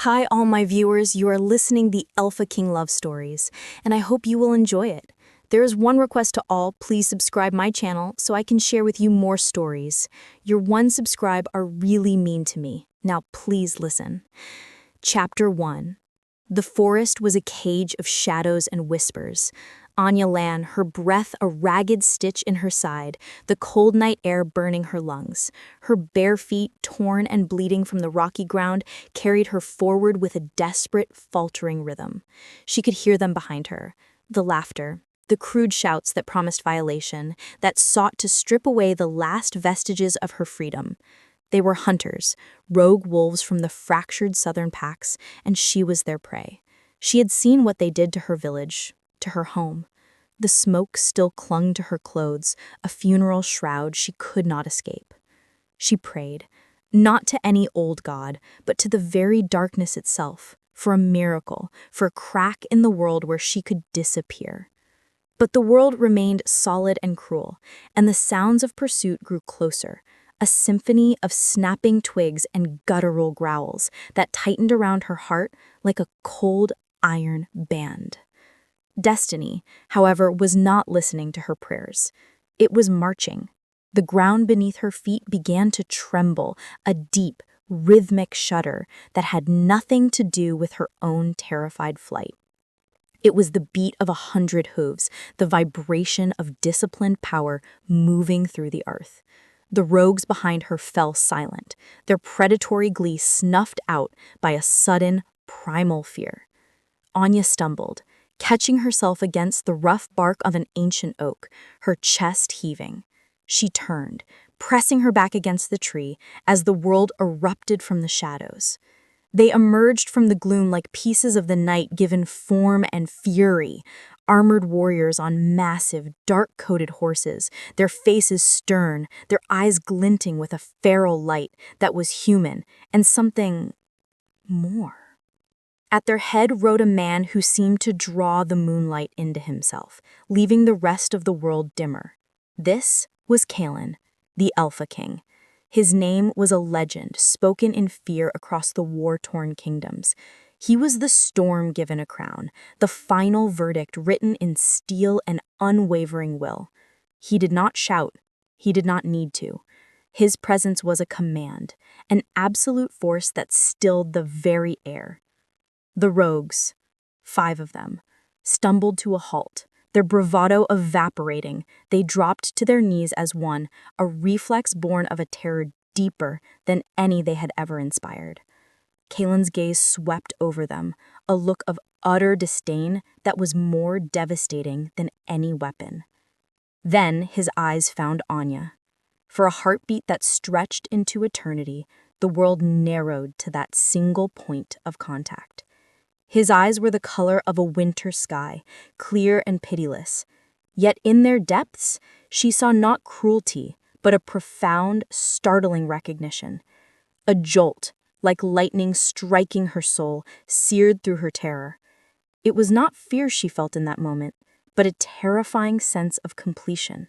Hi, all my viewers. You are listening the Alpha King Love Stories, and I hope you will enjoy it. There is one request to all. Please subscribe my channel so I can share with you more stories. Your one subscribe are really mean to me. Now please listen. Chapter 1. The forest was a cage of shadows and whispers. Anya Lan, her breath a ragged stitch in her side, the cold night air burning her lungs. Her bare feet, torn and bleeding from the rocky ground, carried her forward with a desperate, faltering rhythm. She could hear them behind her. The laughter, the crude shouts that promised violation, that sought to strip away the last vestiges of her freedom. They were hunters, rogue wolves from the fractured southern packs, and she was their prey. She had seen what they did to her village, to her home. The smoke still clung to her clothes, a funeral shroud she could not escape. She prayed, not to any old god, but to the very darkness itself, for a miracle, for a crack in the world where she could disappear. But the world remained solid and cruel, and the sounds of pursuit grew closer, a symphony of snapping twigs and guttural growls that tightened around her heart like a cold iron band. Destiny, however, was not listening to her prayers. It was marching. The ground beneath her feet began to tremble, a deep, rhythmic shudder that had nothing to do with her own terrified flight. It was the beat of 100 hooves, the vibration of disciplined power moving through the earth. The rogues behind her fell silent, their predatory glee snuffed out by a sudden, primal fear. Anya stumbled, catching herself against the rough bark of an ancient oak, her chest heaving. She turned, pressing her back against the tree as the world erupted from the shadows. They emerged from the gloom like pieces of the night given form and fury, armored warriors on massive, dark-coated horses, their faces stern, their eyes glinting with a feral light that was human and something more. At their head rode a man who seemed to draw the moonlight into himself, leaving the rest of the world dimmer. This was Kalen, the Alpha King. His name was a legend spoken in fear across the war-torn kingdoms. He was the storm given a crown, the final verdict written in steel and unwavering will. He did not shout. He did not need to. His presence was a command, an absolute force that stilled the very air. The rogues, 5 of them, stumbled to a halt. Their bravado evaporating, they dropped to their knees as one, a reflex born of a terror deeper than any they had ever inspired. Kalen's gaze swept over them, a look of utter disdain that was more devastating than any weapon. Then his eyes found Anya. For a heartbeat that stretched into eternity, the world narrowed to that single point of contact. His eyes were the color of a winter sky, clear and pitiless. Yet in their depths, she saw not cruelty, but a profound, startling recognition. A jolt, like lightning striking her soul, seared through her terror. It was not fear she felt in that moment, but a terrifying sense of completion.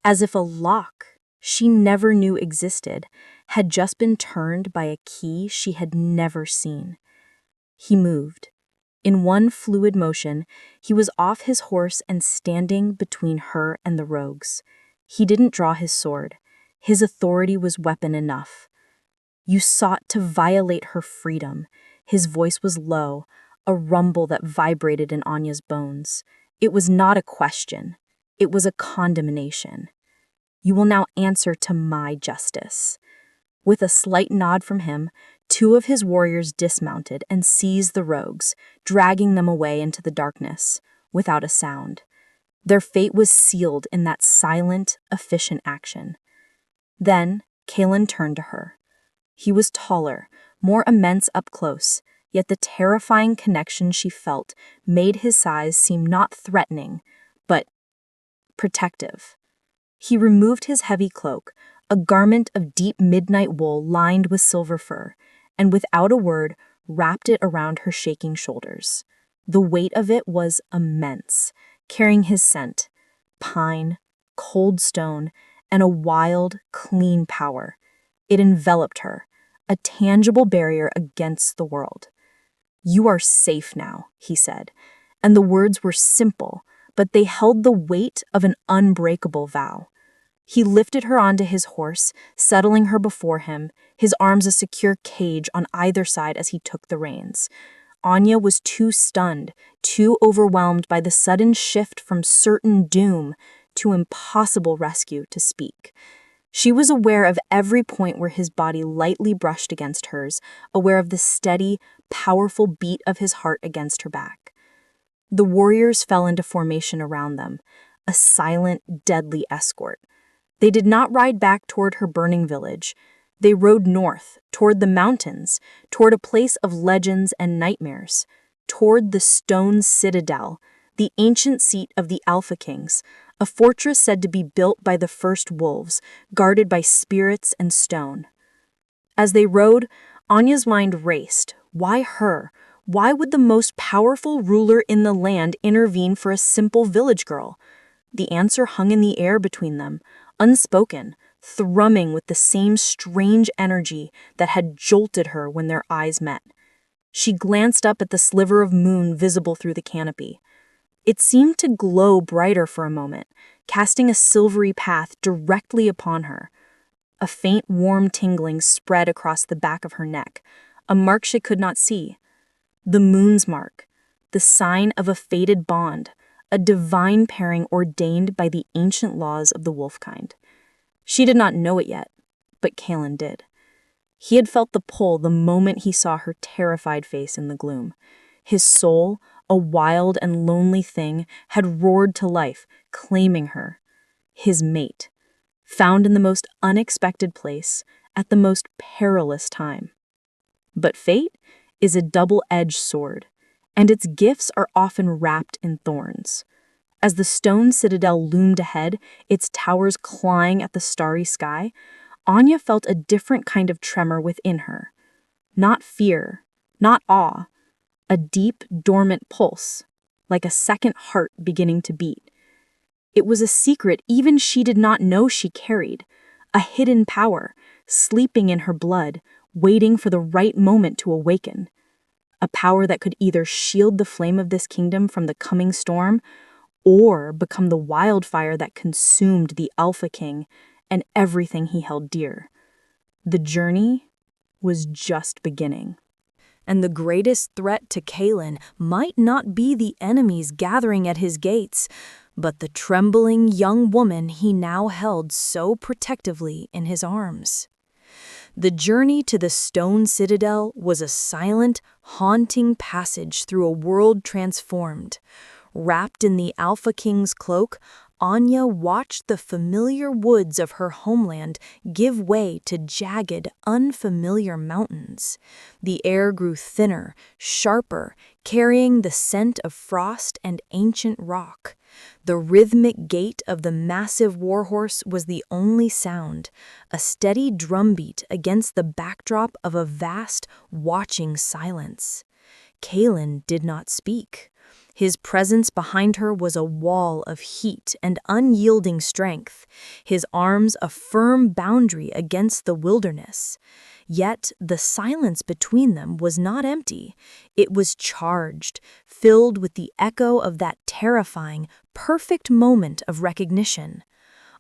As if a lock she never knew existed had just been turned by a key she had never seen. He moved. In one fluid motion, he was off his horse and standing between her and the rogues. He didn't draw his sword. His authority was weapon enough. You sought to violate her freedom. His voice was low, a rumble that vibrated in Anya's bones. It was not a question. It was a condemnation. You will now answer to my justice. With a slight nod from him, 2 of his warriors dismounted and seized the rogues, dragging them away into the darkness, without a sound. Their fate was sealed in that silent, efficient action. Then, Kalen turned to her. He was taller, more immense up close, yet the terrifying connection she felt made his size seem not threatening, but protective. He removed his heavy cloak, a garment of deep midnight wool lined with silver fur, and without a word wrapped it around her shaking shoulders. The weight of it was immense, carrying his scent, pine, cold stone, and a wild, clean power. It enveloped her, a tangible barrier against the world. "You are safe now," he said, and the words were simple, but they held the weight of an unbreakable vow. He lifted her onto his horse, settling her before him, his arms a secure cage on either side as he took the reins. Anya was too stunned, too overwhelmed by the sudden shift from certain doom to impossible rescue to speak. She was aware of every point where his body lightly brushed against hers, aware of the steady, powerful beat of his heart against her back. The warriors fell into formation around them, a silent, deadly escort. They did not ride back toward her burning village. They rode north, toward the mountains, toward a place of legends and nightmares, toward the stone citadel, the ancient seat of the Alpha Kings, a fortress said to be built by the first wolves, guarded by spirits and stone. As they rode, Anya's mind raced. Why her? Why would the most powerful ruler in the land intervene for a simple village girl? The answer hung in the air between them, unspoken, thrumming with the same strange energy that had jolted her when their eyes met. She glanced up at the sliver of moon visible through the canopy. It seemed to glow brighter for a moment, casting a silvery path directly upon her. A faint, warm tingling spread across the back of her neck, a mark she could not see. The moon's mark, the sign of a fated bond, a divine pairing ordained by the ancient laws of the wolfkind. She did not know it yet, but Kalen did. He had felt the pull the moment he saw her terrified face in the gloom. His soul, a wild and lonely thing, had roared to life, claiming her. His mate, found in the most unexpected place, at the most perilous time. But fate is a double-edged sword, and its gifts are often wrapped in thorns. As the stone citadel loomed ahead, its towers clawing at the starry sky, Anya felt a different kind of tremor within her. Not fear, not awe, a deep, dormant pulse, like a second heart beginning to beat. It was a secret even she did not know she carried, a hidden power, sleeping in her blood, waiting for the right moment to awaken. A power that could either shield the flame of this kingdom from the coming storm, or become the wildfire that consumed the Alpha King and everything he held dear. The journey was just beginning. And the greatest threat to Kalen might not be the enemies gathering at his gates, but the trembling young woman he now held so protectively in his arms. The journey to the stone citadel was a silent, haunting passage through a world transformed. Wrapped in the Alpha King's cloak, Anya watched the familiar woods of her homeland give way to jagged, unfamiliar mountains. The air grew thinner, sharper, carrying the scent of frost and ancient rock. The rhythmic gait of the massive warhorse was the only sound, a steady drumbeat against the backdrop of a vast, watching silence. Kalen did not speak. His presence behind her was a wall of heat and unyielding strength, his arms a firm boundary against the wilderness. Yet the silence between them was not empty. It was charged, filled with the echo of that terrifying, perfect moment of recognition.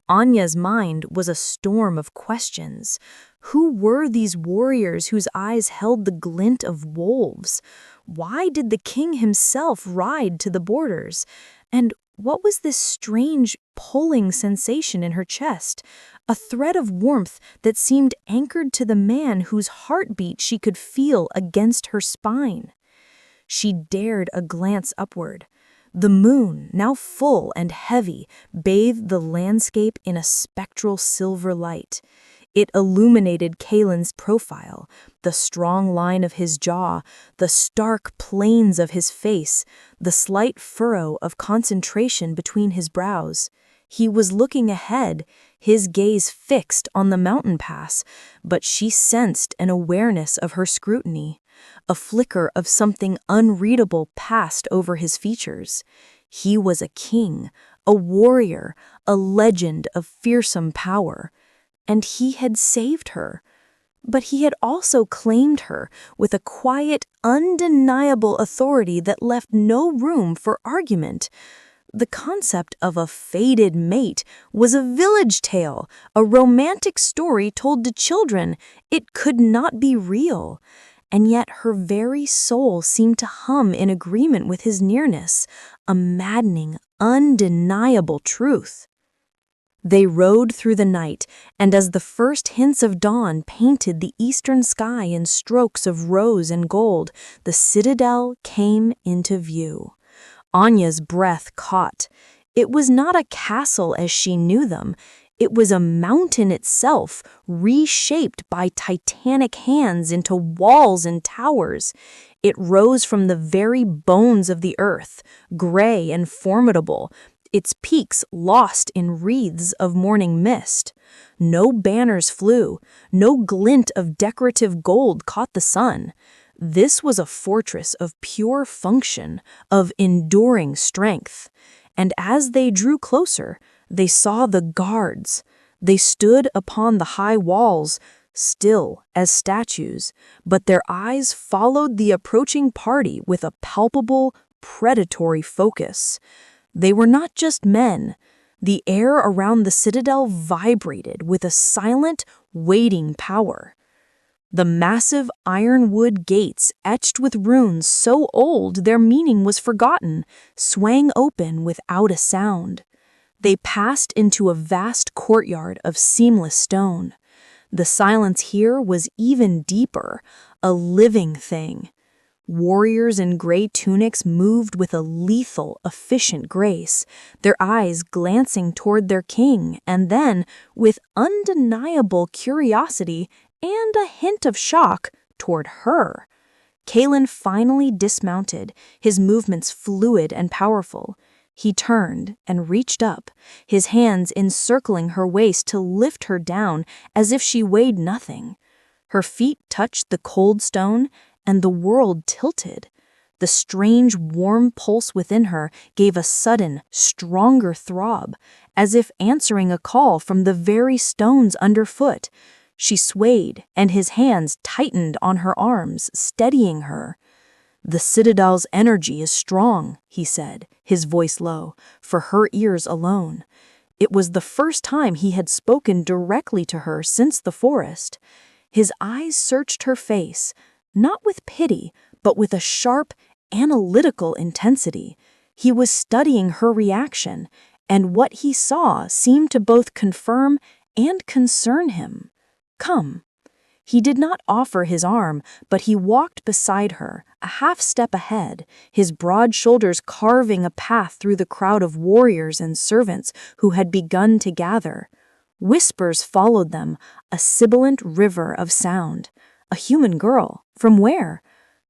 Anya's mind was a storm of questions. Who were these warriors whose eyes held the glint of wolves? Why did the king himself ride to the borders? And what was this strange, pulling sensation in her chest? A thread of warmth that seemed anchored to the man whose heartbeat she could feel against her spine. She dared a glance upward. The moon, now full and heavy, bathed the landscape in a spectral silver light. It illuminated Kalen's profile, the strong line of his jaw, the stark planes of his face, the slight furrow of concentration between his brows. He was looking ahead, his gaze fixed on the mountain pass, but she sensed an awareness of her scrutiny. A flicker of something unreadable passed over his features. He was a king, a warrior, a legend of fearsome power. And he had saved her. But he had also claimed her with a quiet, undeniable authority that left no room for argument. The concept of a fated mate was a village tale, a romantic story told to children. It could not be real. And yet her very soul seemed to hum in agreement with his nearness, a maddening, undeniable truth. They rode through the night, and as the first hints of dawn painted the eastern sky in strokes of rose and gold, the citadel came into view. Anya's breath caught. It was not a castle as she knew them. It was a mountain itself, reshaped by titanic hands into walls and towers. It rose from the very bones of the earth, gray and formidable, its peaks lost in wreaths of morning mist. No banners flew, no glint of decorative gold caught the sun. This was a fortress of pure function, of enduring strength. And as they drew closer, they saw the guards. They stood upon the high walls, still as statues, but their eyes followed the approaching party with a palpable, predatory focus. They were not just men. The air around the citadel vibrated with a silent, waiting power. The massive ironwood gates, etched with runes so old their meaning was forgotten, swang open without a sound. They passed into a vast courtyard of seamless stone. The silence here was even deeper, a living thing. Warriors in gray tunics moved with a lethal, efficient grace, their eyes glancing toward their king, and then, with undeniable curiosity and a hint of shock, toward her. Kalen finally dismounted, his movements fluid and powerful. He turned and reached up, his hands encircling her waist to lift her down as if she weighed nothing. Her feet touched the cold stone, and the world tilted. The strange, warm pulse within her gave a sudden, stronger throb, as if answering a call from the very stones underfoot. She swayed, and his hands tightened on her arms, steadying her. "The citadel's energy is strong," he said, his voice low, for her ears alone. It was the first time he had spoken directly to her since the forest. His eyes searched her face, not with pity, but with a sharp, analytical intensity. He was studying her reaction, and what he saw seemed to both confirm and concern him. "Come." He did not offer his arm, but he walked beside her, a half step ahead, his broad shoulders carving a path through the crowd of warriors and servants who had begun to gather. Whispers followed them, a sibilant river of sound. A human girl. From where?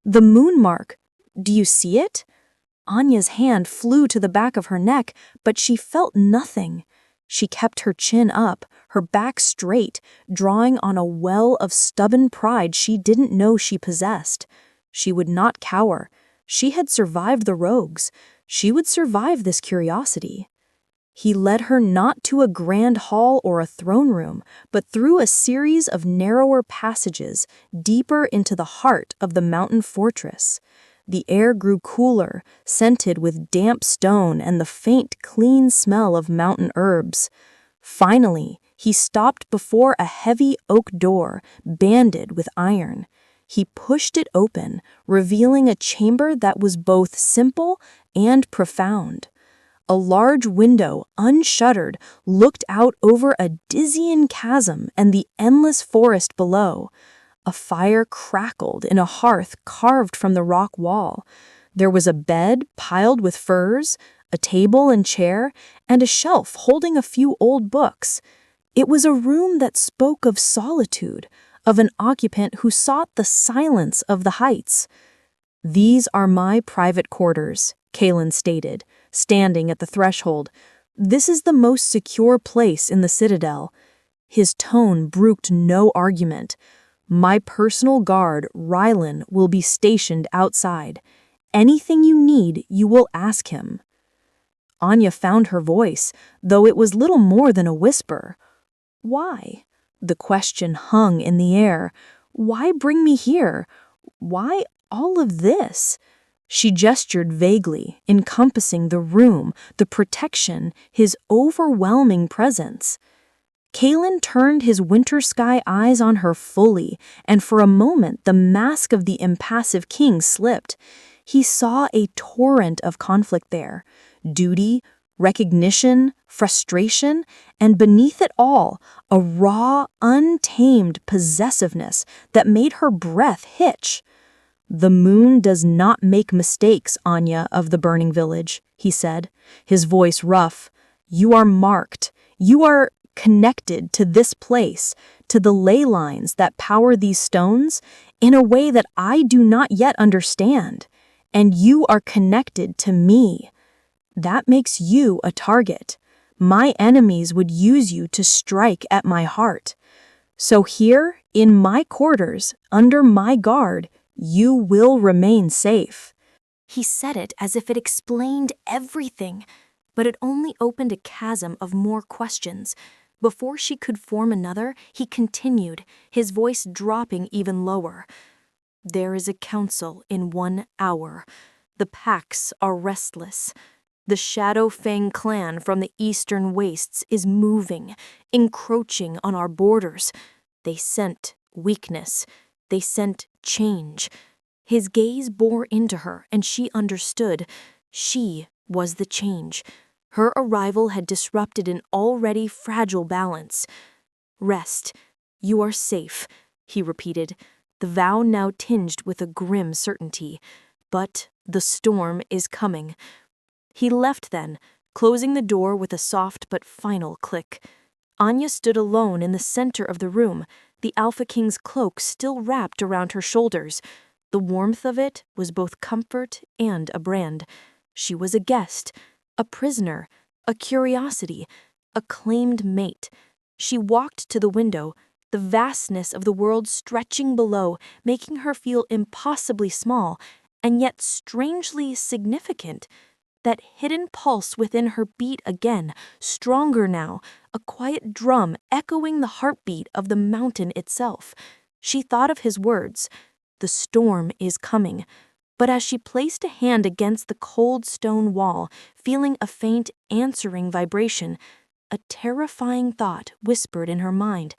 The moon mark. Do you see it? Anya's hand flew to the back of her neck, but she felt nothing. She kept her chin up, her back straight, drawing on a well of stubborn pride she didn't know she possessed. She would not cower. She had survived the rogues. She would survive this curiosity. He led her not to a grand hall or a throne room, but through a series of narrower passages, deeper into the heart of the mountain fortress. The air grew cooler, scented with damp stone and the faint, clean smell of mountain herbs. Finally, he stopped before a heavy oak door, banded with iron. He pushed it open, revealing a chamber that was both simple and profound. A large window, unshuttered, looked out over a dizzying chasm and the endless forest below. A fire crackled in a hearth carved from the rock wall. There was a bed piled with furs, a table and chair, and a shelf holding a few old books. It was a room that spoke of solitude, of an occupant who sought the silence of the heights. "These are my private quarters," Kalen stated, standing at the threshold. "This is the most secure place in the citadel." His tone brooked no argument. "My personal guard, Rylan, will be stationed outside. Anything you need, you will ask him." Anya found her voice, though it was little more than a whisper. "Why?" The question hung in the air. Why bring me here? Why all of this? She gestured vaguely, encompassing the room, the protection, his overwhelming presence. Kalen turned his winter sky eyes on her fully, and for a moment the mask of the impassive king slipped. He saw a torrent of conflict there. Duty, recognition, frustration, and beneath it all, a raw, untamed possessiveness that made her breath hitch. "The moon does not make mistakes, Anya of the Burning Village," he said, his voice rough. "You are marked. You are connected to this place, to the ley lines that power these stones, in a way that I do not yet understand. And you are connected to me. That makes you a target. My enemies would use you to strike at my heart. So here, in my quarters, under my guard, you will remain safe." He said it as if it explained everything, but it only opened a chasm of more questions. Before she could form another, he continued, his voice dropping even lower. "There is a council in 1 hour. The packs are restless. The Shadow Fang clan from the eastern wastes is moving, encroaching on our borders. They scent weakness. They scent change." His gaze bore into her, and she understood. She was the change. Her arrival had disrupted an already fragile balance. "Rest. You are safe," he repeated, the vow now tinged with a grim certainty. "But the storm is coming." He left then, closing the door with a soft but final click. Anya stood alone in the center of the room, the Alpha King's cloak still wrapped around her shoulders. The warmth of it was both comfort and a brand. She was a guest, a prisoner, a curiosity, a claimed mate. She walked to the window, the vastness of the world stretching below, making her feel impossibly small, and yet strangely significant. That hidden pulse within her beat again, stronger now, a quiet drum echoing the heartbeat of the mountain itself. She thought of his words, "The storm is coming." But as she placed a hand against the cold stone wall, feeling a faint answering vibration, a terrifying thought whispered in her mind.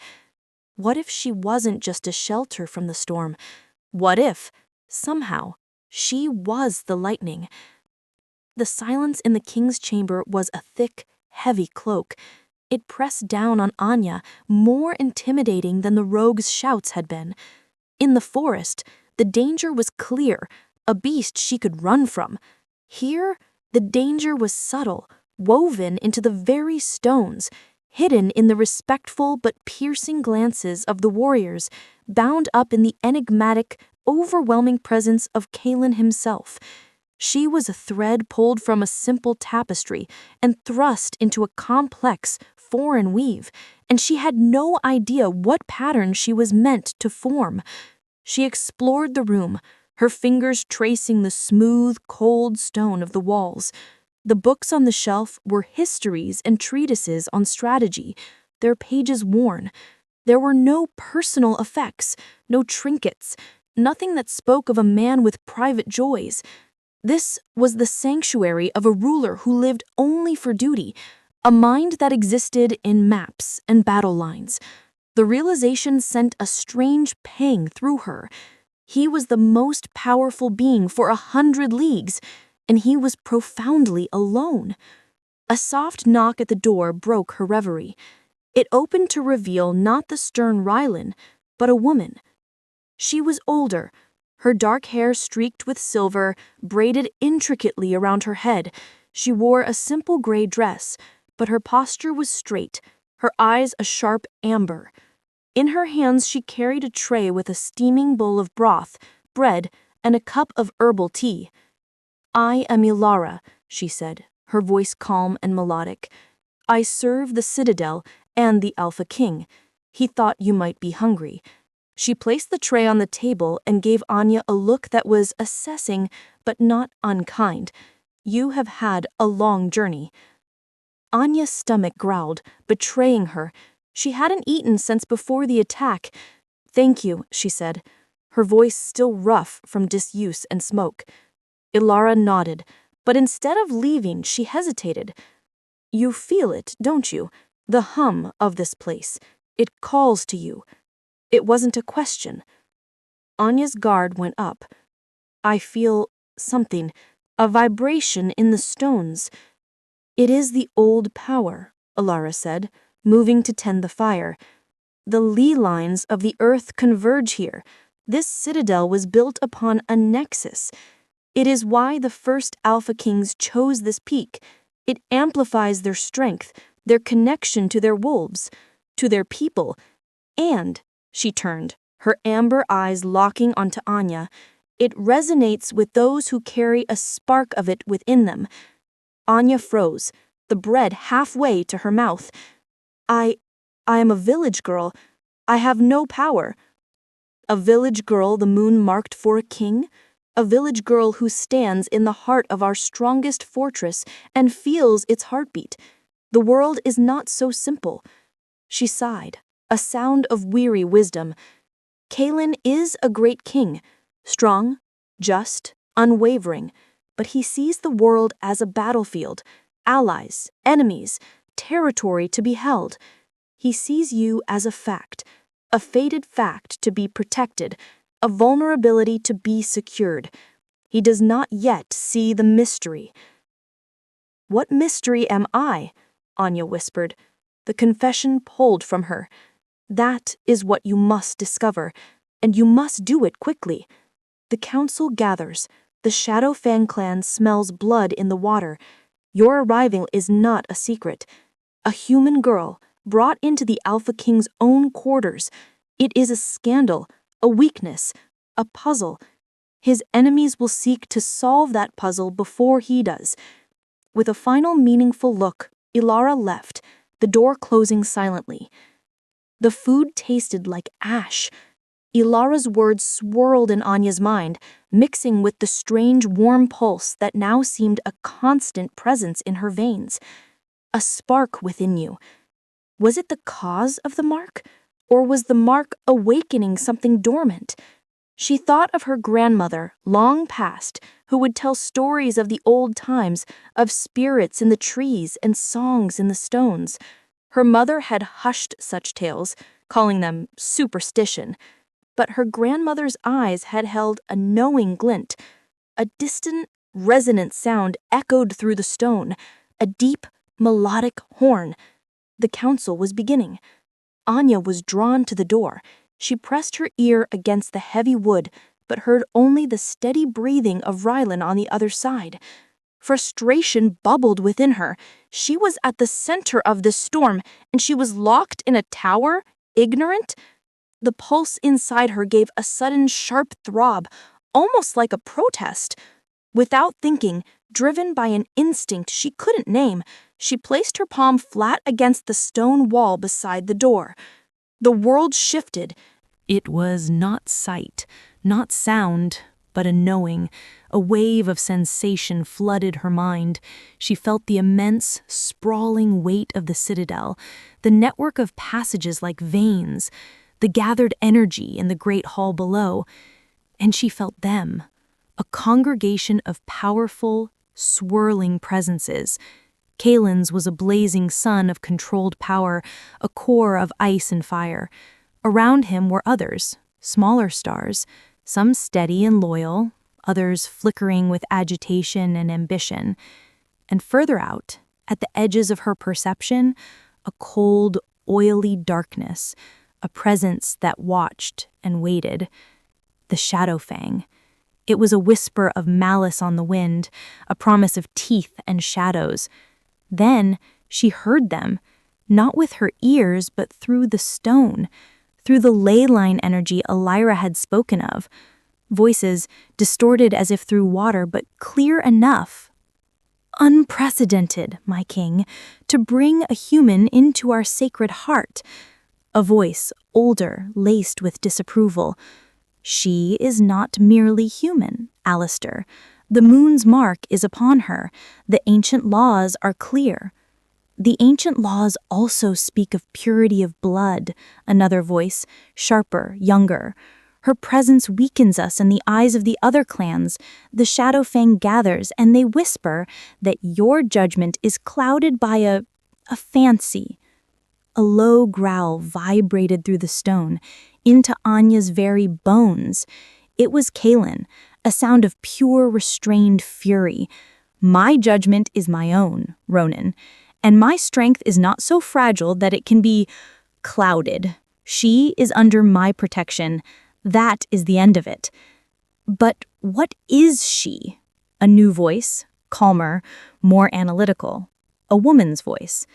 What if she wasn't just a shelter from the storm? What if, somehow, she was the lightning? The silence in the king's chamber was a thick, heavy cloak. It pressed down on Anya, more intimidating than the rogue's shouts had been. In the forest, the danger was clear, a beast she could run from. Here, the danger was subtle, woven into the very stones, hidden in the respectful but piercing glances of the warriors, bound up in the enigmatic, overwhelming presence of Kalen himself. She was a thread pulled from a simple tapestry and thrust into a complex, foreign weave, and she had no idea what pattern she was meant to form. She explored the room, her fingers tracing the smooth, cold stone of the walls. The books on the shelf were histories and treatises on strategy, their pages worn. There were no personal effects, no trinkets, nothing that spoke of a man with private joys. This was the sanctuary of a ruler who lived only for duty, a mind that existed in maps and battle lines. The realization sent a strange pang through her. He was the most powerful being for 100 leagues, and he was profoundly alone. A soft knock at the door broke her reverie. It opened to reveal not the stern Rylan, but a woman. She was older, her dark hair streaked with silver, braided intricately around her head. She wore a simple gray dress, but her posture was straight, her eyes a sharp amber. In her hands she carried a tray with a steaming bowl of broth, bread, and a cup of herbal tea. "I am Ilara," she said, her voice calm and melodic. "I serve the Citadel and the Alpha King. He thought you might be hungry." She placed the tray on the table and gave Anya a look that was assessing but not unkind. "You have had a long journey." Anya's stomach growled, betraying her. She hadn't eaten since before the attack. "Thank you," she said, her voice still rough from disuse and smoke. Ilara nodded, but instead of leaving, she hesitated. "You feel it, don't you? The hum of this place. It calls to you." It wasn't a question. Anya's guard went up. "I feel something, a vibration in the stones." "It is the old power," Ilara said, moving to tend the fire. "The ley lines of the earth converge here. This citadel was built upon a nexus. It is why the first Alpha Kings chose this peak. It amplifies their strength, their connection to their wolves, to their people, and," she turned, her amber eyes locking onto Anya, "it resonates with those who carry a spark of it within them." Anya froze, the bread halfway to her mouth. I am a village girl. I have no power." "A village girl the moon marked for a king? A village girl who stands in the heart of our strongest fortress and feels its heartbeat. The world is not so simple." She sighed, a sound of weary wisdom. "Kalen is a great king, strong, just, unwavering, but he sees the world as a battlefield, allies, enemies, territory to be held. He sees you as a fact, a fated fact to be protected, a vulnerability to be secured. He does not yet see the mystery." "What mystery am I?" Anya whispered. The confession pulled from her. "That is what you must discover, and you must do it quickly. The council gathers. The Shadow Fang clan smells blood in the water. Your arrival is not a secret. A human girl, brought into the Alpha King's own quarters. It is a scandal, a weakness, a puzzle. His enemies will seek to solve that puzzle before he does." With a final meaningful look, Ilara left, the door closing silently. The food tasted like ash. Ilara's words swirled in Anya's mind, mixing with the strange warm pulse that now seemed a constant presence in her veins. A spark within you. Was it the cause of the mark? Or was the mark awakening something dormant? She thought of her grandmother, long past, who would tell stories of the old times, of spirits in the trees and songs in the stones. Her mother had hushed such tales, calling them superstition, but her grandmother's eyes had held a knowing glint. A distant, resonant sound echoed through the stone, a deep, melodic horn. The council was beginning. Anya was drawn to the door. She pressed her ear against the heavy wood, but heard only the steady breathing of Rylan on the other side. Frustration bubbled within her. She was at the center of this storm, and she was locked in a tower, ignorant. The pulse inside her gave a sudden sharp throb, almost like a protest. Without thinking, driven by an instinct she couldn't name, she placed her palm flat against the stone wall beside the door. The world shifted. It was not sight, not sound, but a knowing. A wave of sensation flooded her mind. She felt the immense, sprawling weight of the citadel, the network of passages like veins, the gathered energy in the great hall below. And she felt them, a congregation of powerful, swirling presences. Kalen's was a blazing sun of controlled power, a core of ice and fire. Around him were others, smaller stars, some steady and loyal, others flickering with agitation and ambition. And further out, at the edges of her perception, a cold, oily darkness, a presence that watched and waited. The Shadow Fang. It was a whisper of malice on the wind, a promise of teeth and shadows. Then she heard them, not with her ears, but through the stone, through the ley line energy Ilara had spoken of. Voices distorted as if through water, but clear enough. "Unprecedented, my king, to bring a human into our sacred heart." A voice, older, laced with disapproval. "She is not merely human, Alistair. The moon's mark is upon her. The ancient laws are clear." The ancient laws also speak of purity of blood, another voice, sharper, younger. Her presence weakens us in the eyes of the other clans. The Shadowfang gathers, and they whisper that your judgment is clouded by a fancy. A low growl vibrated through the stone, into Anya's very bones. It was Kaelin, a sound of pure, restrained fury. My judgment is my own, Ronan, and my strength is not so fragile that it can be clouded. She is under my protection. That is the end of it. But what is she? A new voice, calmer, more analytical. A woman's voice.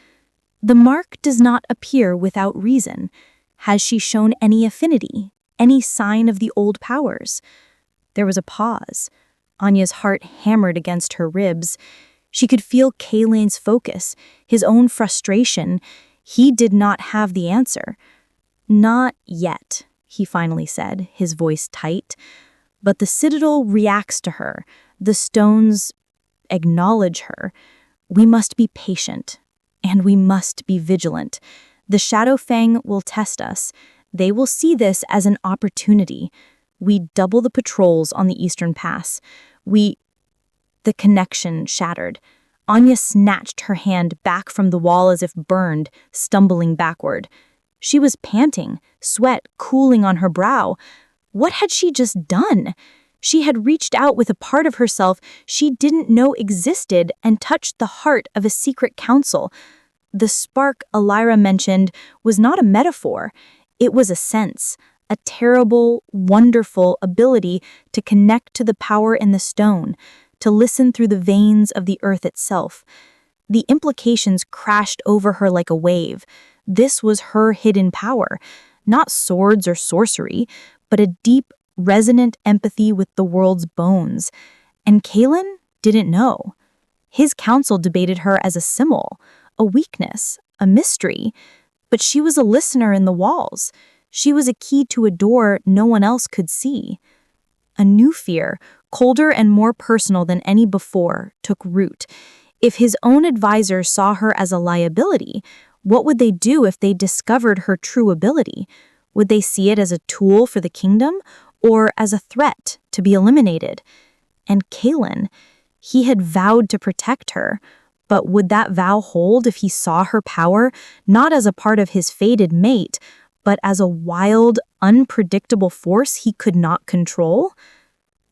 The mark does not appear without reason. Has she shown any affinity, any sign of the old powers? There was a pause. Anya's heart hammered against her ribs. She could feel Kaelin's focus, his own frustration. He did not have the answer. Not yet, he finally said, his voice tight. But the Citadel reacts to her. The stones acknowledge her. We must be patient, and we must be vigilant. The Shadowfang will test us. They will see this as an opportunity. We double the patrols on the Eastern Pass. The connection shattered. Anya snatched her hand back from the wall as if burned, stumbling backward. She was panting, sweat cooling on her brow. What had she just done? She had reached out with a part of herself she didn't know existed and touched the heart of a secret council. The spark Elira mentioned was not a metaphor. It was a sense, a terrible, wonderful ability to connect to the power in the stone, to listen through the veins of the earth itself. The implications crashed over her like a wave. This was her hidden power, not swords or sorcery, but a deep, resonant empathy with the world's bones. And Kaelin didn't know. His council debated her as a symbol, a weakness, a mystery, but she was a listener in the walls. She was a key to a door no one else could see. A new fear, colder and more personal than any before, took root. If his own advisors saw her as a liability, what would they do if they discovered her true ability? Would they see it as a tool for the kingdom or as a threat to be eliminated? And Kaelin, he had vowed to protect her, but would that vow hold if he saw her power not as a part of his fated mate, but as a wild, unpredictable force he could not control?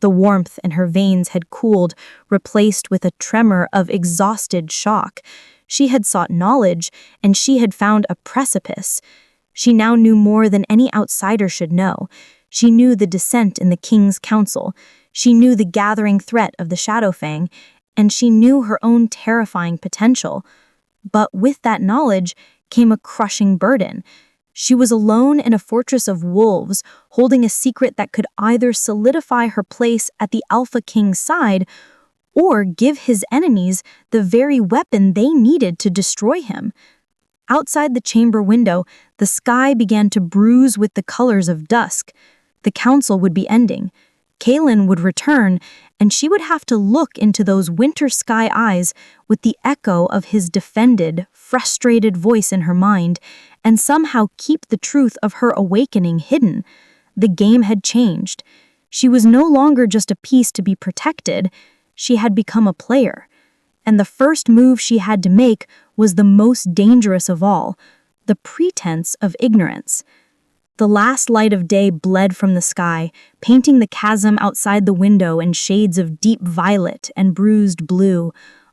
The warmth in her veins had cooled, replaced with a tremor of exhausted shock. She had sought knowledge, and she had found a precipice. She now knew more than any outsider should know. She knew the dissent in the king's council. She knew the gathering threat of the Shadowfang, and she knew her own terrifying potential. But with that knowledge came a crushing burden. She was alone in a fortress of wolves, holding a secret that could either solidify her place at the Alpha King's side or give his enemies the very weapon they needed to destroy him. Outside the chamber window, the sky began to bruise with the colors of dusk. The council would be ending. Kaelin would return, and she would have to look into those winter sky eyes with the echo of his defended, frustrated voice in her mind, and somehow keep the truth of her awakening hidden. The game had changed. She was no longer just a piece to be protected. She had become a player. And the first move she had to make was the most dangerous of all, the pretense of ignorance. The last light of day bled from the sky, painting the chasm outside the window in shades of deep violet and bruised blue.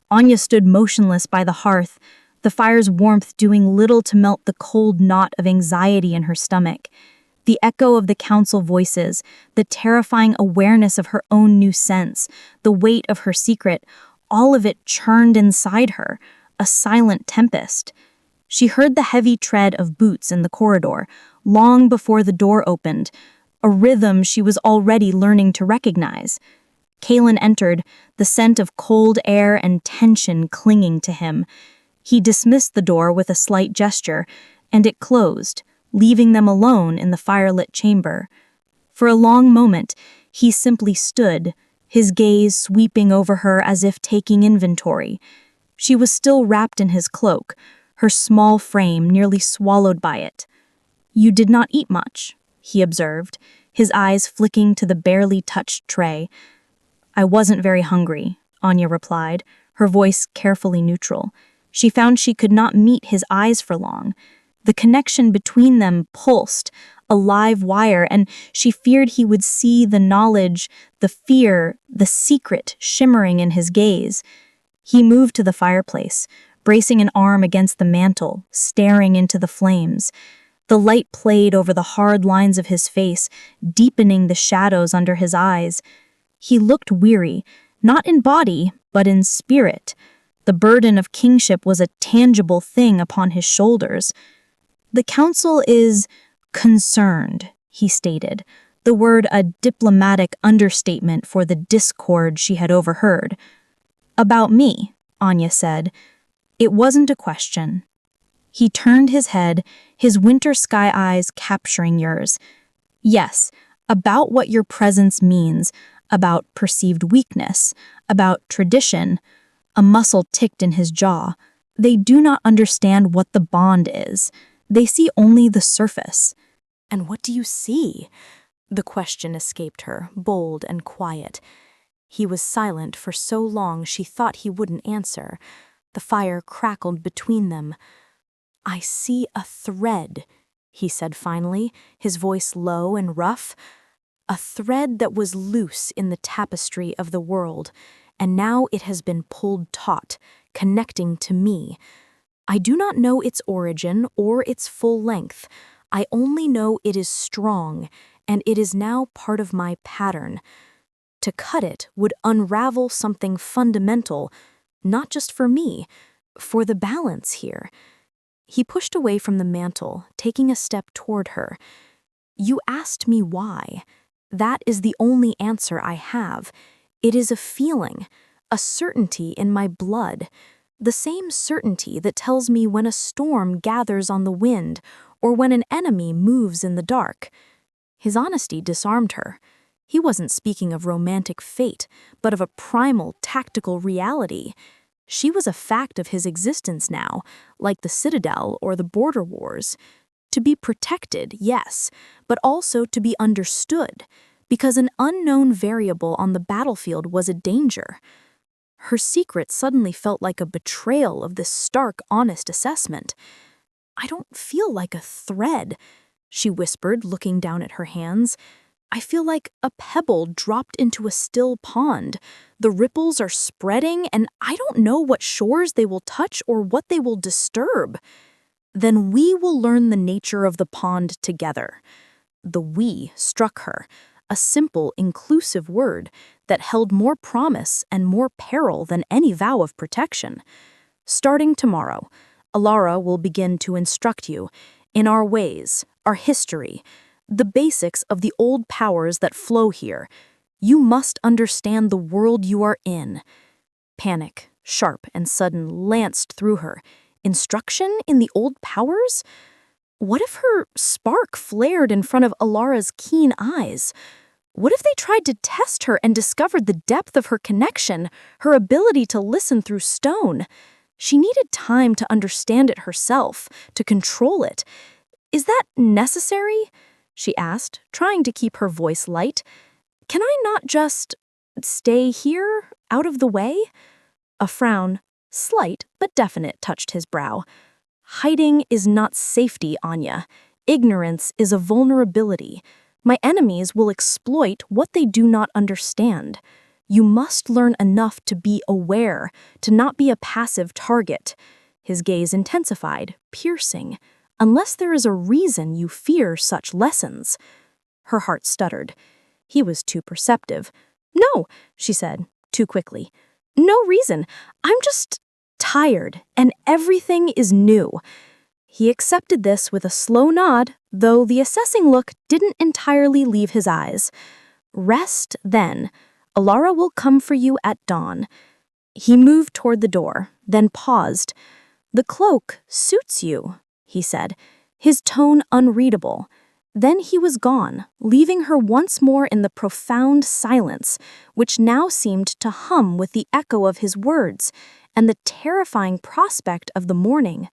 Anya stood motionless by the hearth, the fire's warmth doing little to melt the cold knot of anxiety in her stomach. The echo of the council voices, the terrifying awareness of her own new sense, the weight of her secret, all of it churned inside her, a silent tempest. She heard the heavy tread of boots in the corridor, long before the door opened, a rhythm she was already learning to recognize. Kaelin entered, the scent of cold air and tension clinging to him. He dismissed the door with a slight gesture, and it closed, leaving them alone in the firelit chamber. For a long moment, he simply stood, his gaze sweeping over her as if taking inventory. She was still wrapped in his cloak, her small frame nearly swallowed by it. "You did not eat much," he observed, his eyes flicking to the barely touched tray. "I wasn't very hungry," Anya replied, her voice carefully neutral. She found she could not meet his eyes for long. The connection between them pulsed, a live wire, and she feared he would see the knowledge, the fear, the secret shimmering in his gaze. He moved to the fireplace, bracing an arm against the mantel, staring into the flames. The light played over the hard lines of his face, deepening the shadows under his eyes. He looked weary, not in body, but in spirit. The burden of kingship was a tangible thing upon his shoulders. "The council is concerned," he stated, the word a diplomatic understatement for the discord she had overheard. "About me," Anya said. It wasn't a question. He turned his head, his winter sky eyes capturing yours. "Yes, about what your presence means, about perceived weakness, about tradition." A muscle ticked in his jaw. "They do not understand what the bond is. They see only the surface." "And what do you see?" The question escaped her, bold and quiet. He was silent for so long she thought he wouldn't answer. The fire crackled between them. "I see a thread," he said finally, his voice low and rough. "A thread that was loose in the tapestry of the world, and now it has been pulled taut, connecting to me. I do not know its origin or its full length. I only know it is strong, and it is now part of my pattern. To cut it would unravel something fundamental, not just for me, for the balance here." He pushed away from the mantel, taking a step toward her. "You asked me why. That is the only answer I have. It is a feeling, a certainty in my blood. The same certainty that tells me when a storm gathers on the wind or when an enemy moves in the dark." His honesty disarmed her. He wasn't speaking of romantic fate, but of a primal, tactical reality. She was a fact of his existence now, like the Citadel or the border wars. To be protected, yes, but also to be understood, because an unknown variable on the battlefield was a danger. Her secret suddenly felt like a betrayal of this stark, honest assessment. "I don't feel like a thread," she whispered, looking down at her hands. "I feel like a pebble dropped into a still pond. The ripples are spreading, and I don't know what shores they will touch or what they will disturb." "Then we will learn the nature of the pond together." The "we" struck her, a simple, inclusive word that held more promise and more peril than any vow of protection. "Starting tomorrow, Alara will begin to instruct you in our ways, our history, the basics of the old powers that flow here. You must understand the world you are in." Panic, sharp and sudden, lanced through her. Instruction in the old powers? What if her spark flared in front of Alara's keen eyes? What if they tried to test her and discovered the depth of her connection, her ability to listen through stone? She needed time to understand it herself, to control it. "Is that necessary?" she asked, trying to keep her voice light. "Can I not just stay here, out of the way?" A frown, slight but definite, touched his brow. "Hiding is not safety, Anya. Ignorance is a vulnerability. My enemies will exploit what they do not understand. You must learn enough to be aware, to not be a passive target." His gaze intensified, piercing. "Unless there is a reason you fear such lessons." Her heart stuttered. He was too perceptive. "No," she said, too quickly. "No reason. I'm just tired, and everything is new." He accepted this with a slow nod, though the assessing look didn't entirely leave his eyes. "Rest, then. Alara will come for you at dawn." He moved toward the door, then paused. "The cloak suits you," he said, his tone unreadable. Then he was gone, leaving her once more in the profound silence, which now seemed to hum with the echo of his words and the terrifying prospect of the morning.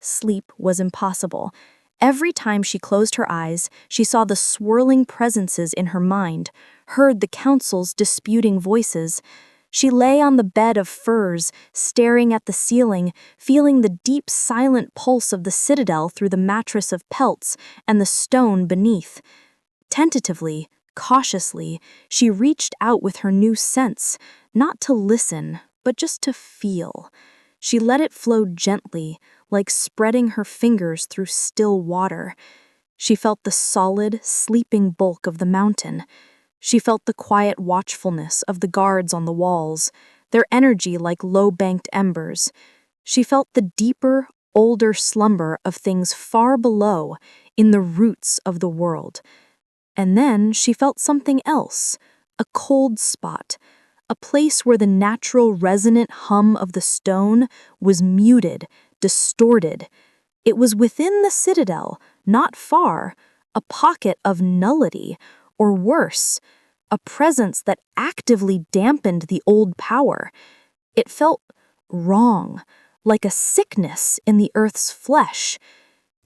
Sleep was impossible. Every time she closed her eyes, she saw the swirling presences in her mind, heard the council's disputing voices. She lay on the bed of furs, staring at the ceiling, feeling the deep, silent pulse of the citadel through the mattress of pelts and the stone beneath. Tentatively, cautiously, she reached out with her new sense, not to listen, but just to feel. She let it flow gently, like spreading her fingers through still water. She felt the solid, sleeping bulk of the mountain. She felt the quiet watchfulness of the guards on the walls, their energy like low-banked embers. She felt the deeper, older slumber of things far below, in the roots of the world. And then she felt something else, a cold spot, a place where the natural resonant hum of the stone was muted, distorted. It was within the citadel, not far, a pocket of nullity, or worse, a presence that actively dampened the old power. It felt wrong, like a sickness in the earth's flesh.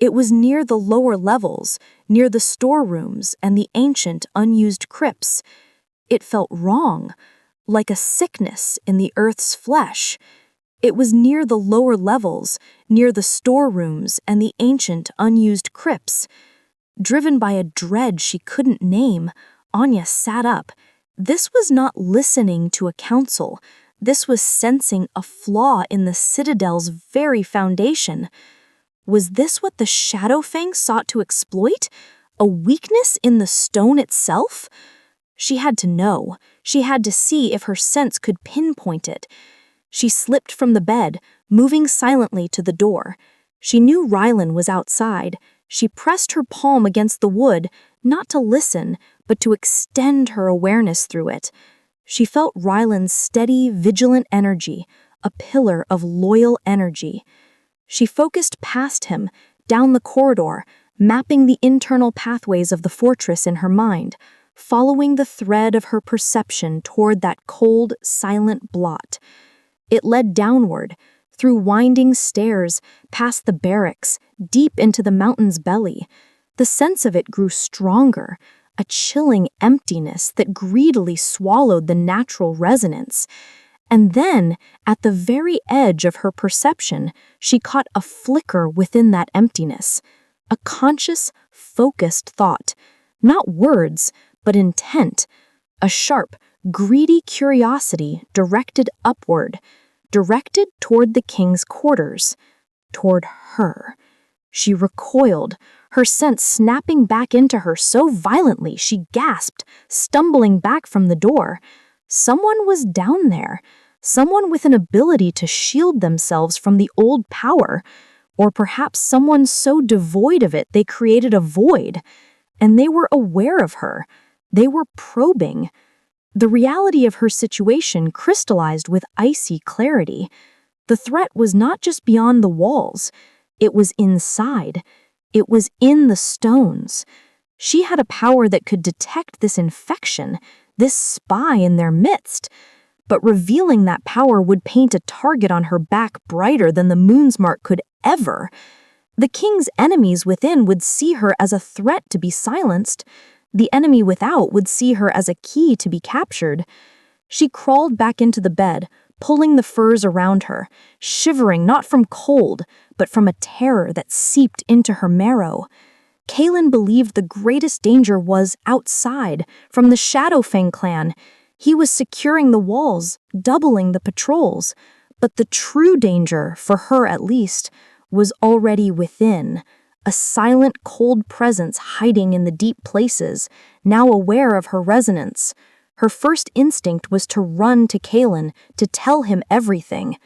It was near the lower levels, near the storerooms and the ancient, unused crypts. It felt wrong, like a sickness in the earth's flesh. It was near the lower levels, near the storerooms and the ancient, unused crypts. Driven by a dread she couldn't name, Anya sat up. This was not listening to a counsel. This was sensing a flaw in the citadel's very foundation. Was this what the Shadowfang sought to exploit? A weakness in the stone itself? She had to know. She had to see if her sense could pinpoint it. She slipped from the bed, moving silently to the door. She knew Rylan was outside. She pressed her palm against the wood, not to listen, but to extend her awareness through it. She felt Rylan's steady, vigilant energy, a pillar of loyal energy. She focused past him, down the corridor, mapping the internal pathways of the fortress in her mind, following the thread of her perception toward that cold, silent blot. It led downward, through winding stairs, past the barracks, deep into the mountain's belly. The sense of it grew stronger, a chilling emptiness that greedily swallowed the natural resonance. And then, at the very edge of her perception, she caught a flicker within that emptiness, a conscious, focused thought, not words, but intent, a sharp, greedy curiosity directed upward, directed toward the king's quarters, toward her. She recoiled, her sense snapping back into her so violently she gasped, stumbling back from the door. Someone was down there, someone with an ability to shield themselves from the old power, or perhaps someone so devoid of it they created a void. And they were aware of her. They were probing. The reality of her situation crystallized with icy clarity. The threat was not just beyond the walls. It was inside. It was in the stones. She had a power that could detect this infection, this spy in their midst. But revealing that power would paint a target on her back brighter than the moon's mark could ever. The king's enemies within would see her as a threat to be silenced. The enemy without would see her as a key to be captured. She crawled back into the bed, pulling the furs around her, shivering not from cold, but from a terror that seeped into her marrow. Kaelin believed the greatest danger was outside, from the Shadowfang clan. He was securing the walls, doubling the patrols. But the true danger, for her at least, was already within. A silent, cold presence hiding in the deep places, now aware of her resonance. Her first instinct was to run to Kaelin, to tell him everything.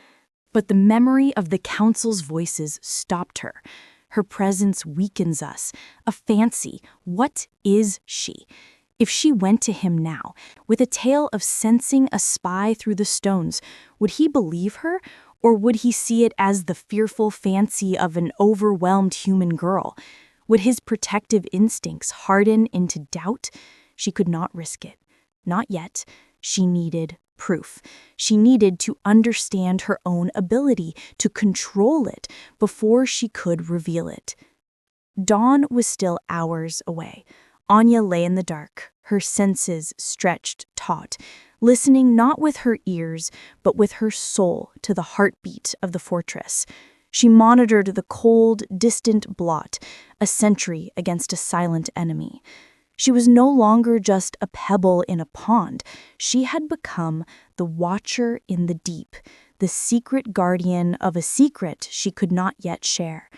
But the memory of the council's voices stopped her. Her presence weakens us. A fancy. What is she? If she went to him now, with a tale of sensing a spy through the stones, would he believe her? Or would he see it as the fearful fancy of an overwhelmed human girl? Would his protective instincts harden into doubt? She could not risk it. Not yet. She needed proof. She needed to understand her own ability, to control it, before she could reveal it. Dawn was still hours away. Anya lay in the dark, her senses stretched taut, listening not with her ears, but with her soul to the heartbeat of the fortress. She monitored the cold, distant blot, a sentry against a silent enemy. She was no longer just a pebble in a pond. She had become the watcher in the deep, the secret guardian of a secret she could not yet share.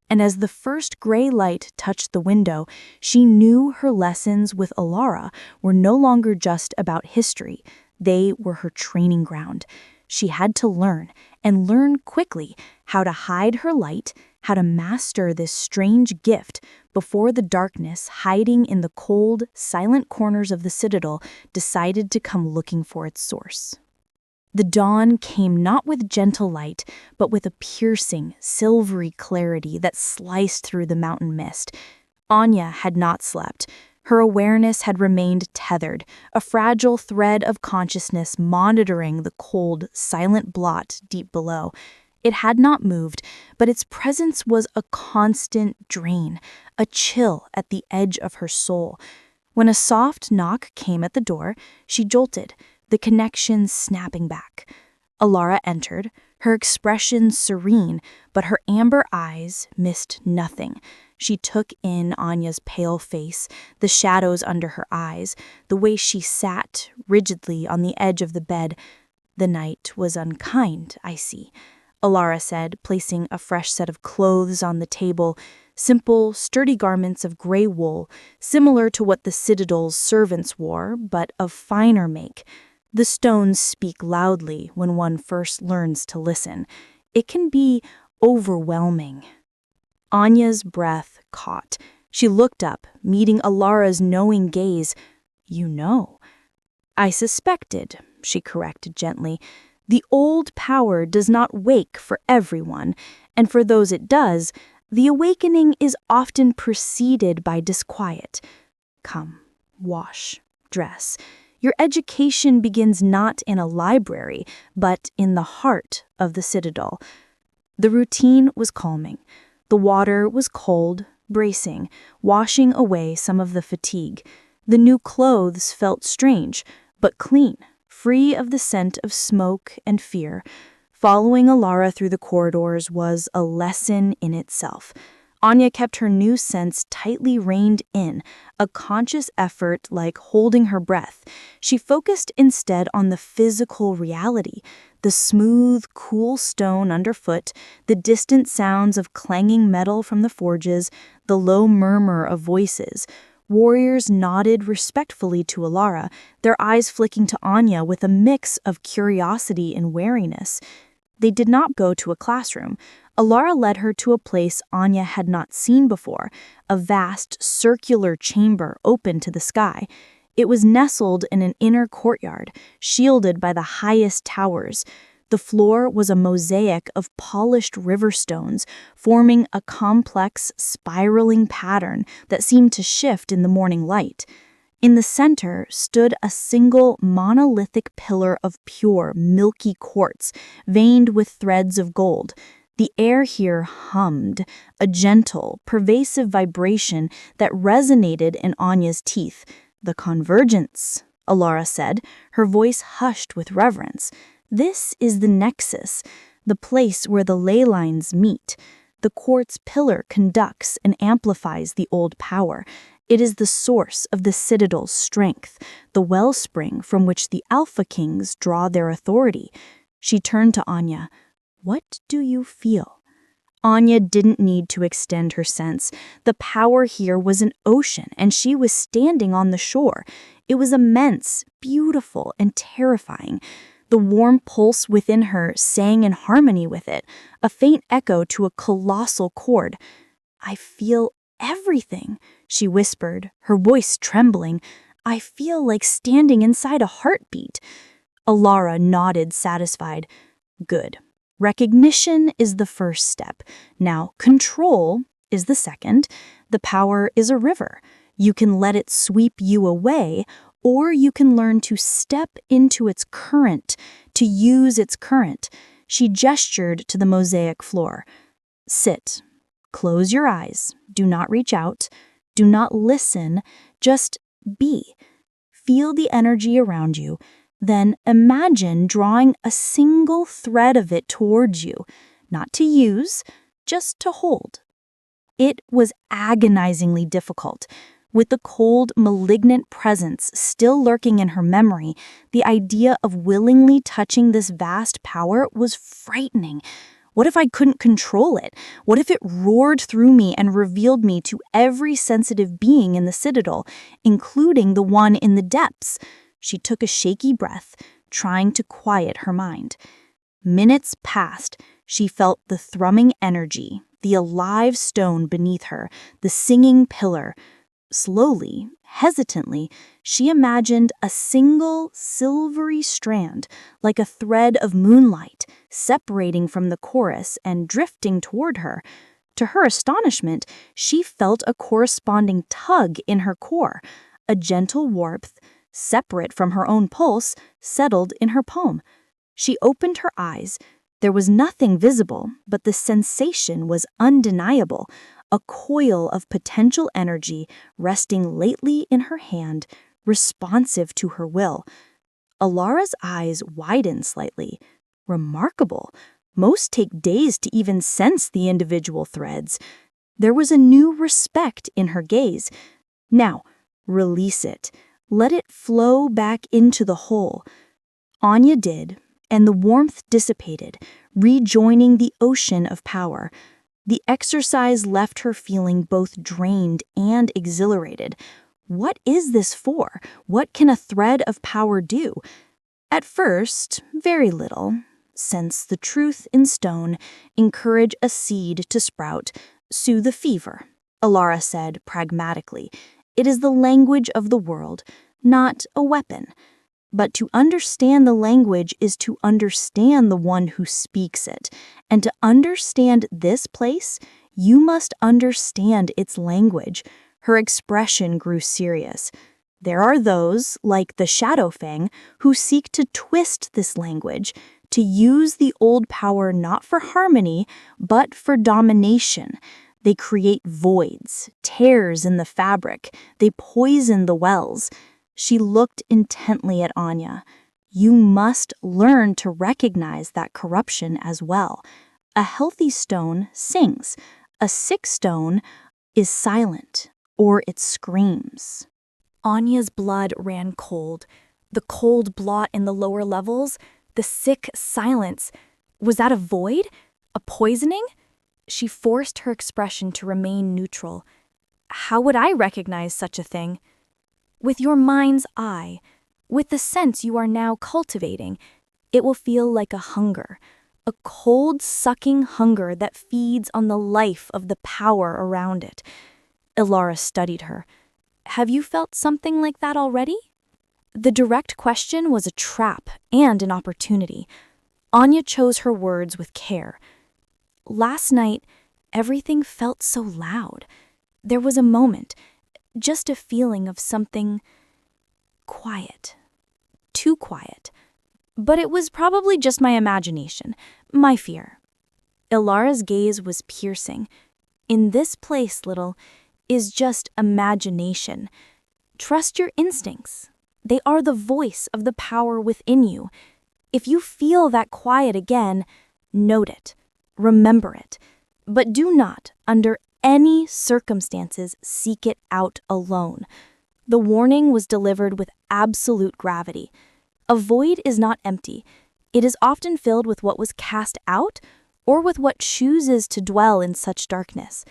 And as the first gray light touched the window, she knew her lessons with Alara were no longer just about history. They were her training ground. She had to learn, and learn quickly, how to hide her light, how to master this strange gift before the darkness hiding in the cold, silent corners of the citadel decided to come looking for its source. The dawn came not with gentle light, but with a piercing, silvery clarity that sliced through the mountain mist. Anya had not slept. Her awareness had remained tethered, a fragile thread of consciousness monitoring the cold, silent blot deep below. It had not moved, but its presence was a constant drain, a chill at the edge of her soul. When a soft knock came at the door, she jolted, the connection snapping back. Alara entered, her expression serene, but her amber eyes missed nothing. She took in Anya's pale face, the shadows under her eyes, the way she sat rigidly on the edge of the bed. "The night was unkind, I see," Alara said, placing a fresh set of clothes on the table, simple, sturdy garments of gray wool, similar to what the citadel's servants wore, but of finer make. The stones speak loudly when one first learns to listen. It can be overwhelming. Anya's breath caught. She looked up, meeting Alara's knowing gaze. "You know." "I suspected," she corrected gently. "The old power does not wake for everyone, and for those it does, the awakening is often preceded by disquiet. Come, wash, dress. Your education begins not in a library, but in the heart of the citadel." The routine was calming. The water was cold, bracing, washing away some of the fatigue. The new clothes felt strange, but clean, free of the scent of smoke and fear. Following Alara through the corridors was a lesson in itself. Anya kept her new sense tightly reined in, a conscious effort like holding her breath. She focused instead on the physical reality, the smooth, cool stone underfoot, the distant sounds of clanging metal from the forges, the low murmur of voices. Warriors nodded respectfully to Alara, their eyes flicking to Anya with a mix of curiosity and wariness. They did not go to a classroom. Alara led her to a place Anya had not seen before, a vast, circular chamber open to the sky. It was nestled in an inner courtyard, shielded by the highest towers. The floor was a mosaic of polished river stones, forming a complex, spiraling pattern that seemed to shift in the morning light. In the center stood a single monolithic pillar of pure, milky quartz, veined with threads of gold. The air here hummed, a gentle, pervasive vibration that resonated in Anya's teeth. "The convergence," Alara said, her voice hushed with reverence. "This is the nexus, the place where the ley lines meet. The quartz pillar conducts and amplifies the old power. It is the source of the citadel's strength, the wellspring from which the Alpha Kings draw their authority." She turned to Anya. "What do you feel?" Anya didn't need to extend her sense. The power here was an ocean, and she was standing on the shore. It was immense, beautiful, and terrifying. The warm pulse within her sang in harmony with it, a faint echo to a colossal chord. "I feel everything," she whispered, her voice trembling. "I feel like standing inside a heartbeat." Alara nodded, satisfied. "Good. Recognition is the first step. Now, control is the second. The power is a river. You can let it sweep you away, or you can learn to step into its current, to use its current. She gestured to the mosaic floor. Sit. Close your eyes. Do not reach out. Do not listen. Just be. Feel the energy around you. Then imagine drawing a single thread of it towards you, not to use, just to hold. It was agonizingly difficult. With the cold, malignant presence still lurking in her memory, the idea of willingly touching this vast power was frightening. What if I couldn't control it? What if it roared through me and revealed me to every sensitive being in the citadel, including the one in the depths? She took a shaky breath, trying to quiet her mind. Minutes passed. She felt the thrumming energy, the alive stone beneath her, the singing pillar. Slowly, hesitantly, she imagined a single silvery strand, like a thread of moonlight, separating from the chorus and drifting toward her. To her astonishment, she felt a corresponding tug in her core. A gentle warmth, separate from her own pulse, settled in her palm. She opened her eyes. There was nothing visible, but the sensation was undeniable. A coil of potential energy resting lightly in her hand, responsive to her will. Alara's eyes widened slightly. Remarkable. Most take days to even sense the individual threads. There was a new respect in her gaze. Now, release it. Let it flow back into the whole. Anya did, and the warmth dissipated, rejoining the ocean of power. The exercise left her feeling both drained and exhilarated. What is this for? What can a thread of power do? At first, very little. Sense the truth in stone, encourage a seed to sprout, soothe the fever, Alara said pragmatically. It is the language of the world, not a weapon. But to understand the language is to understand the one who speaks it. And to understand this place, you must understand its language. Her expression grew serious. There are those, like the Shadow Fang, who seek to twist this language, to use the old power not for harmony, but for domination. They create voids, tears in the fabric. They poison the wells. She looked intently at Anya. You must learn to recognize that corruption as well. A healthy stone sings. A sick stone is silent, or it screams. Anya's blood ran cold. The cold blot in the lower levels, the sick silence. Was that a void? A poisoning? She forced her expression to remain neutral. How would I recognize such a thing? With your mind's eye, with the sense you are now cultivating, it will feel like a hunger, a cold, sucking hunger that feeds on the life of the power around it. Ilara studied her. Have you felt something like that already? The direct question was a trap and an opportunity. Anya chose her words with care. Last night, everything felt so loud. There was a moment, just a feeling of something quiet. Too quiet. But it was probably just my imagination, my fear. Ilara's gaze was piercing. In this place, little, is just imagination. Trust your instincts. They are the voice of the power within you. If you feel that quiet again, note it. Remember it. But do not, under any circumstances, seek it out alone. The warning was delivered with absolute gravity. A void is not empty. It is often filled with what was cast out or with what chooses to dwell in such darkness.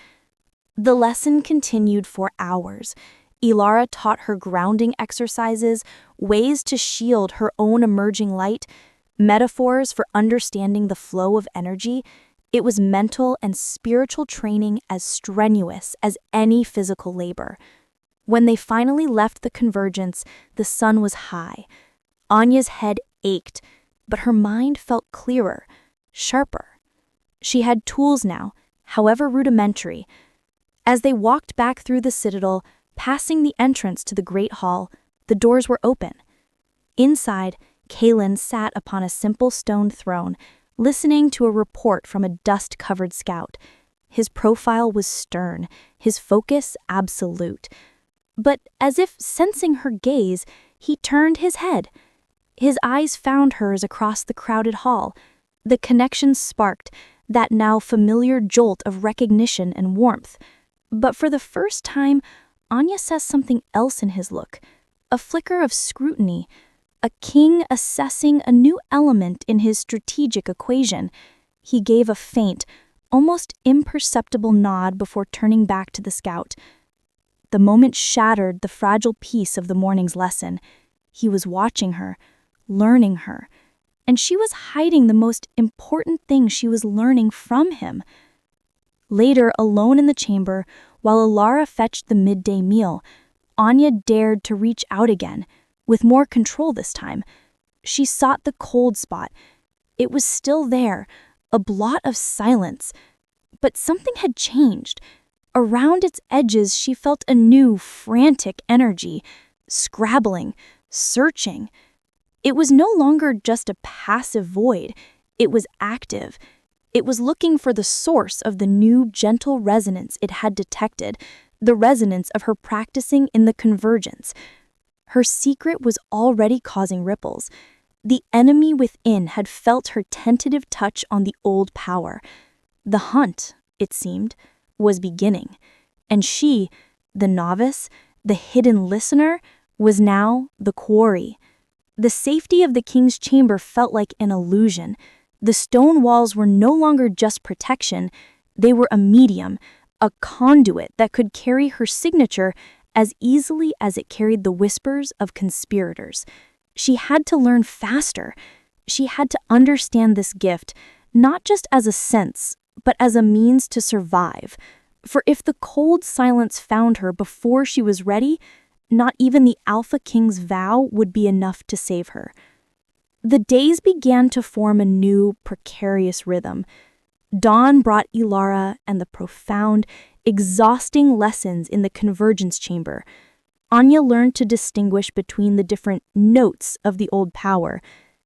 The lesson continued for hours. Ilara taught her grounding exercises, ways to shield her own emerging light, metaphors for understanding the flow of energy. It was mental and spiritual training as strenuous as any physical labor. When they finally left the convergence, the sun was high. Anya's head ached, but her mind felt clearer, sharper. She had tools now, however rudimentary. As they walked back through the citadel, passing the entrance to the great hall, the doors were open. Inside, Kalen sat upon a simple stone throne, listening to a report from a dust-covered scout. His profile was stern, his focus absolute. But as if sensing her gaze, he turned his head. His eyes found hers across the crowded hall. The connection sparked, that now familiar jolt of recognition and warmth. But for the first time, Anya saw something else in his look, a flicker of scrutiny, a king assessing a new element in his strategic equation. He gave a faint, almost imperceptible nod before turning back to the scout. The moment shattered the fragile peace of the morning's lesson. He was watching her, learning her, and she was hiding the most important thing she was learning from him. Later, alone in the chamber, while Ilara fetched the midday meal, Anya dared to reach out again, with more control this time. She sought the cold spot. It was still there, a blot of silence. But something had changed. Around its edges, she felt a new, frantic energy, scrabbling, searching. It was no longer just a passive void. It was active. It was looking for the source of the new, gentle resonance it had detected, the resonance of her practicing in the convergence. Her secret was already causing ripples. The enemy within had felt her tentative touch on the old power. The hunt, it seemed, was beginning, and she, the novice, the hidden listener, was now the quarry. The safety of the king's chamber felt like an illusion. The stone walls were no longer just protection, they were a medium, a conduit that could carry her signature as easily as it carried the whispers of conspirators. She had to learn faster. She had to understand this gift, not just as a sense, but as a means to survive. For if the cold silence found her before she was ready, not even the Alpha King's vow would be enough to save her. The days began to form a new, precarious rhythm. Dawn brought Ilara and the profound, exhausting lessons in the convergence chamber. Anya learned to distinguish between the different notes of the old power,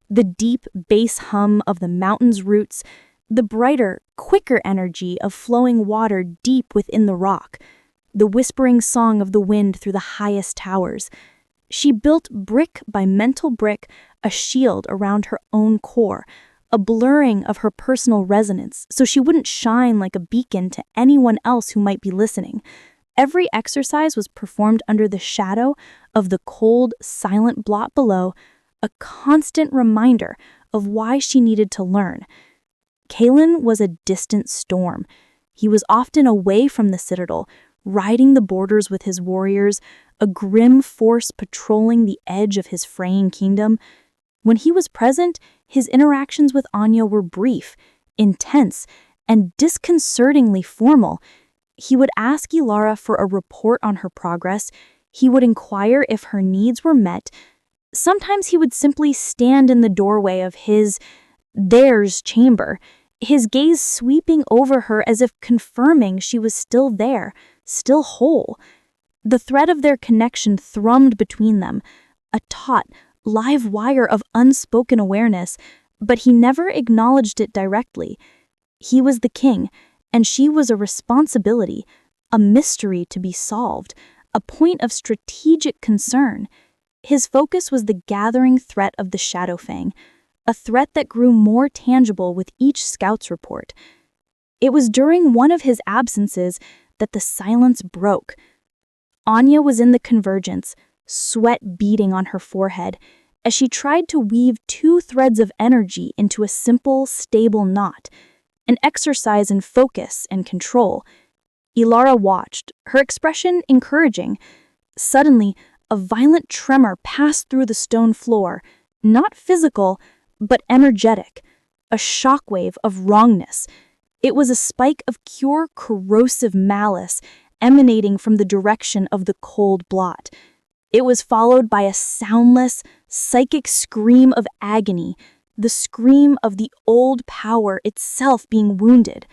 the deep bass hum of the mountain's roots, the brighter, quicker energy of flowing water deep within the rock, the whispering song of the wind through the highest towers. She built brick by mental brick a shield around her own core, a blurring of her personal resonance so she wouldn't shine like a beacon to anyone else who might be listening. Every exercise was performed under the shadow of the cold, silent blot below, a constant reminder of why she needed to learn. Kalen was a distant storm. He was often away from the citadel, riding the borders with his warriors, a grim force patrolling the edge of his fraying kingdom. When he was present, his interactions with Anya were brief, intense, and disconcertingly formal. He would ask Ilara for a report on her progress. He would inquire if her needs were met. Sometimes he would simply stand in the doorway of theirs chamber, his gaze sweeping over her as if confirming she was still there, still whole. The thread of their connection thrummed between them, a taut, live wire of unspoken awareness, but he never acknowledged it directly. He was the king, and she was a responsibility, a mystery to be solved, a point of strategic concern. His focus was the gathering threat of the Shadowfang, a threat that grew more tangible with each scout's report. It was during one of his absences that the silence broke. Anya was in the convergence, sweat beading on her forehead, as she tried to weave two threads of energy into a simple, stable knot, an exercise in focus and control. Ilara watched, her expression encouraging. Suddenly, a violent tremor passed through the stone floor, not physical, but energetic, a shockwave of wrongness. It was a spike of pure corrosive malice emanating from the direction of the cold blot. It was followed by a soundless, psychic scream of agony, the scream of the old power itself being wounded.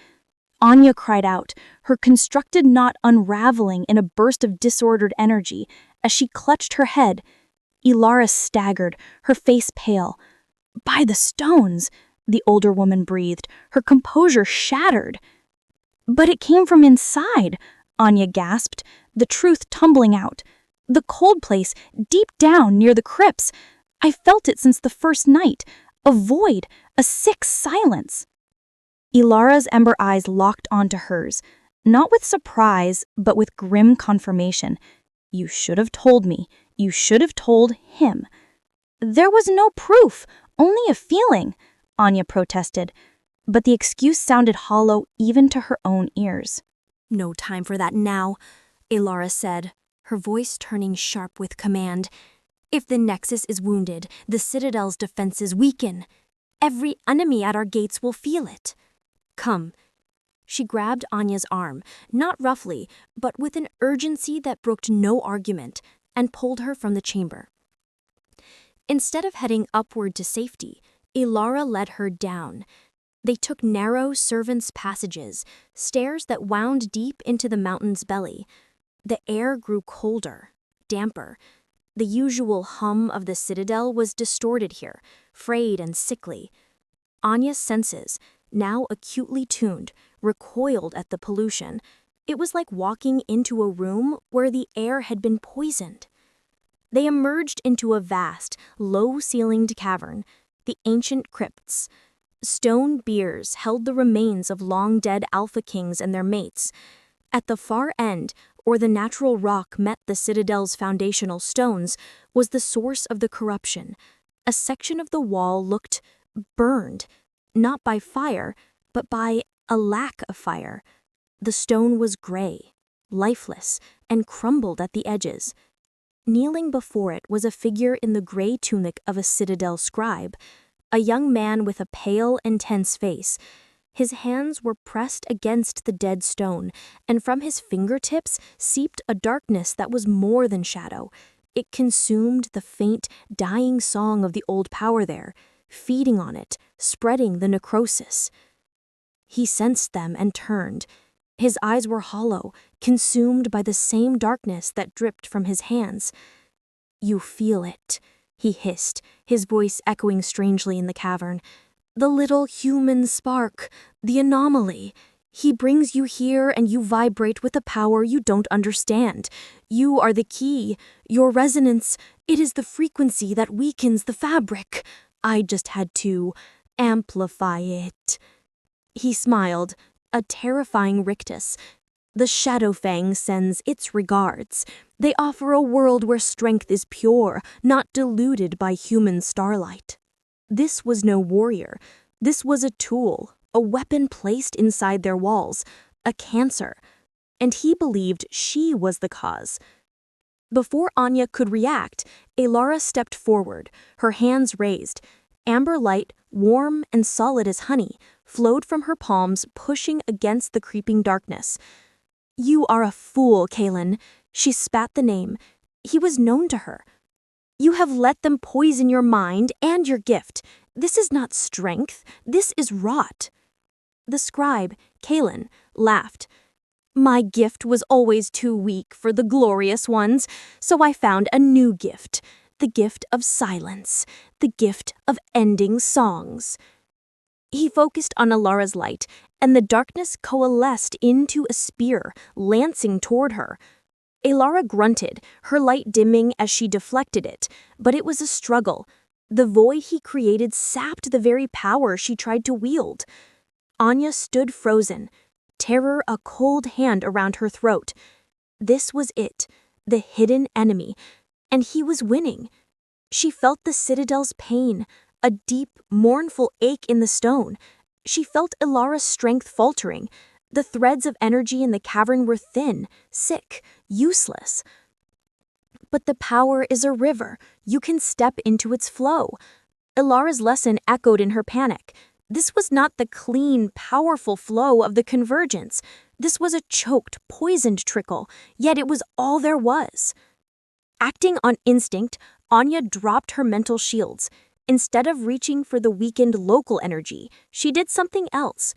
Anya cried out, her constructed knot unraveling in a burst of disordered energy as she clutched her head. Ilara staggered, her face pale. "By the stones," the older woman breathed, her composure shattered. "But it came from inside," Anya gasped, the truth tumbling out. "The cold place, deep down near the crypts. I felt it since the first night. A void, a sick silence." Ilara's ember eyes locked onto hers, not with surprise, but with grim confirmation. "You should have told me. You should have told him." "There was no proof, only a feeling," Anya protested, but the excuse sounded hollow even to her own ears. "No time for that now," Ilara said, her voice turning sharp with command. "If the Nexus is wounded, the Citadel's defenses weaken. Every enemy at our gates will feel it. Come." She grabbed Anya's arm, not roughly, but with an urgency that brooked no argument, and pulled her from the chamber. Instead of heading upward to safety, Ilara led her down. They took narrow servants' passages, stairs that wound deep into the mountain's belly. The air grew colder, damper. The usual hum of the citadel was distorted here, frayed and sickly. Anya's senses, now acutely tuned, recoiled at the pollution. It was like walking into a room where the air had been poisoned. They emerged into a vast, low-ceilinged cavern, the ancient crypts. Stone biers held the remains of long-dead Alpha Kings and their mates. At the far end, where the natural rock met the citadel's foundational stones, was the source of the corruption. A section of the wall looked burned, not by fire, but by a lack of fire. The stone was gray, lifeless, and crumbled at the edges. Kneeling before it was a figure in the gray tunic of a citadel scribe, a young man with a pale, intense face. His hands were pressed against the dead stone, and from his fingertips seeped a darkness that was more than shadow. It consumed the faint, dying song of the old power there, feeding on it, spreading the necrosis. He sensed them and turned. His eyes were hollow, consumed by the same darkness that dripped from his hands. "You feel it," he hissed, his voice echoing strangely in the cavern. "The little human spark, the anomaly. He brings you here and you vibrate with a power you don't understand. You are the key, your resonance. It is the frequency that weakens the fabric. I just had to amplify it." He smiled, a terrifying rictus. "The Shadowfang sends its regards. They offer a world where strength is pure, not diluted by human starlight." This was no warrior. This was a tool, a weapon placed inside their walls, a cancer. And he believed she was the cause. Before Anya could react, Ilara stepped forward, her hands raised. Amber light, warm and solid as honey, flowed from her palms, pushing against the creeping darkness. "You are a fool, Kaelin." She spat the name. He was known to her. "You have let them poison your mind and your gift. This is not strength. This is rot." The scribe, Kaelin, laughed. "My gift was always too weak for the glorious ones, so I found a new gift. The gift of silence. The gift of ending songs." He focused on Ilara's light, and the darkness coalesced into a spear, lancing toward her. Ilara grunted, her light dimming as she deflected it, but it was a struggle. The void he created sapped the very power she tried to wield. Anya stood frozen, terror a cold hand around her throat. This was it, the hidden enemy, and he was winning. She felt the citadel's pain, a deep, mournful ache in the stone. She felt Ilara's strength faltering. The threads of energy in the cavern were thin, sick, useless. But the power is a river. You can step into its flow. Ilara's lesson echoed in her panic. This was not the clean, powerful flow of the convergence. This was a choked, poisoned trickle, yet it was all there was. Acting on instinct, Anya dropped her mental shields. Instead of reaching for the weakened local energy, she did something else.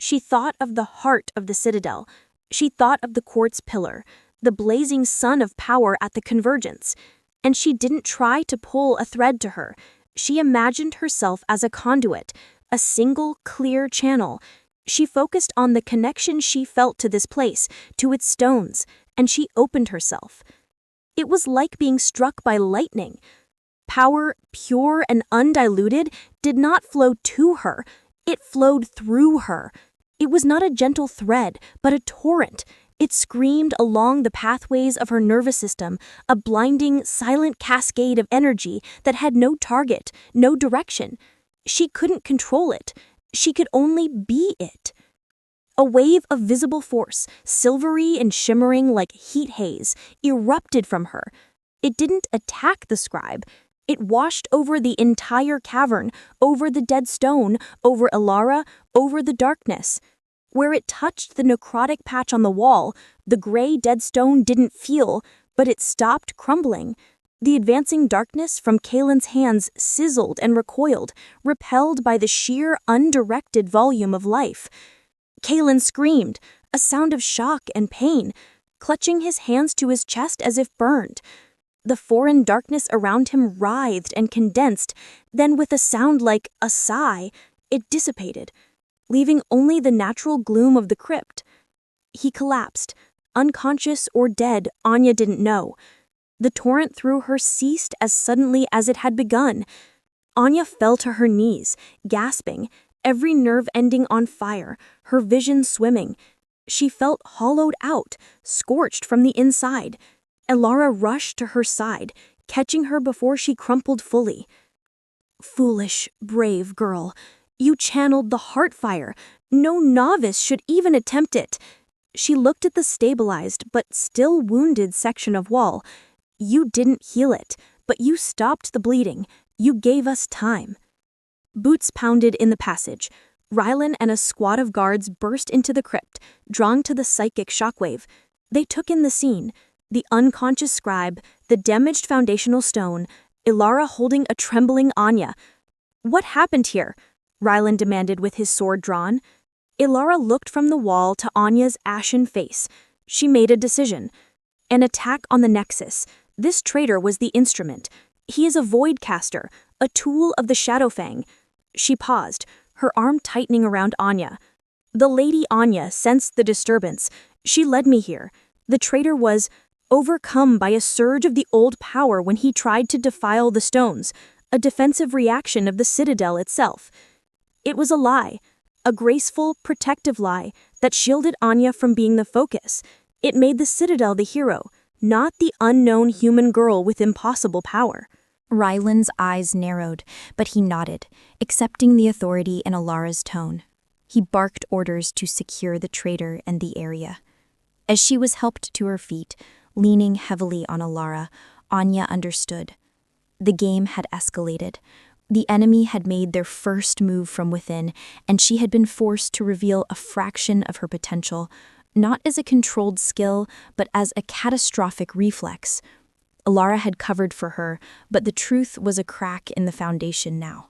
She thought of the heart of the citadel. She thought of the quartz pillar, the blazing sun of power at the convergence. And she didn't try to pull a thread to her. She imagined herself as a conduit, a single, clear channel. She focused on the connection she felt to this place, to its stones, and she opened herself. It was like being struck by lightning. Power, pure and undiluted, did not flow to her. It flowed through her. It was not a gentle thread, but a torrent. It screamed along the pathways of her nervous system, a blinding, silent cascade of energy that had no target, no direction. She couldn't control it. She could only be it. A wave of visible force, silvery and shimmering like heat haze, erupted from her. It didn't attack the scribe. It washed over the entire cavern, over the dead stone, over Elara, over the darkness. Where it touched the necrotic patch on the wall, the gray dead stone didn't feel, but it stopped crumbling. The advancing darkness from Kaelin's hands sizzled and recoiled, repelled by the sheer, undirected volume of life. Kaelin screamed, a sound of shock and pain, clutching his hands to his chest as if burned. The foreign darkness around him writhed and condensed, then with a sound like a sigh, it dissipated, leaving only the natural gloom of the crypt. He collapsed, unconscious or dead, Anya didn't know. The torrent through her ceased as suddenly as it had begun. Anya fell to her knees, gasping, every nerve ending on fire, her vision swimming. She felt hollowed out, scorched from the inside. Elara rushed to her side, catching her before she crumpled fully. "Foolish, brave girl. You channeled the heart fire. No novice should even attempt it." She looked at the stabilized but still wounded section of wall. "You didn't heal it, but you stopped the bleeding. You gave us time." Boots pounded in the passage. Rylan and a squad of guards burst into the crypt, drawn to the psychic shockwave. They took in the scene. The unconscious scribe, the damaged foundational stone, Elara holding a trembling Anya. "What happened here?" Rylan demanded with his sword drawn. Elara looked from the wall to Anya's ashen face. She made a decision. An attack on the Nexus. This traitor was the instrument. He is a void caster, a tool of the Shadowfang. She paused, her arm tightening around Anya. "The Lady Anya sensed the disturbance. She led me here. The traitor was overcome by a surge of the old power when he tried to defile the stones, a defensive reaction of the citadel itself. It was a lie, a graceful, protective lie that shielded Anya from being the focus. It made the citadel the hero, not the unknown human girl with impossible power." Rylan's eyes narrowed, but he nodded, accepting the authority in Alara's tone. He barked orders to secure the traitor and the area. As she was helped to her feet, leaning heavily on Elara, Anya understood. The game had escalated. The enemy had made their first move from within, and she had been forced to reveal a fraction of her potential, not as a controlled skill, but as a catastrophic reflex. Elara had covered for her, but the truth was a crack in the foundation now.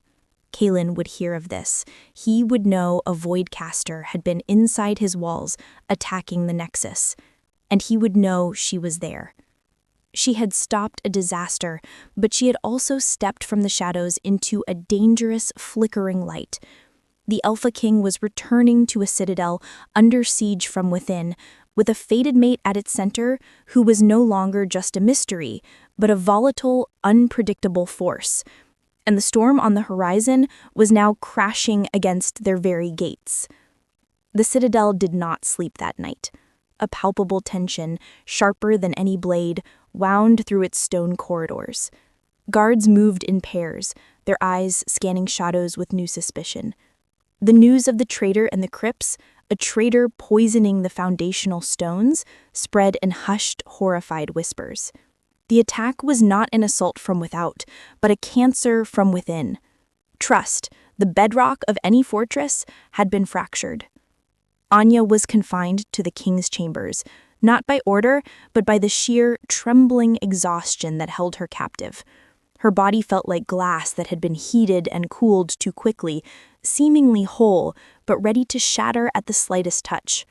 Kaelin would hear of this. He would know a voidcaster had been inside his walls, attacking the Nexus. And he would know she was there. She had stopped a disaster, but she had also stepped from the shadows into a dangerous, flickering light. The Alpha King was returning to a citadel under siege from within, with a fated mate at its center who was no longer just a mystery, but a volatile, unpredictable force. And the storm on the horizon was now crashing against their very gates. The citadel did not sleep that night. A palpable tension, sharper than any blade, wound through its stone corridors. Guards moved in pairs, their eyes scanning shadows with new suspicion. The news of the traitor and the crypts, a traitor poisoning the foundational stones, spread in hushed, horrified whispers. The attack was not an assault from without, but a cancer from within. Trust, the bedrock of any fortress, had been fractured. Anya was confined to the king's chambers, not by order, but by the sheer, trembling exhaustion that held her captive. Her body felt like glass that had been heated and cooled too quickly, seemingly whole, but ready to shatter at the slightest touch.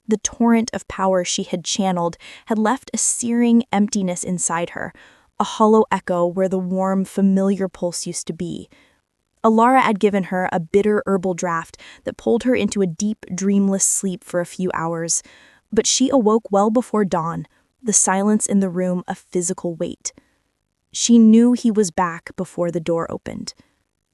The torrent of power she had channeled had left a searing emptiness inside her, a hollow echo where the warm, familiar pulse used to be. Alara had given her a bitter herbal draught that pulled her into a deep, dreamless sleep for a few hours, but she awoke well before dawn, the silence in the room a physical weight. She knew he was back before the door opened.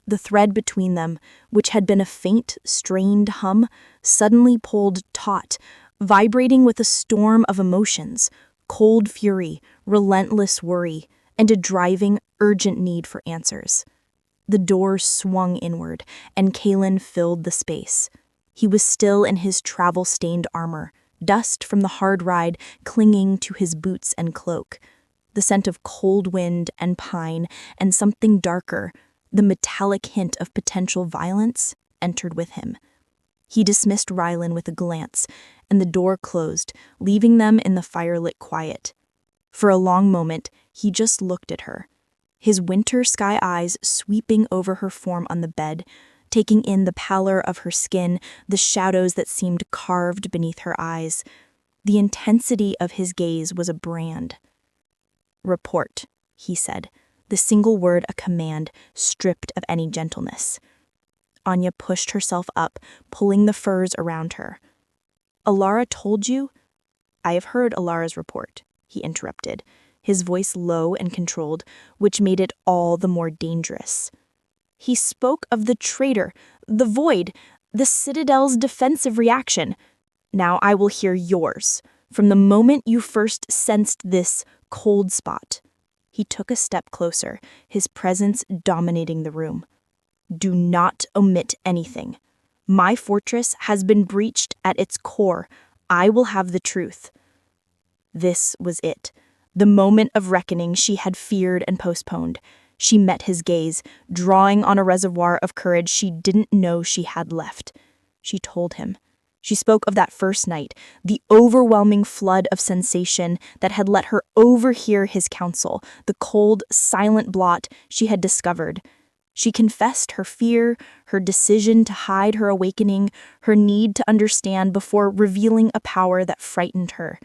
The thread between them, which had been a faint, strained hum, suddenly pulled taut, vibrating with a storm of emotions, cold fury, relentless worry, and a driving, urgent need for answers. The door swung inward, and Kalen filled the space. He was still in his travel-stained armor, dust from the hard ride clinging to his boots and cloak. The scent of cold wind and pine and something darker, the metallic hint of potential violence, entered with him. He dismissed Rylan with a glance, and the door closed, leaving them in the firelit quiet. For a long moment, he just looked at her, his winter sky eyes sweeping over her form on the bed, taking in the pallor of her skin, the shadows that seemed carved beneath her eyes. The intensity of his gaze was a brand. "Report," he said, the single word a command, stripped of any gentleness. Anya pushed herself up, pulling the furs around her. "Alara told you?" "I have heard Alara's report," he interrupted, his voice low and controlled, which made it all the more dangerous. "He spoke of the traitor, the void, the Citadel's defensive reaction. Now I will hear yours, from the moment you first sensed this cold spot." He took a step closer, his presence dominating the room. "Do not omit anything. My fortress has been breached at its core. I will have the truth." This was it, the moment of reckoning she had feared and postponed. She met his gaze, drawing on a reservoir of courage she didn't know she had left. She told him. She spoke of that first night, the overwhelming flood of sensation that had let her overhear his counsel, the cold, silent blot she had discovered. She confessed her fear, her decision to hide her awakening, her need to understand before revealing a power that frightened her.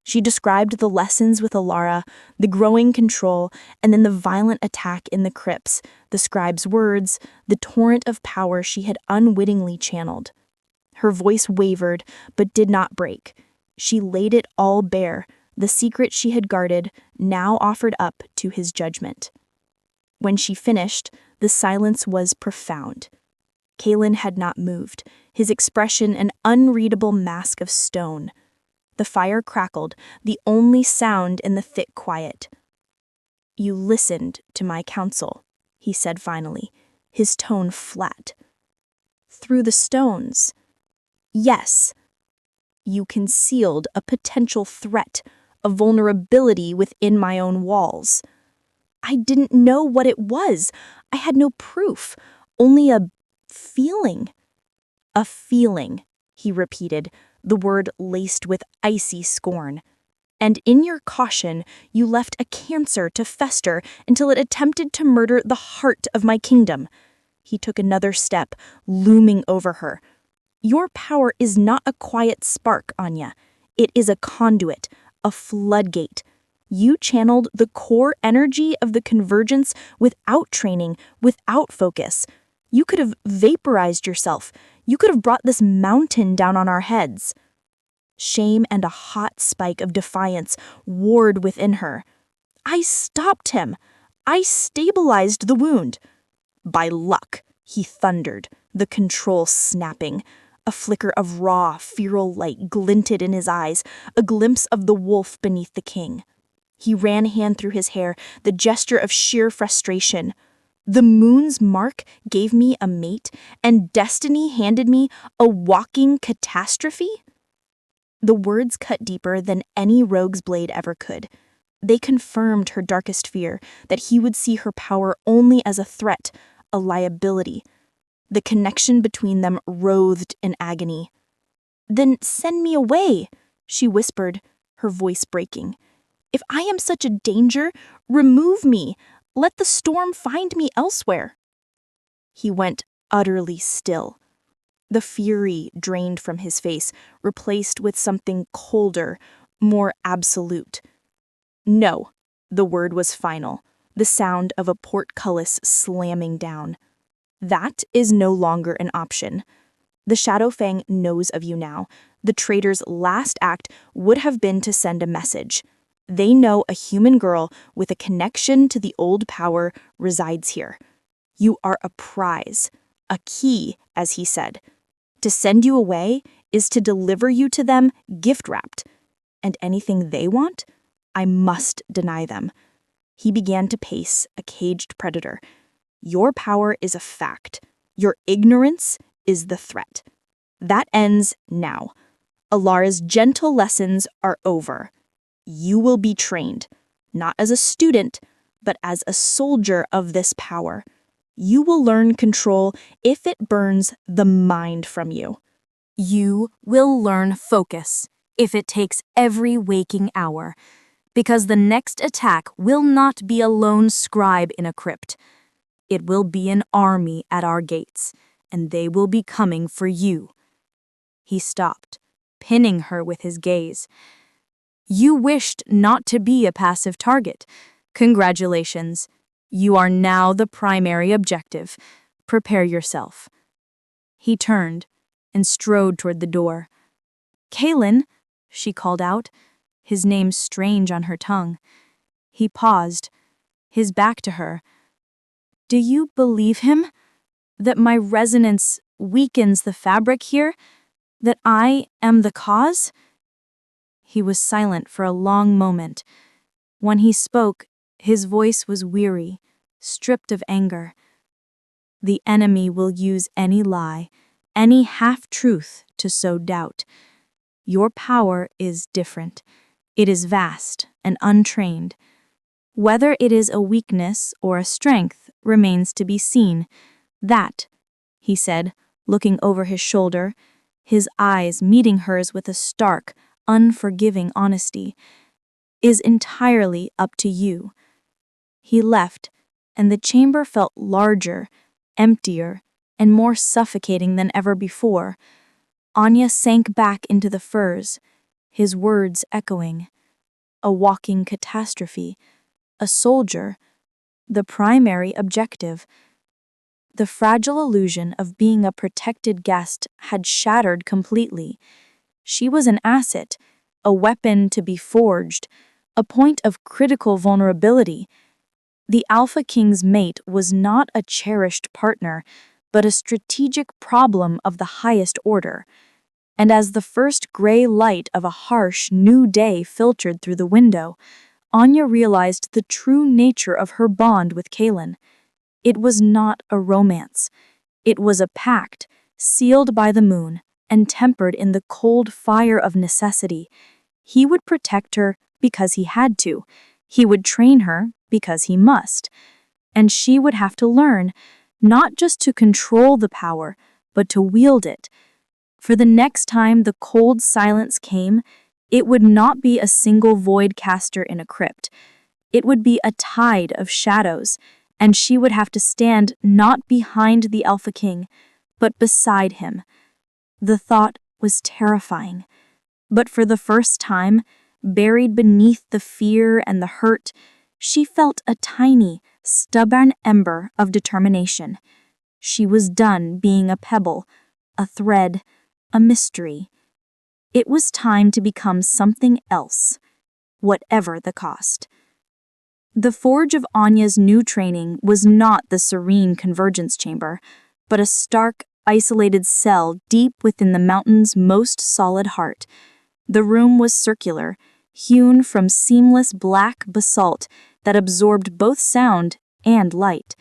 She described the lessons with Alara, the growing control, and then the violent attack in the crypts, the scribe's words, the torrent of power she had unwittingly channeled. Her voice wavered, but did not break. She laid it all bare, the secret she had guarded, now offered up to his judgment. When she finished, the silence was profound. Kalen had not moved, his expression an unreadable mask of stone. The fire crackled, the only sound in the thick quiet. "You listened to my counsel," he said finally, his tone flat. "Through the stones." "Yes." "You concealed a potential threat, a vulnerability within my own walls." "I didn't know what it was. I had no proof, only a feeling." "A feeling," he repeated, the word laced with icy scorn. "And in your caution, you left a cancer to fester until it attempted to murder the heart of my kingdom." He took another step, looming over her. "Your power is not a quiet spark, Anya. It is a conduit, a floodgate. You channeled the core energy of the convergence without training, without focus. You could have vaporized yourself. You could have brought this mountain down on our heads." Shame and a hot spike of defiance warred within her. "I stopped him. I stabilized the wound." "By luck," he thundered, the control snapping. A flicker of raw, feral light glinted in his eyes, a glimpse of the wolf beneath the king. He ran a hand through his hair, the gesture of sheer frustration. "The moon's mark gave me a mate, and destiny handed me a walking catastrophe?" The words cut deeper than any rogue's blade ever could. They confirmed her darkest fear, that he would see her power only as a threat, a liability. The connection between them writhed in agony. "Then send me away," she whispered, her voice breaking. "If I am such a danger, remove me. Let the storm find me elsewhere." He went utterly still. The fury drained from his face, replaced with something colder, more absolute. No, the word was final, the sound of a portcullis slamming down. That is no longer an option. The Shadow Fang knows of you now. The traitor's last act would have been to send a message. They know a human girl with a connection to the old power resides here. You are a prize, a key, as he said. To send you away is to deliver you to them gift-wrapped. And anything they want, I must deny them. He began to pace, a caged predator. Your power is a fact. Your ignorance is the threat. That ends now. Alara's gentle lessons are over. You will be trained, not as a student, but as a soldier of this power. You will learn control if it burns the mind from you. You will learn focus if it takes every waking hour, because the next attack will not be a lone scribe in a crypt. It will be an army at our gates, and they will be coming for you. He stopped, pinning her with his gaze. You wished not to be a passive target. Congratulations. You are now the primary objective. Prepare yourself. He turned and strode toward the door. Kaylin, she called out, his name strange on her tongue. He paused, his back to her. Do you believe him? That my resonance weakens the fabric here? That I am the cause? He was silent for a long moment. When he spoke, his voice was weary, stripped of anger. The enemy will use any lie, any half-truth to sow doubt. Your power is different. It is vast and untrained. Whether it is a weakness or a strength remains to be seen. That, he said, looking over his shoulder, his eyes meeting hers with a stark, unforgiving honesty, is entirely up to you. He left, and the chamber felt larger, emptier, and more suffocating than ever before. Anya sank back into the furs, his words echoing. A walking catastrophe, a soldier, the primary objective. The fragile illusion of being a protected guest had shattered completely. She was an asset, a weapon to be forged, a point of critical vulnerability. The Alpha King's mate was not a cherished partner, but a strategic problem of the highest order. And as the first gray light of a harsh, new day filtered through the window, Anya realized the true nature of her bond with Kaylin. It was not a romance. It was a pact, sealed by the moon and tempered in the cold fire of necessity. He would protect her because he had to. He would train her because he must. And she would have to learn, not just to control the power, but to wield it. For the next time the cold silence came, it would not be a single void caster in a crypt. It would be a tide of shadows, and she would have to stand not behind the Alpha King, but beside him. The thought was terrifying. But for the first time, buried beneath the fear and the hurt, she felt a tiny, stubborn ember of determination. She was done being a pebble, a thread, a mystery. It was time to become something else, whatever the cost. The forge of Anya's new training was not the serene convergence chamber, but a stark, isolated cell deep within the mountain's most solid heart. The room was circular, hewn from seamless black basalt that absorbed both sound and light.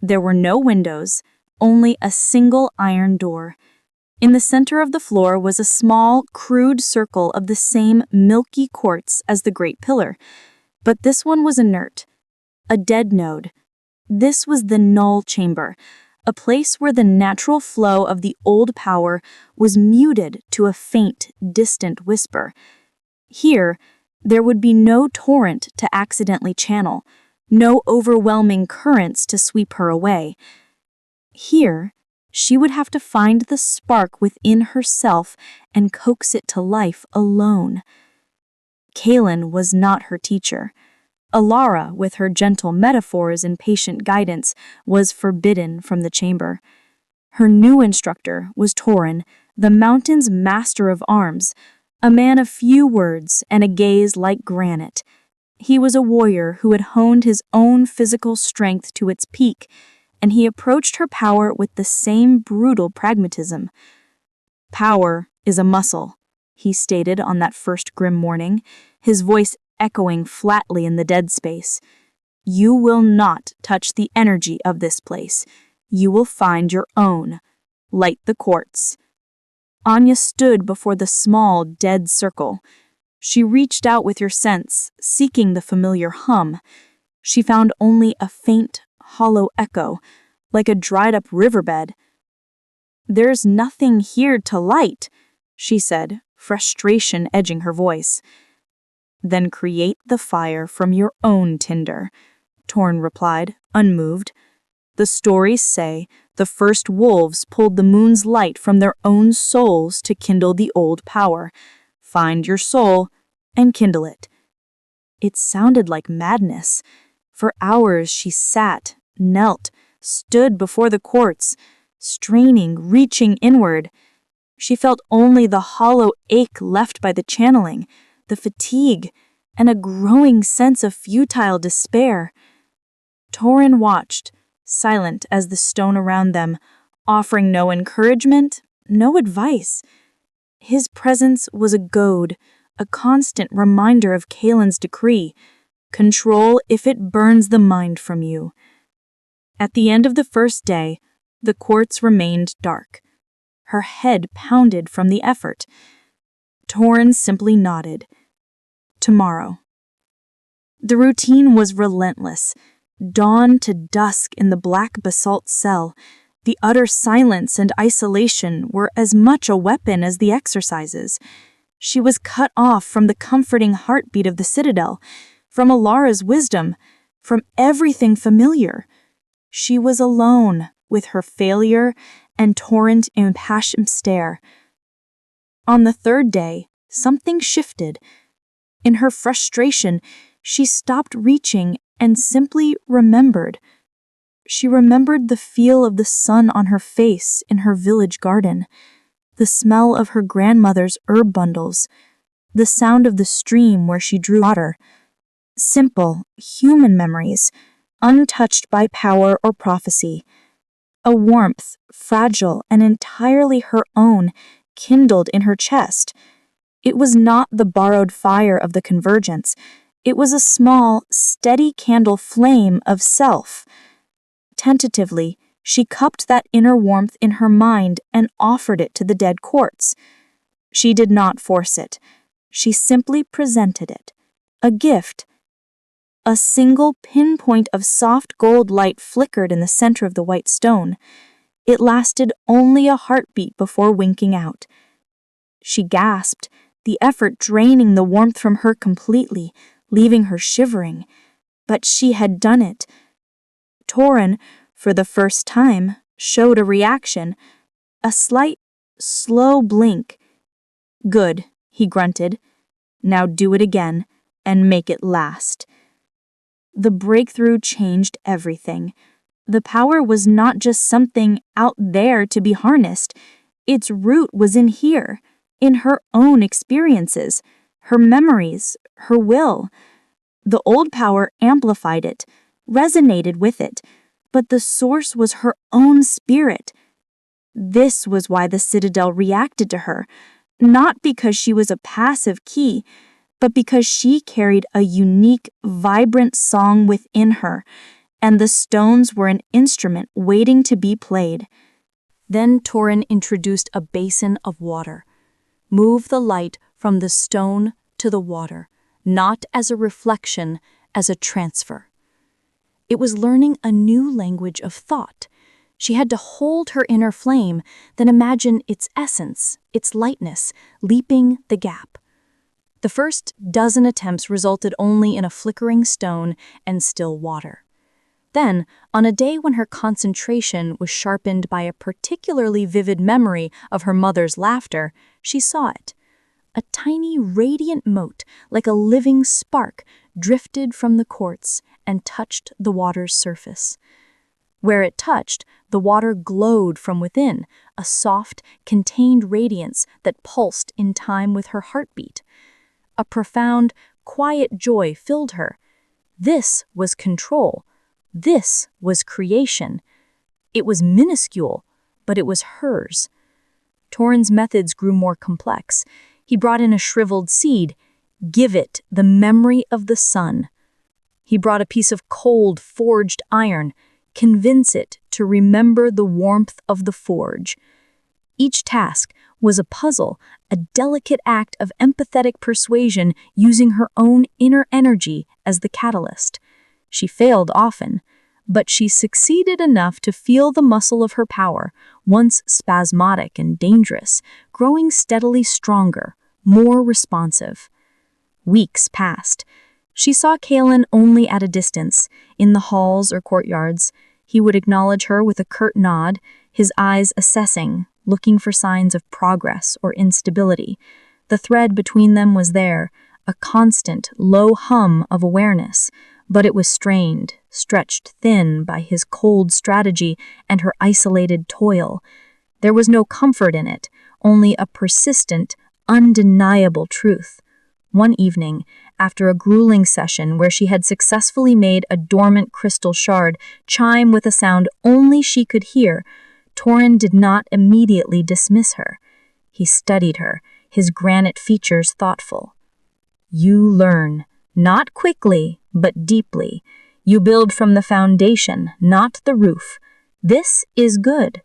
There were no windows, only a single iron door. In the center of the floor was a small, crude circle of the same milky quartz as the Great Pillar. But this one was inert, a dead node. This was the null chamber, a place where the natural flow of the old power was muted to a faint, distant whisper. Here, there would be no torrent to accidentally channel, no overwhelming currents to sweep her away. Here, She would have to find the spark within herself and coax it to life alone. Kaelin was not her teacher. Alara, with her gentle metaphors and patient guidance, was forbidden from the chamber. Her new instructor was Torin, the mountain's master of arms, a man of few words and a gaze like granite. He was a warrior who had honed his own physical strength to its peak, and he approached her power with the same brutal pragmatism. "Power is a muscle," he stated on that first grim morning, his voice echoing flatly in the dead space. "You will not touch the energy of this place. You will find your own. Light the quartz." Anya stood before the small, dead circle. She reached out with her sense, seeking the familiar hum. She found only a faint, hollow echo, like a dried-up riverbed. "There's nothing here to light," she said, frustration edging her voice. "Then create the fire from your own tinder," Torn replied, unmoved. "The stories say the first wolves pulled the moon's light from their own souls to kindle the old power. Find your soul and kindle it." It sounded like madness. For hours she sat, knelt, stood before the quartz, straining, reaching inward. She felt only the hollow ache left by the channeling, the fatigue, and a growing sense of futile despair. Torin watched, silent as the stone around them, offering no encouragement, no advice. His presence was a goad, a constant reminder of Kaelin's decree: control if it burns the mind from you. At the end of the first day, the quartz remained dark. Her head pounded from the effort. Torin simply nodded. Tomorrow. The routine was relentless. Dawn to dusk in the black basalt cell, the utter silence and isolation were as much a weapon as the exercises. She was cut off from the comforting heartbeat of the citadel, from Alara's wisdom, from everything familiar. She was alone with her failure and Torin's impassioned stare. On the third day, something shifted. In her frustration, she stopped reaching and simply remembered. She remembered the feel of the sun on her face in her village garden, the smell of her grandmother's herb bundles, the sound of the stream where she drew water. Simple, human memories, untouched by power or prophecy. A warmth, fragile and entirely her own, kindled in her chest. It was not the borrowed fire of the convergence. It was a small, steady candle flame of self. Tentatively, she cupped that inner warmth in her mind and offered it to the dead quartz. She did not force it. She simply presented it. A gift. A single pinpoint of soft gold light flickered in the center of the white stone. It lasted only a heartbeat before winking out. She gasped, the effort draining the warmth from her completely, leaving her shivering. But she had done it. Torin, for the first time, showed a reaction, a slight, slow blink. "Good," he grunted. "Now do it again, and make it last." The breakthrough changed everything. The power was not just something out there to be harnessed. Its root was in here, in her own experiences, her memories, her will. The old power amplified it, resonated with it, but the source was her own spirit. This was why the Citadel reacted to her, not because she was a passive key, but because she carried a unique, vibrant song within her, and the stones were an instrument waiting to be played. Then Torin introduced a basin of water. Move the light from the stone to the water, not as a reflection, as a transfer. It was learning a new language of thought. She had to hold her inner flame, then imagine its essence, its lightness, leaping the gap. The first dozen attempts resulted only in a flickering stone and still water. Then, on a day when her concentration was sharpened by a particularly vivid memory of her mother's laughter, she saw it. A tiny radiant mote, like a living spark, drifted from the quartz and touched the water's surface. Where it touched, the water glowed from within, a soft, contained radiance that pulsed in time with her heartbeat. A profound, quiet joy filled her. This was control. This was creation. It was minuscule, but it was hers. Torin's methods grew more complex. He brought in a shriveled seed. Give it the memory of the sun. He brought a piece of cold, forged iron. Convince it to remember the warmth of the forge. Each task was a puzzle, a delicate act of empathetic persuasion using her own inner energy as the catalyst. She failed often, but she succeeded enough to feel the muscle of her power, once spasmodic and dangerous, growing steadily stronger, more responsive. Weeks passed. She saw Kalen only at a distance, in the halls or courtyards. He would acknowledge her with a curt nod, his eyes assessing, looking for signs of progress or instability. The thread between them was there, a constant, low hum of awareness, but it was strained, stretched thin by his cold strategy and her isolated toil. There was no comfort in it, only a persistent, undeniable truth. One evening, after a grueling session where she had successfully made a dormant crystal shard chime with a sound only she could hear, Torin did not immediately dismiss her. He studied her, his granite features thoughtful. You learn, not quickly, but deeply. You build from the foundation, not the roof. This is good.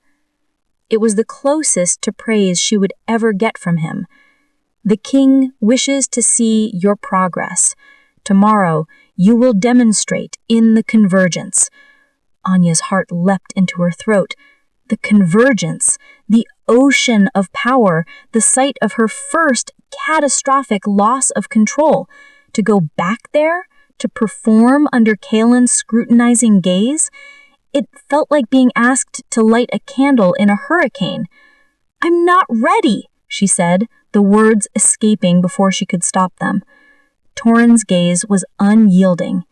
It was the closest to praise she would ever get from him. The king wishes to see your progress. Tomorrow, you will demonstrate in the convergence. Anya's heart leapt into her throat. The convergence, the ocean of power, the site of her first catastrophic loss of control. To go back there, to perform under Kalen's scrutinizing gaze, it felt like being asked to light a candle in a hurricane. I'm not ready, she said, the words escaping before she could stop them. Torin's gaze was unyielding.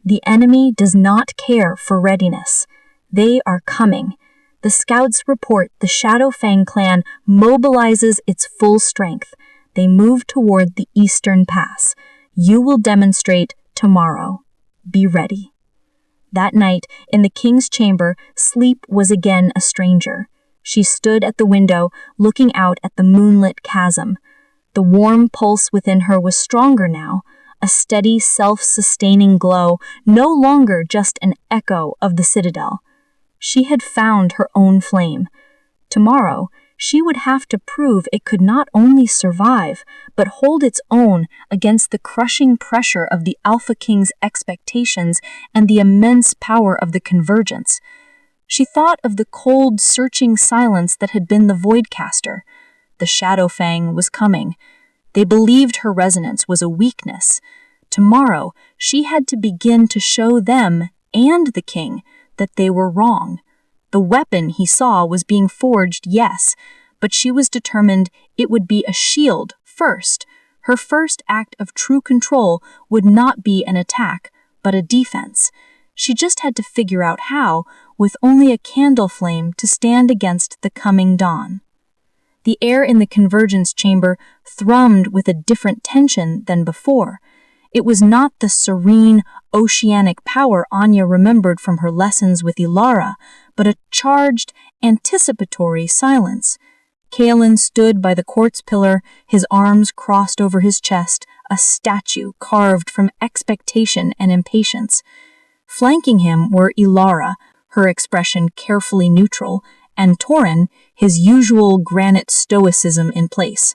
The enemy does not care for readiness. They are coming. The scouts report the Shadowfang clan mobilizes its full strength. They move toward the eastern pass. You will demonstrate tomorrow. Be ready. That night, in the king's chamber, sleep was again a stranger. She stood at the window, looking out at the moonlit chasm. The warm pulse within her was stronger now, a steady, self-sustaining glow, no longer just an echo of the citadel. She had found her own flame. Tomorrow, she would have to prove it could not only survive, but hold its own against the crushing pressure of the Alpha King's expectations and the immense power of the convergence. She thought of the cold, searching silence that had been the Voidcaster. The Shadowfang was coming. They believed her resonance was a weakness. Tomorrow, she had to begin to show them and the king that they were wrong. The weapon he saw was being forged, yes, but she was determined it would be a shield first. Her first act of true control would not be an attack, but a defense. She just had to figure out how, with only a candle flame to stand against the coming dawn. The air in the convergence chamber thrummed with a different tension than before. It was not the serene, oceanic power Anya remembered from her lessons with Ilara, but a charged, anticipatory silence. Kalen stood by the quartz pillar, his arms crossed over his chest, a statue carved from expectation and impatience. Flanking him were Ilara, her expression carefully neutral, and Torin, his usual granite stoicism in place.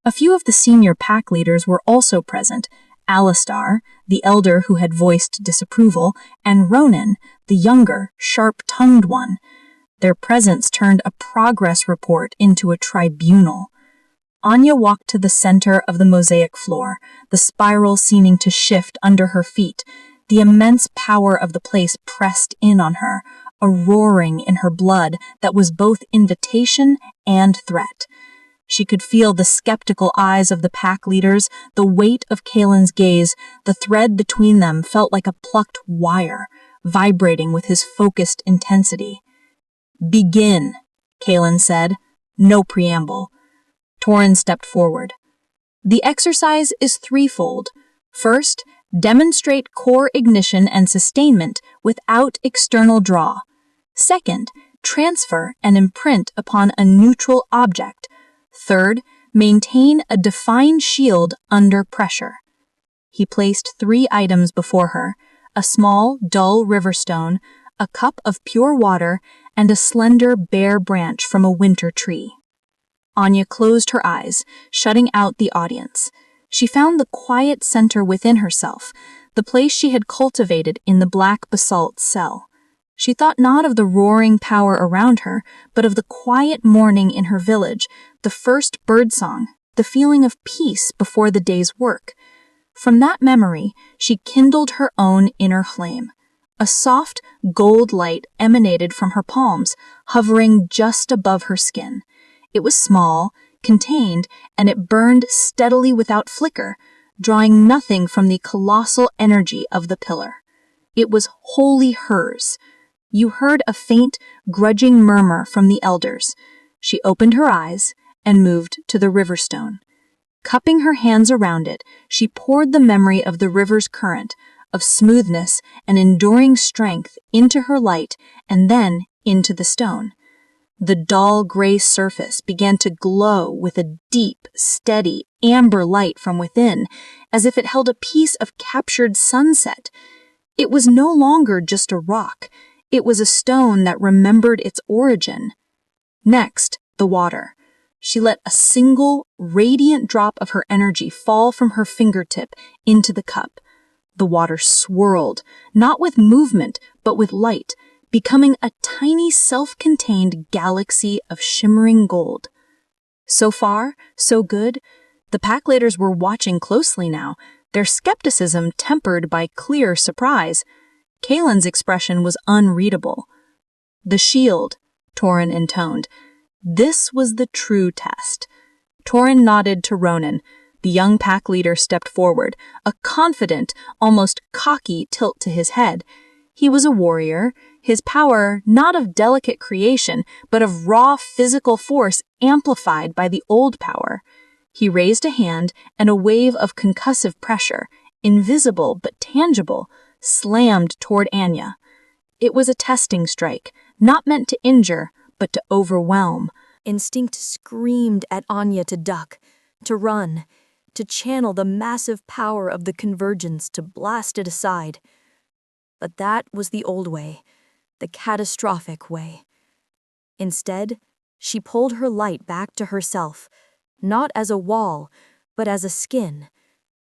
A few of the senior pack leaders were also present, Alistar, the elder who had voiced disapproval, and Ronan, the younger, sharp-tongued one. Their presence turned a progress report into a tribunal. Anya walked to the center of the mosaic floor, the spiral seeming to shift under her feet. The immense power of the place pressed in on her, a roaring in her blood that was both invitation and threat. She could feel the skeptical eyes of the pack leaders, the weight of Kalen's gaze. The thread between them felt like a plucked wire, vibrating with his focused intensity. "Begin," Kalen said. No preamble. Torin stepped forward. "The exercise is threefold. First, demonstrate core ignition and sustainment without external draw. Second, transfer and imprint upon a neutral object. Third, maintain a defined shield under pressure." He placed 3 items before her: a small, dull river stone, a cup of pure water, and a slender, bare branch from a winter tree. Anya closed her eyes, shutting out the audience. She found the quiet center within herself, the place she had cultivated in the black basalt cell. She thought not of the roaring power around her, but of the quiet morning in her village, the first birdsong, the feeling of peace before the day's work. From that memory, she kindled her own inner flame. A soft, gold light emanated from her palms, hovering just above her skin. It was small, contained, and it burned steadily without flicker, drawing nothing from the colossal energy of the pillar. It was wholly hers. You heard a faint, grudging murmur from the elders. She opened her eyes and moved to the river stone. Cupping her hands around it, she poured the memory of the river's current, of smoothness and enduring strength into her light and then into the stone. The dull gray surface began to glow with a deep, steady, amber light from within, as if it held a piece of captured sunset. It was no longer just a rock. It was a stone that remembered its origin. Next, the water. She let a single, radiant drop of her energy fall from her fingertip into the cup. The water swirled, not with movement, but with light, becoming a tiny self-contained galaxy of shimmering gold. So far, so good. The pack leaders were watching closely now, their skepticism tempered by clear surprise. Kalen's expression was unreadable. "The shield," Torin intoned. This was the true test. Torin nodded to Ronan. The young pack leader stepped forward, a confident, almost cocky tilt to his head. He was a warrior, his power not of delicate creation, but of raw physical force amplified by the old power. He raised a hand, and a wave of concussive pressure, invisible but tangible, slammed toward Anya. It was a testing strike, not meant to injure, but to overwhelm. Instinct screamed at Anya to duck, to run, to channel the massive power of the convergence to blast it aside. But that was the old way, the catastrophic way. Instead, she pulled her light back to herself, not as a wall, but as a skin.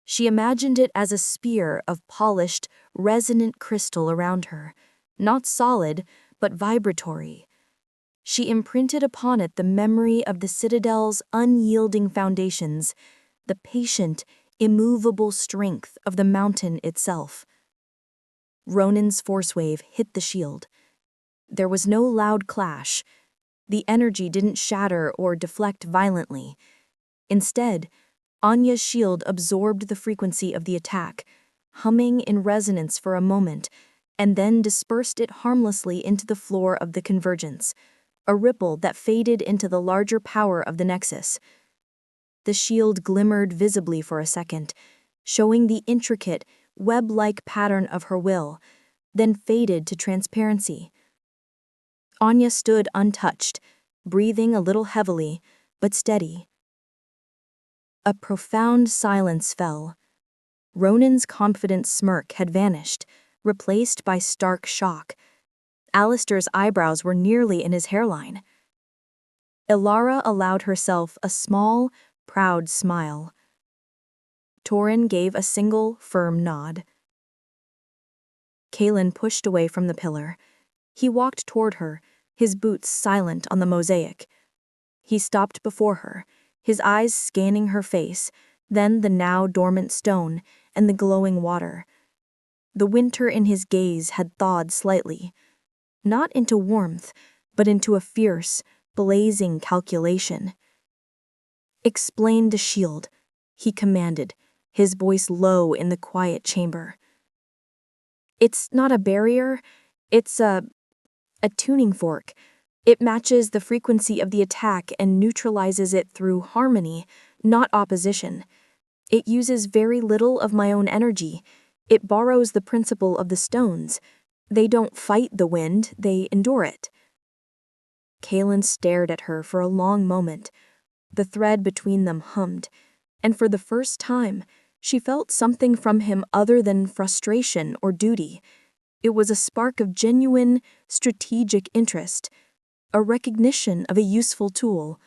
She imagined it as a spear of polished, resonant crystal around her, not solid, but vibratory. She imprinted upon it the memory of the citadel's unyielding foundations, the patient, immovable strength of the mountain itself. Ronan's force wave hit the shield. There was no loud clash. The energy didn't shatter or deflect violently. Instead, Anya's shield absorbed the frequency of the attack, humming in resonance for a moment, and then dispersed it harmlessly into the floor of the convergence, a ripple that faded into the larger power of the nexus. The shield glimmered visibly for a second, showing the intricate, web-like pattern of her will, then faded to transparency. Anya stood untouched, breathing a little heavily, but steady. A profound silence fell. Ronan's confident smirk had vanished, replaced by stark shock. Alistair's eyebrows were nearly in his hairline. Ilara allowed herself a small, proud smile. Torin gave a single, firm nod. Kalen pushed away from the pillar. He walked toward her, his boots silent on the mosaic. He stopped before her, his eyes scanning her face, then the now dormant stone and the glowing water. The winter in his gaze had thawed slightly, not into warmth, but into a fierce, blazing calculation. "Explain the shield," he commanded, his voice low in the quiet chamber. "It's not a barrier, it's a tuning fork. It matches the frequency of the attack and neutralizes it through harmony, not opposition. It uses very little of my own energy. It borrows the principle of the stones. They don't fight the wind, they endure it." Kaelin stared at her for a long moment. The thread between them hummed, and for the first time, she felt something from him other than frustration or duty. It was a spark of genuine, strategic interest, a recognition of a useful tool.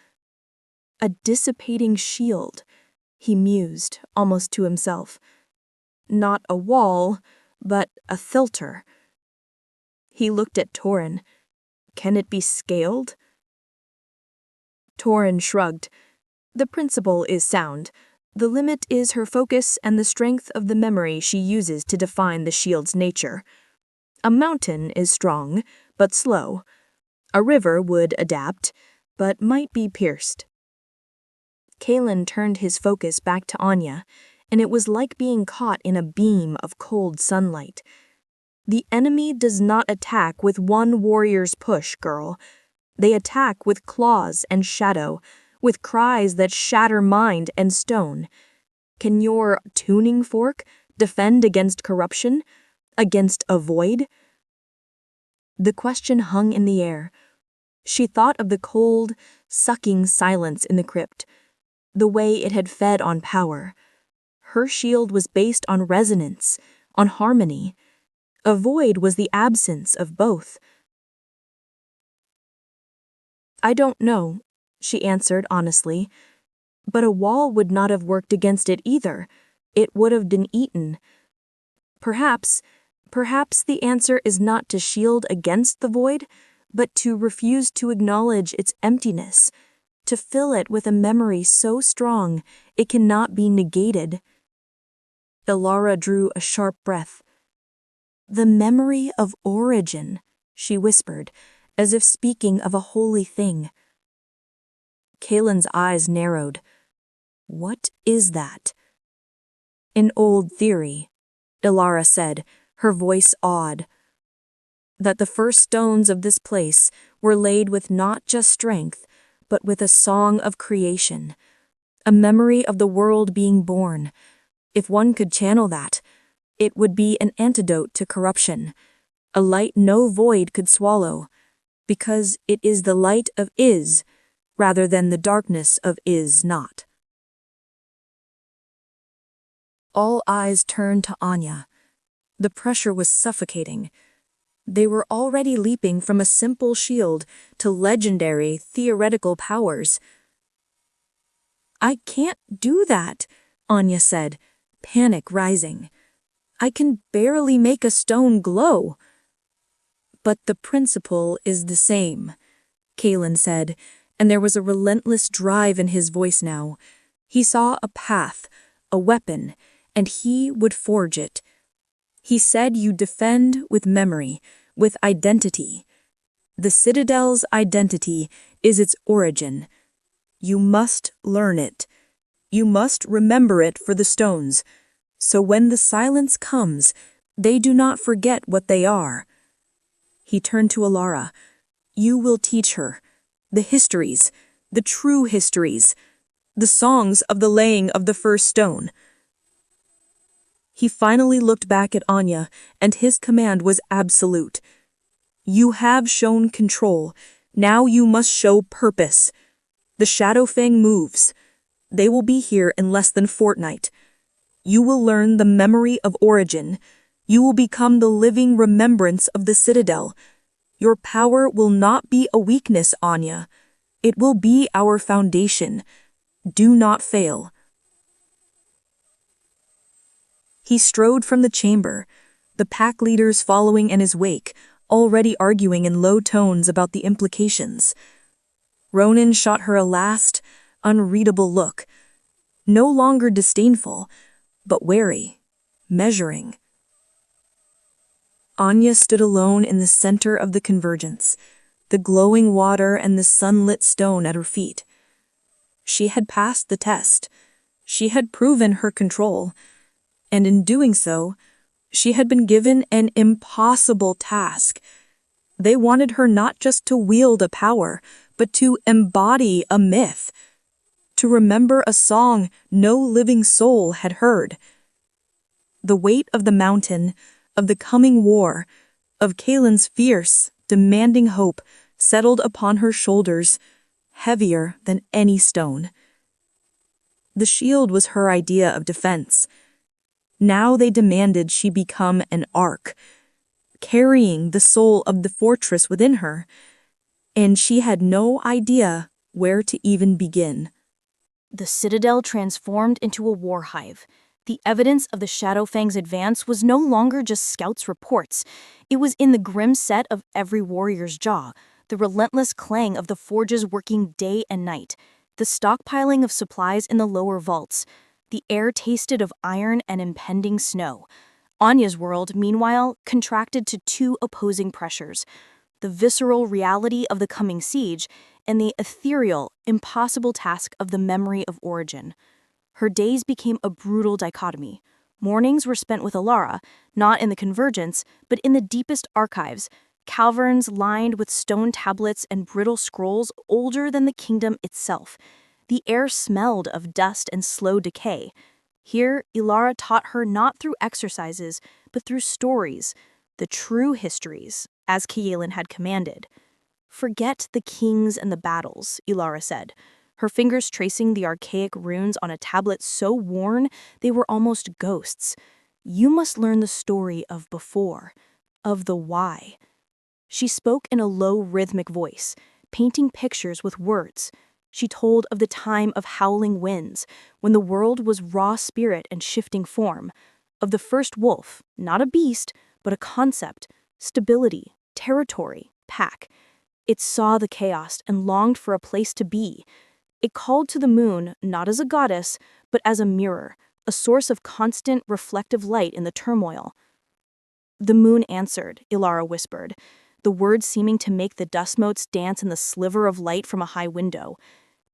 A dissipating shield, he mused, almost to himself. Not a wall, but a filter. He looked at Torin. Can it be scaled? Torin shrugged. The principle is sound. The limit is her focus and the strength of the memory she uses to define the shield's nature. A mountain is strong, but slow. A river would adapt, but might be pierced. Kaelin turned his focus back to Anya, and it was like being caught in a beam of cold sunlight. The enemy does not attack with one warrior's push, girl. They attack with claws and shadow, with cries that shatter mind and stone. Can your tuning fork defend against corruption? Against a void? The question hung in the air. She thought of the cold, sucking silence in the crypt, the way it had fed on power. Her shield was based on resonance, on harmony. A void was the absence of both. "I don't know," she answered honestly, "but a wall would not have worked against it either. It would have been eaten. Perhaps the answer is not to shield against the void, but to refuse to acknowledge its emptiness, to fill it with a memory so strong it cannot be negated." Ilara drew a sharp breath. "The memory of origin," she whispered, as if speaking of a holy thing. Kaelin's eyes narrowed. "What is that?" "An old theory," Ilara said, her voice awed. "That the first stones of this place were laid with not just strength, but with a song of creation, a memory of the world being born. If one could channel that, it would be an antidote to corruption, a light no void could swallow, because it is the light of is, rather than the darkness of is not." All eyes turned to Anya. The pressure was suffocating. They were already leaping from a simple shield to legendary, theoretical powers. "I can't do that," Anya said, panic rising. "I can barely make a stone glow." "But the principle is the same," Kaelin said, and there was a relentless drive in his voice now. He saw a path, a weapon, and he would forge it. He said you defend with memory, with identity. The Citadel's identity is its origin. You must learn it. You must remember it for the stones, so when the silence comes, they do not forget what they are. He turned to Ilara. "You will teach her the histories, the true histories, the songs of the laying of the first stone." He finally looked back at Anya, and his command was absolute. "You have shown control. Now you must show purpose. The Shadowfang moves. They will be here in less than a fortnight. You will learn the memory of origin. You will become the living remembrance of the Citadel. Your power will not be a weakness, Anya. It will be our foundation. Do not fail." He strode from the chamber, the pack leaders following in his wake, already arguing in low tones about the implications. Ronan shot her a last, unreadable look, no longer disdainful, but wary, measuring. Anya stood alone in the center of the convergence, the glowing water and the sunlit stone at her feet. She had passed the test. She had proven her control. And in doing so, she had been given an impossible task. They wanted her not just to wield a power, but to embody a myth, to remember a song no living soul had heard. The weight of the mountain, of the coming war, of Kaelin's fierce, demanding hope settled upon her shoulders, heavier than any stone. The shield was her idea of defense. Now they demanded she become an ark, carrying the soul of the fortress within her, and she had no idea where to even begin. The citadel transformed into a war hive. The evidence of the Shadowfang's advance was no longer just scouts' reports. It was in the grim set of every warrior's jaw, the relentless clang of the forges working day and night, the stockpiling of supplies in the lower vaults. The air tasted of iron and impending snow. Anya's world, meanwhile, contracted to two opposing pressures: the visceral reality of the coming siege and the ethereal, impossible task of the memory of origin. Her days became a brutal dichotomy. Mornings were spent with Alara, not in the convergence, but in the deepest archives, caverns lined with stone tablets and brittle scrolls older than the kingdom itself. The air smelled of dust and slow decay. Here, Ilara taught her not through exercises, but through stories, the true histories, as Kaelin had commanded. "Forget the kings and the battles," Ilara said, her fingers tracing the archaic runes on a tablet so worn they were almost ghosts. "You must learn the story of before, of the why." She spoke in a low, rhythmic voice, painting pictures with words. She told of the time of howling winds, when the world was raw spirit and shifting form, of the first wolf, not a beast, but a concept, stability, territory, pack. It saw the chaos and longed for a place to be. It called to the moon, not as a goddess, but as a mirror, a source of constant, reflective light in the turmoil. "The moon answered," Ilara whispered, the words seeming to make the dust motes dance in the sliver of light from a high window.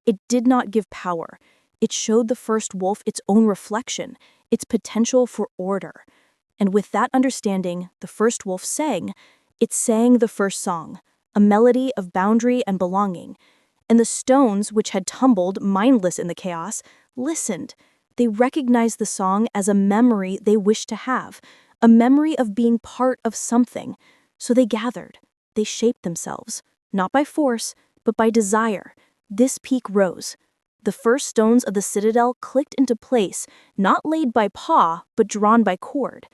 It did not give power. It showed the first wolf its own reflection, its potential for order. And with that understanding, the first wolf sang. It sang the first song, a melody of boundary and belonging. And the stones, which had tumbled, mindless in the chaos, listened. They recognized the song as a memory they wished to have, a memory of being part of something. So they gathered. They shaped themselves, not by force, but by desire. This peak rose. The first stones of the citadel clicked into place, not laid by paw, but drawn by cord.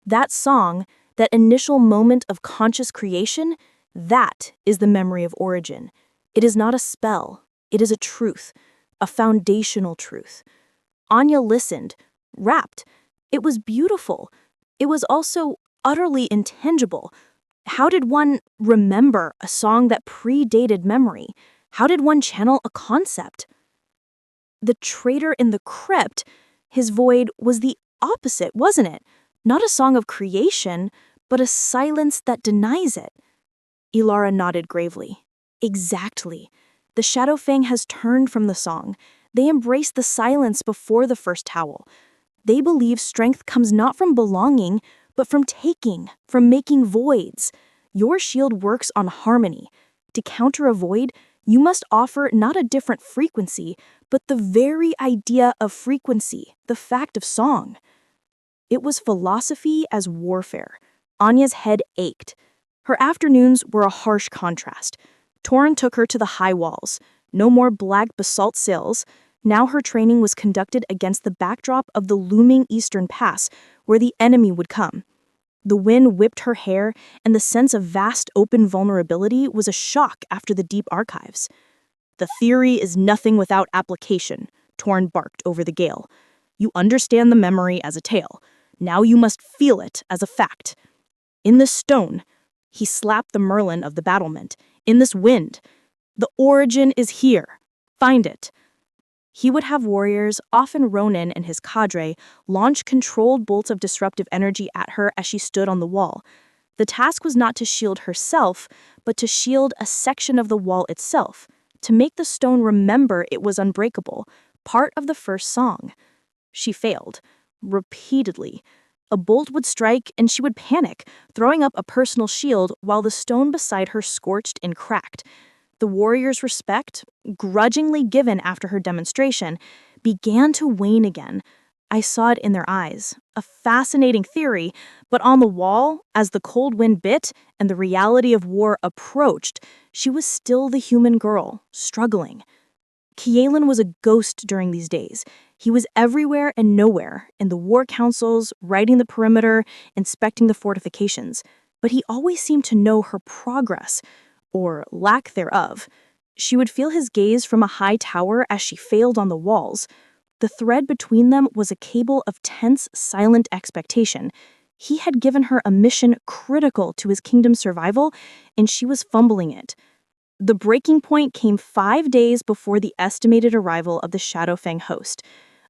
That song, that initial moment of conscious creation, that is the memory of origin. It is not a spell. It is a truth, a foundational truth. Anya listened, rapt. It was beautiful. It was also utterly intangible. How did one remember a song that predated memory? How did one channel a concept? The traitor in the crypt, his void was the opposite, wasn't it? Not a song of creation, but a silence that denies it. Ilara nodded gravely. Exactly. The Shadowfang has turned from the song. They embrace the silence before the first howl. They believe strength comes not from belonging, but from taking, from making voids. Your shield works on harmony. To counter a void, you must offer not a different frequency, but the very idea of frequency, the fact of song. It was philosophy as warfare. Anya's head ached. Her afternoons were a harsh contrast. Torin took her to the high walls. No more black basalt sills. Now her training was conducted against the backdrop of the looming eastern pass, where the enemy would come. The wind whipped her hair, and the sense of vast open vulnerability was a shock after the deep archives. "The theory is nothing without application," Torn barked over the gale. "You understand the memory as a tale. Now you must feel it as a fact. In this stone," he slapped the merlin of the battlement, "in this wind, the origin is here. Find it." He would have warriors, often Ronin and his cadre, launch controlled bolts of disruptive energy at her as she stood on the wall. The task was not to shield herself, but to shield a section of the wall itself, to make the stone remember it was unbreakable, part of the first song. She failed, repeatedly. A bolt would strike and she would panic, throwing up a personal shield while the stone beside her scorched and cracked. The warrior's respect, grudgingly given after her demonstration, began to wane again. I saw it in their eyes. A fascinating theory, but on the wall, as the cold wind bit and the reality of war approached, she was still the human girl, struggling. Kielin was a ghost during these days. He was everywhere and nowhere, in the war councils, riding the perimeter, inspecting the fortifications. But he always seemed to know her progress, or lack thereof. She would feel his gaze from a high tower as she failed on the walls. The thread between them was a cable of tense, silent expectation. He had given her a mission critical to his kingdom's survival, and she was fumbling it. The breaking point came 5 days before the estimated arrival of the Shadowfang host.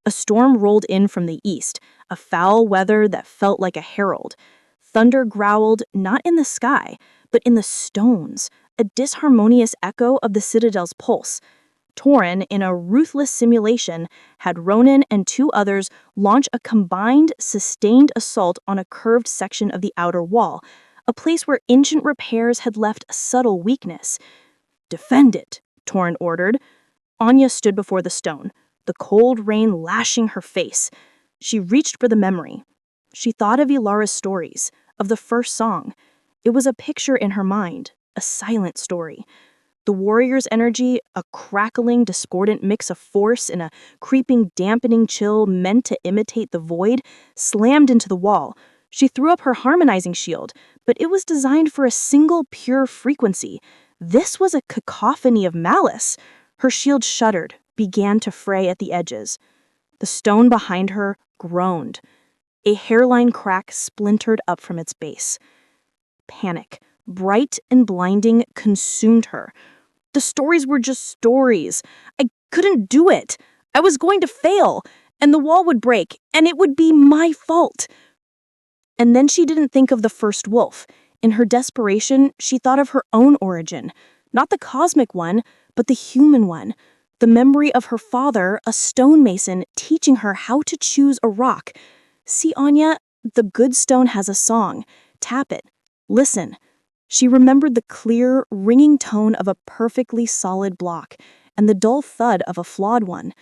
A storm rolled in from the east, a foul weather that felt like a herald. Thunder growled not in the sky, but in the stones, a disharmonious echo of the citadel's pulse. Torin, in a ruthless simulation, had Ronan and 2 others launch a combined, sustained assault on a curved section of the outer wall, a place where ancient repairs had left a subtle weakness. "Defend it," Torin ordered. Anya stood before the stone, the cold rain lashing her face. She reached for the memory. She thought of Ilara's stories, of the first song. It was a picture in her mind, a silent story. The warrior's energy, a crackling, discordant mix of force and a creeping, dampening chill meant to imitate the void, slammed into the wall. She threw up her harmonizing shield, but it was designed for a single pure frequency. This was a cacophony of malice. Her shield shuddered, began to fray at the edges. The stone behind her groaned. A hairline crack splintered up from its base. Panic, bright and blinding, consumed her. The stories were just stories. I couldn't do it. I was going to fail, and the wall would break, and it would be my fault. And then she didn't think of the first wolf. In her desperation, she thought of her own origin. Not the cosmic one, but the human one. The memory of her father, a stonemason, teaching her how to choose a rock. "See, Anya, the good stone has a song. Tap it. Listen." She remembered the clear, ringing tone of a perfectly solid block and the dull thud of a flawed one.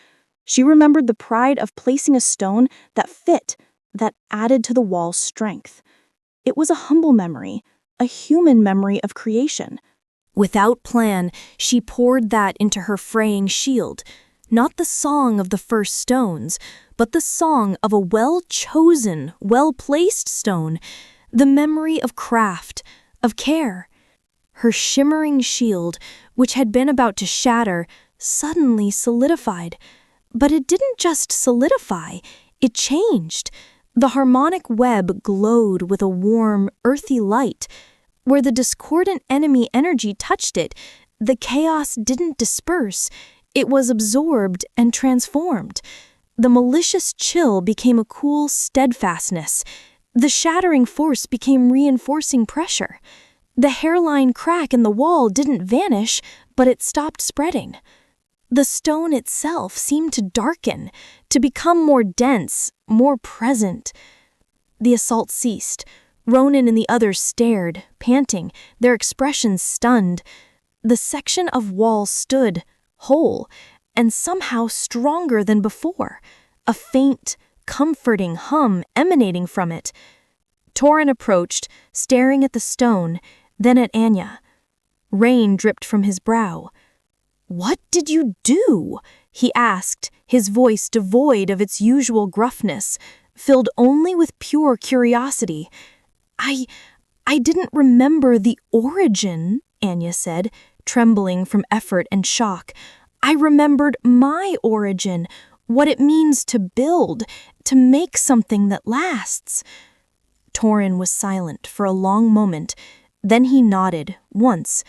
She remembered the pride of placing a stone that fit, that added to the wall's strength. It was a humble memory, a human memory of creation. Without plan, she poured that into her fraying shield, not the song of the first stones, but the song of a well-chosen, well-placed stone, the memory of craft, of care. Her shimmering shield, which had been about to shatter, suddenly solidified. But it didn't just solidify, it changed. The harmonic web glowed with a warm, earthy light. Where the discordant enemy energy touched it, the chaos didn't disperse, it was absorbed and transformed. The malicious chill became a cool steadfastness. The shattering force became reinforcing pressure. The hairline crack in the wall didn't vanish, but it stopped spreading. The stone itself seemed to darken, to become more dense, more present. The assault ceased. Ronan and the others stared, panting, their expressions stunned. The section of wall stood, whole, and somehow stronger than before, a faint, comforting hum emanating from it. Torin approached, staring at the stone, then at Anya. Rain dripped from his brow. "What did you do?" he asked, his voice devoid of its usual gruffness, filled only with pure curiosity. I didn't remember the origin," Anya said, trembling from effort and shock. "I remembered my origin, what it means to build, to make something that lasts." Torin was silent for a long moment. Then he nodded, once.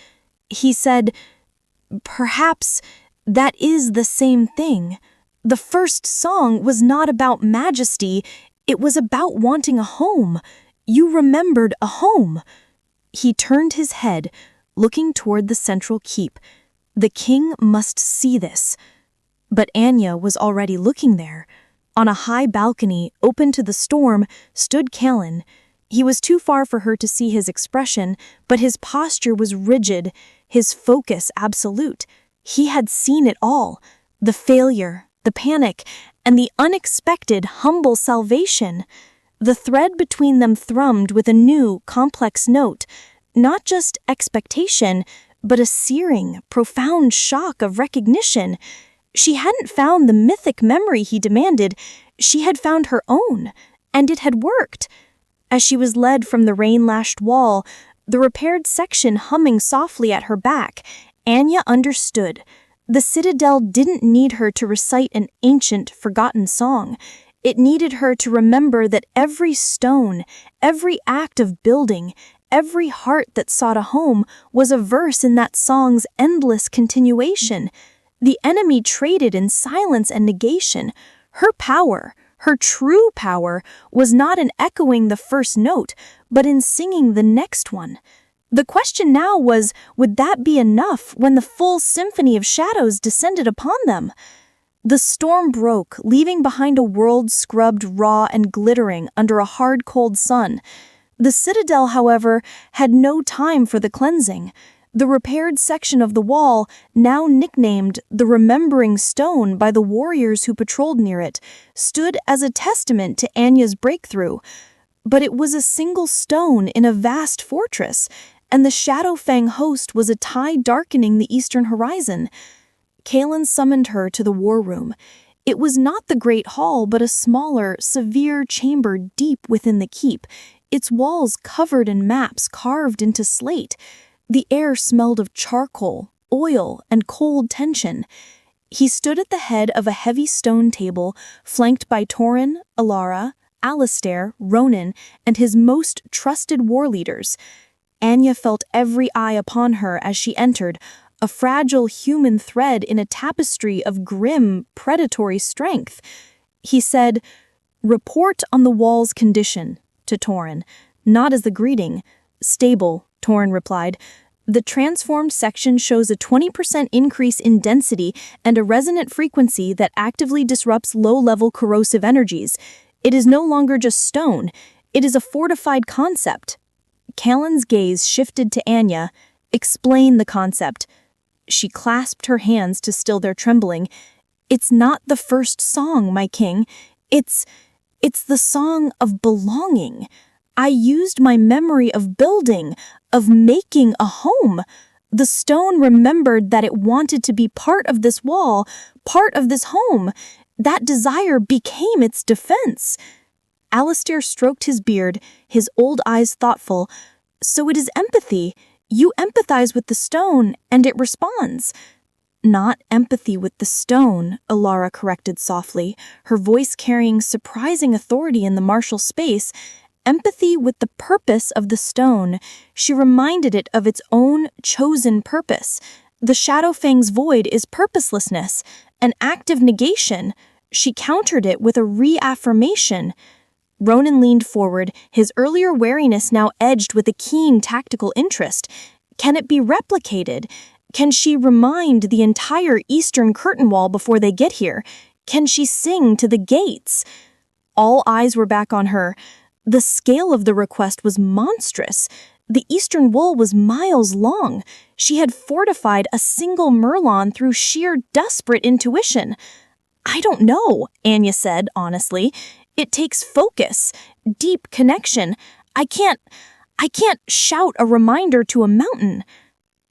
He said, "Perhaps that is the same thing. The first song was not about majesty, it was about wanting a home. You remembered a home. He turned his head, looking toward the central keep. The king must see this. But Anya was already looking there. On a high balcony, open to the storm, stood Callan. He was too far for her to see his expression, but his posture was rigid, his focus absolute. He had seen it all, the failure, the panic, and the unexpected, humble salvation. The thread between them thrummed with a new, complex note, not just expectation, but a searing, profound shock of recognition. She hadn't found the mythic memory he demanded, she had found her own, and it had worked. As she was led from the rain-lashed wall, the repaired section humming softly at her back, Anya understood. The citadel didn't need her to recite an ancient, forgotten song. It needed her to remember that every stone, every act of building, every heart that sought a home was a verse in that song's endless continuation. The enemy traded in silence and negation. Her power, her true power, was not in echoing the first note, but in singing the next one. The question now was, would that be enough when the full symphony of shadows descended upon them? The storm broke, leaving behind a world scrubbed raw and glittering under a hard, cold sun. The citadel, however, had no time for the cleansing. The repaired section of the wall, now nicknamed the Remembering Stone by the warriors who patrolled near it, stood as a testament to Anya's breakthrough. But it was a single stone in a vast fortress, and the Shadowfang host was a tide darkening the eastern horizon. Callan summoned her to the war room. It was not the great hall, but a smaller, severe chamber deep within the keep, its walls covered in maps carved into slate. The air smelled of charcoal, oil, and cold tension. He stood at the head of a heavy stone table, flanked by Torin, Alara, Alistair, Ronan, and his most trusted war leaders. Anya felt every eye upon her as she entered, a fragile human thread in a tapestry of grim, predatory strength. He said, "Report on the wall's condition," to Torin, not as a greeting. "Stable," Torin replied. "The transformed section shows a 20% increase in density and a resonant frequency that actively disrupts low-level corrosive energies. It is no longer just stone, it is a fortified concept." Callan's gaze shifted to Anya. "Explain the concept." She clasped her hands to still their trembling. "It's not the first song, my king. It's the song of belonging. I used my memory of building, of making a home. The stone remembered that it wanted to be part of this wall, part of this home. That desire became its defense." Alistair stroked his beard, his old eyes thoughtful. "So it is empathy. You empathize with the stone, and it responds." "Not empathy with the stone," Alara corrected softly, her voice carrying surprising authority in the martial space. "Empathy with the purpose of the stone." She reminded it of its own chosen purpose. The Shadowfang's void is purposelessness, an active negation. She countered it with a reaffirmation. Ronan leaned forward, his earlier wariness now edged with a keen tactical interest. Can it be replicated? Can she remind the entire eastern curtain wall before they get here? Can she sing to the gates? All eyes were back on her. The scale of the request was monstrous. The eastern wall was miles long. She had fortified a single Merlon through sheer desperate intuition. "I don't know," Anya said, honestly. "It takes focus, deep connection. I can't shout a reminder to a mountain."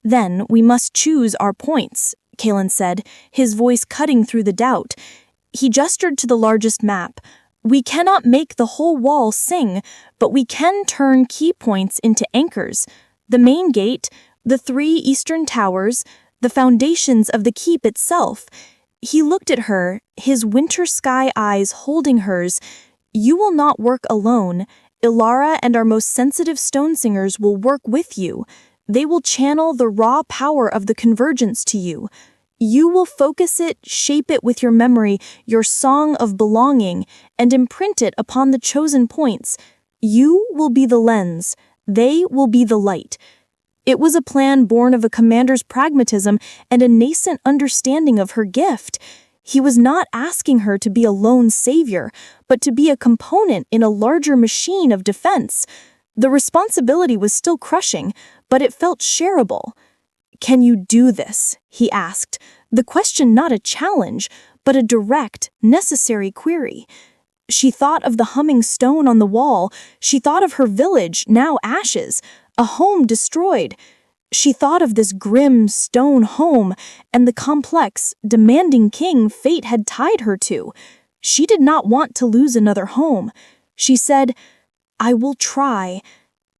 "Then we must choose our points," Callan said, his voice cutting through the doubt. He gestured to the largest map. "We cannot make the whole wall sing, but we can turn key points into anchors. The main gate, the 3 eastern towers, the foundations of the keep itself." He looked at her, his winter sky eyes holding hers. "You will not work alone. Ilara and our most sensitive stone singers will work with you. They will channel the raw power of the convergence to you. You will focus it, shape it with your memory, your song of belonging, and imprint it upon the chosen points. You will be the lens. They will be the light. It was a plan born of a commander's pragmatism and a nascent understanding of her gift. He was not asking her to be a lone savior, but to be a component in a larger machine of defense. The responsibility was still crushing, but it felt shareable. "Can you do this?" he asked, the question not a challenge, but a direct, necessary query. She thought of the humming stone on the wall. She thought of her village, now ashes, a home destroyed. She thought of this grim stone home and the complex, demanding king fate had tied her to. She did not want to lose another home. She said, "I will try,"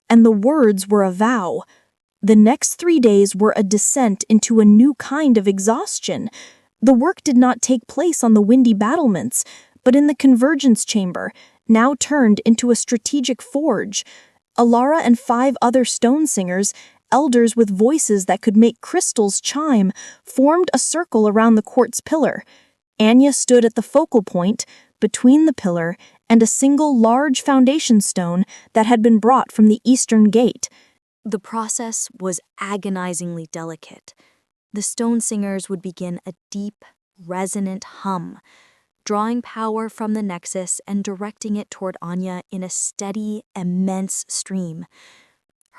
and the words were a vow. The next 3 days were a descent into a new kind of exhaustion. The work did not take place on the windy battlements, but in the convergence chamber, now turned into a strategic forge. Alara and 5 other stone singers, elders with voices that could make crystals chime, formed a circle around the quartz pillar. Anya stood at the focal point, between the pillar and a single large foundation stone that had been brought from the eastern gate. The process was agonizingly delicate. The stone singers would begin a deep, resonant hum, drawing power from the nexus and directing it toward Anya in a steady, immense stream.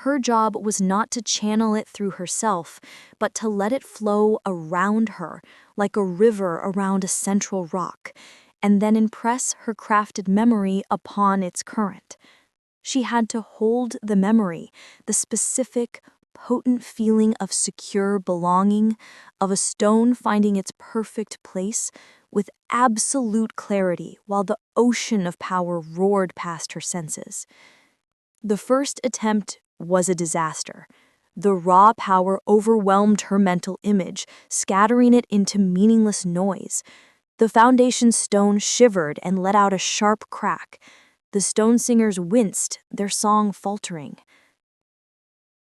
Her job was not to channel it through herself, but to let it flow around her, like a river around a central rock, and then impress her crafted memory upon its current. She had to hold the memory, the specific, potent feeling of secure belonging, of a stone finding its perfect place, with absolute clarity while the ocean of power roared past her senses. The first attempt was a disaster. The raw power overwhelmed her mental image, scattering it into meaningless noise. The foundation stone shivered and let out a sharp crack. The stone singers winced, their song faltering.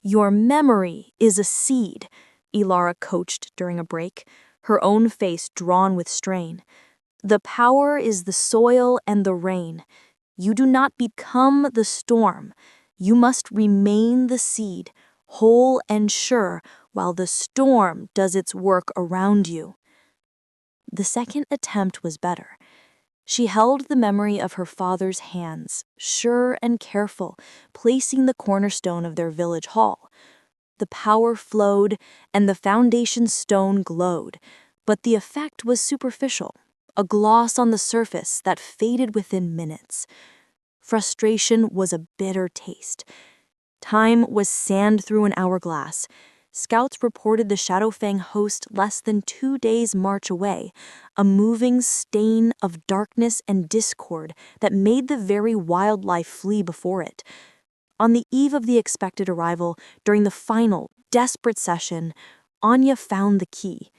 "Your memory is a seed," Ilara coached during a break, her own face drawn with strain. "The power is the soil and the rain. You do not become the storm. You must remain the seed, whole and sure, while the storm does its work around you." The second attempt was better. She held the memory of her father's hands, sure and careful, placing the cornerstone of their village hall. The power flowed, and the foundation stone glowed, but the effect was superficial, a gloss on the surface that faded within minutes. Frustration was a bitter taste. Time was sand through an hourglass. Scouts reported the Shadowfang host less than 2 days' march away, a moving stain of darkness and discord that made the very wildlife flee before it. On the eve of the expected arrival, during the final, desperate session, Anya found the key.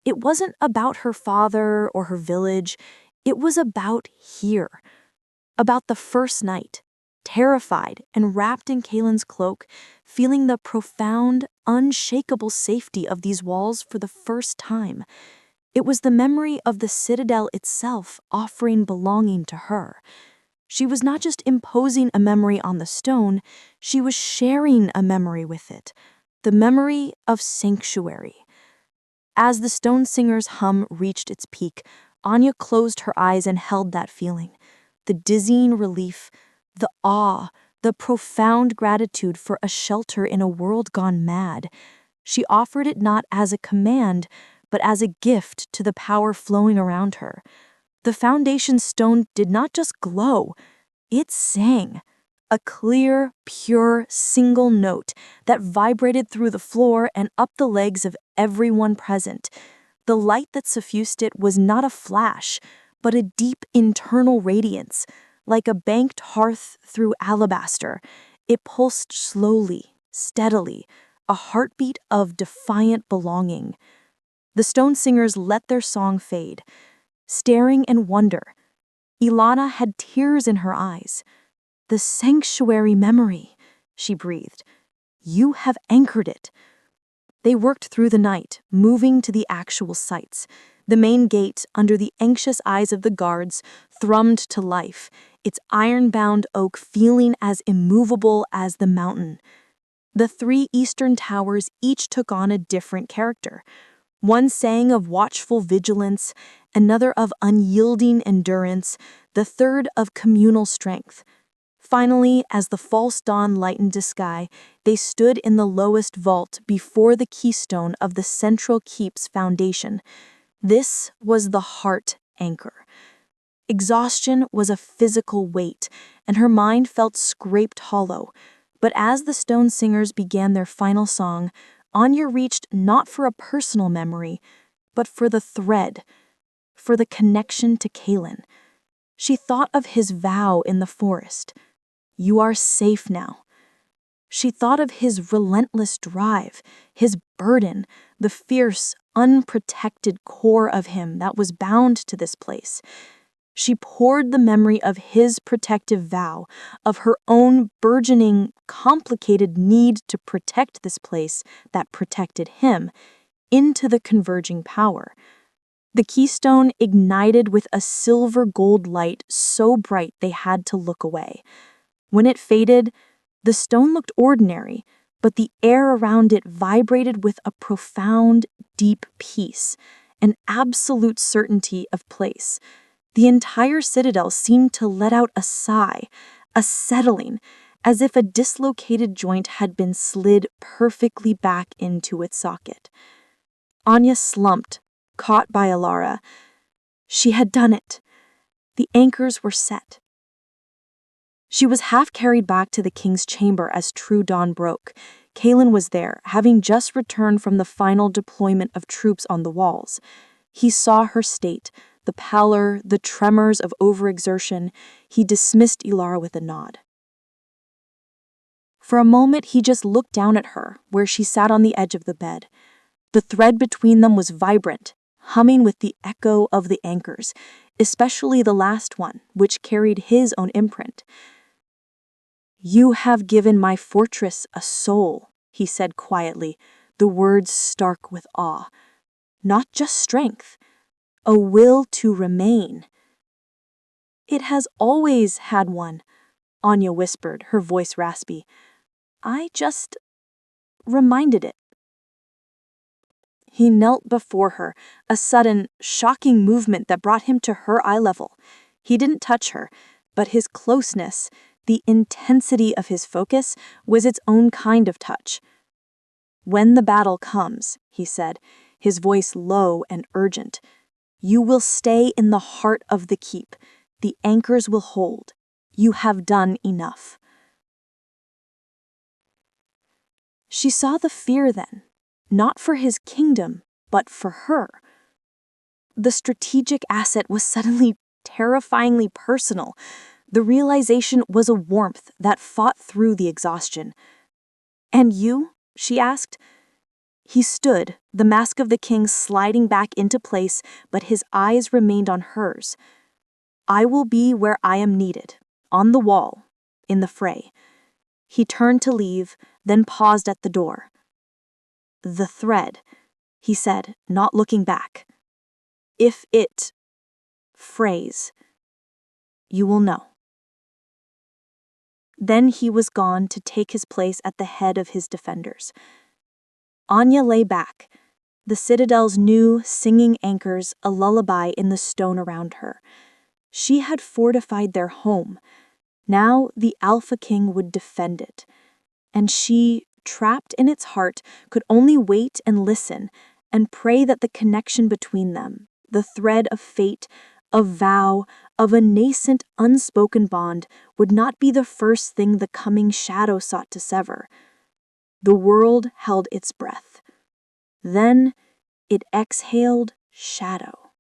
It wasn't about her father or her village. It was about here. About the first night, terrified and wrapped in Kalen's cloak, feeling the profound, unshakable safety of these walls for the first time. It was the memory of the citadel itself offering belonging to her. She was not just imposing a memory on the stone, she was sharing a memory with it, the memory of sanctuary. As the stone singer's hum reached its peak, Anya closed her eyes and held that feeling. The dizzying relief, the awe, the profound gratitude for a shelter in a world gone mad. She offered it not as a command, but as a gift to the power flowing around her. The foundation stone did not just glow, it sang. A clear, pure, single note that vibrated through the floor and up the legs of everyone present. The light that suffused it was not a flash, but a deep internal radiance, like a banked hearth through alabaster. It pulsed slowly, steadily, a heartbeat of defiant belonging. The stone singers let their song fade, staring in wonder. Ilana had tears in her eyes. "The sanctuary memory," she breathed. "You have anchored it." They worked through the night, moving to the actual sites. The main gate, under the anxious eyes of the guards, thrummed to life, its iron-bound oak feeling as immovable as the mountain. The three eastern towers each took on a different character. One sang of watchful vigilance, another of unyielding endurance, the third of communal strength. Finally, as the false dawn lightened the sky, they stood in the lowest vault before the keystone of the central keep's foundation. This was the heart anchor. Exhaustion was a physical weight, and her mind felt scraped hollow. But as the stone singers began their final song, Anya reached not for a personal memory, but for the thread, for the connection to Kaelin. She thought of his vow in the forest. "You are safe now." She thought of his relentless drive, his burden, the fierce, unprotected core of him that was bound to this place. She poured the memory of his protective vow, of her own burgeoning, complicated need to protect this place that protected him, into the converging power. The keystone ignited with a silver-gold light so bright they had to look away. When it faded, the stone looked ordinary, but the air around it vibrated with a profound, deep peace, an absolute certainty of place. The entire citadel seemed to let out a sigh, a settling, as if a dislocated joint had been slid perfectly back into its socket. Anya slumped, caught by Alara. She had done it. The anchors were set. She was half carried back to the king's chamber as true dawn broke. Kaelin was there, having just returned from the final deployment of troops on the walls. He saw her state, the pallor, the tremors of overexertion. He dismissed Ilara with a nod. For a moment, he just looked down at her, where she sat on the edge of the bed. The thread between them was vibrant, humming with the echo of the anchors, especially the last one, which carried his own imprint. "You have given my fortress a soul," he said quietly, the words stark with awe. "Not just strength, a will to remain." "It has always had one," Anya whispered, her voice raspy. "I just reminded it." He knelt before her, a sudden, shocking movement that brought him to her eye level. He didn't touch her, but his closeness, the intensity of his focus, was its own kind of touch. "When the battle comes," he said, his voice low and urgent, "you will stay in the heart of the keep. The anchors will hold. You have done enough." She saw the fear then, not for his kingdom, but for her. The strategic asset was suddenly terrifyingly personal. The realization was a warmth that fought through the exhaustion. "And you?" she asked. He stood, the mask of the king sliding back into place, but his eyes remained on hers. "I will be where I am needed, on the wall, in the fray." He turned to leave, then paused at the door. "The thread," he said, not looking back. "If it frays, you will know." Then he was gone to take his place at the head of his defenders. Anya lay back, the citadel's new, singing anchors a lullaby in the stone around her. She had fortified their home. Now the Alpha King would defend it. And she, trapped in its heart, could only wait and listen and pray that the connection between them, the thread of fate, of vow, of a nascent unspoken bond, would not be the first thing the coming shadow sought to sever. The world held its breath. Then it exhaled shadow.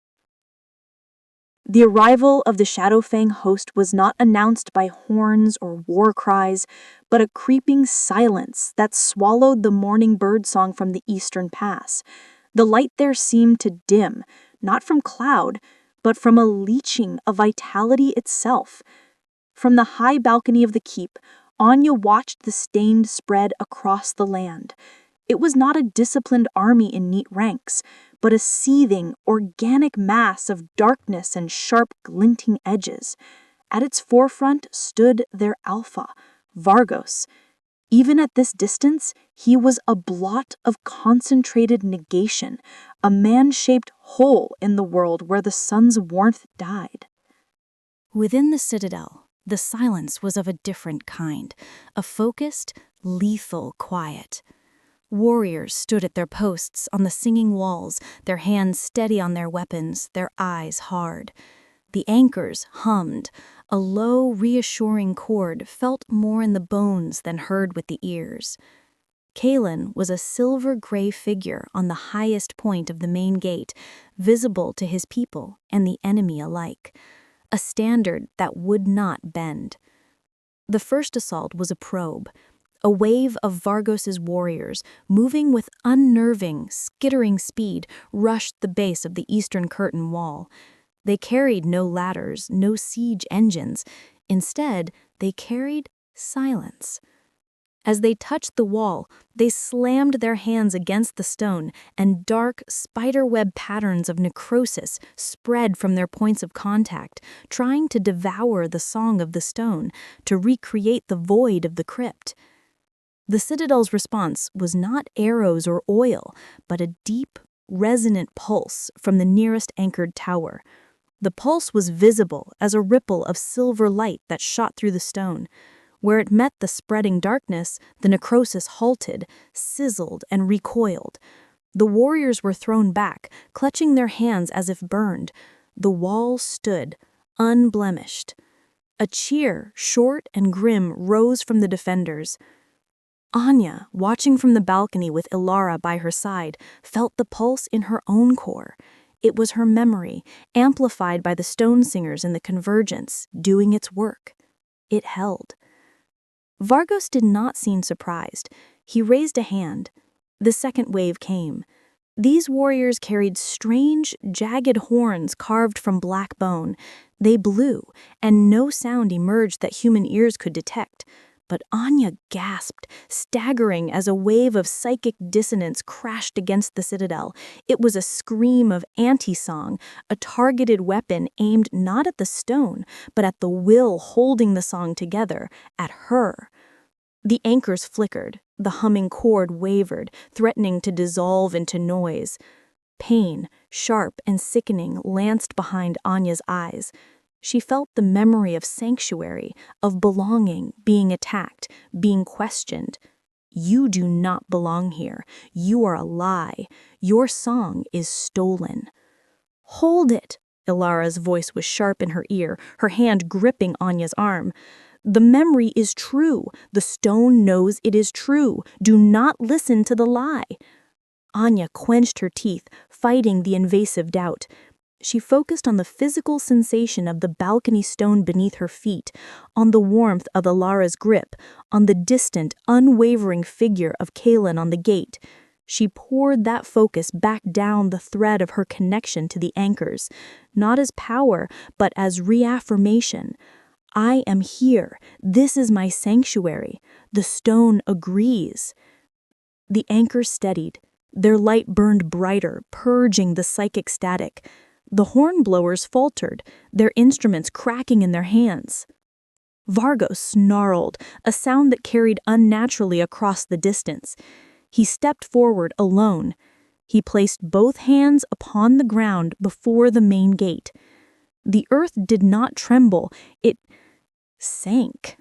The arrival of the Shadowfang host was not announced by horns or war cries, but a creeping silence that swallowed the morning birdsong from the eastern pass. The light there seemed to dim, not from cloud, but from a leeching of vitality itself. From the high balcony of the keep, Anya watched the stained spread across the land. It was not a disciplined army in neat ranks, but a seething, organic mass of darkness and sharp, glinting edges. At its forefront stood their alpha, Vargos. Even at this distance, he was a blot of concentrated negation, a man-shaped hole in the world where the sun's warmth died. Within the citadel, the silence was of a different kind, a focused, lethal quiet. Warriors stood at their posts on the singing walls, their hands steady on their weapons, their eyes hard. The anchors hummed. A low, reassuring chord felt more in the bones than heard with the ears. Kalen was a silver-gray figure on the highest point of the main gate, visible to his people and the enemy alike, a standard that would not bend. The first assault was a probe, a wave of Vargos's warriors, moving with unnerving, skittering speed, rushed the base of the eastern curtain wall. They carried no ladders, no siege engines. Instead, they carried silence. As they touched the wall, they slammed their hands against the stone, and dark, spiderweb patterns of necrosis spread from their points of contact, trying to devour the song of the stone, to recreate the void of the crypt. The citadel's response was not arrows or oil, but a deep, resonant pulse from the nearest anchored tower. The pulse was visible as a ripple of silver light that shot through the stone. Where it met the spreading darkness, the necrosis halted, sizzled, and recoiled. The warriors were thrown back, clutching their hands as if burned. The wall stood, unblemished. A cheer, short and grim, rose from the defenders. Anya, watching from the balcony with Ilara by her side, felt the pulse in her own core. It was her memory, amplified by the stone singers in the convergence, doing its work. It held. Vargos did not seem surprised. He raised a hand. The second wave came. These warriors carried strange, jagged horns carved from black bone. They blew, and no sound emerged that human ears could detect. But Anya gasped, staggering as a wave of psychic dissonance crashed against the citadel. It was a scream of anti-song, a targeted weapon aimed not at the stone, but at the will holding the song together, at her. The anchors flickered, the humming chord wavered, threatening to dissolve into noise. Pain, sharp and sickening, lanced behind Anya's eyes. She felt the memory of sanctuary, of belonging, being attacked, being questioned. You do not belong here. You are a lie. Your song is stolen. Hold it! Ilara's voice was sharp in her ear, her hand gripping Anya's arm. The memory is true. The stone knows it is true. Do not listen to the lie. Anya clenched her teeth, fighting the invasive doubt. She focused on the physical sensation of the balcony stone beneath her feet, on the warmth of Ilara's grip, on the distant, unwavering figure of Kalen on the gate. She poured that focus back down the thread of her connection to the anchors, not as power, but as reaffirmation. I am here. This is my sanctuary. The stone agrees. The anchors steadied. Their light burned brighter, purging the psychic static. The hornblowers faltered, their instruments cracking in their hands. Vargos snarled, a sound that carried unnaturally across the distance. He stepped forward alone. He placed both hands upon the ground before the main gate. The earth did not tremble, it sank.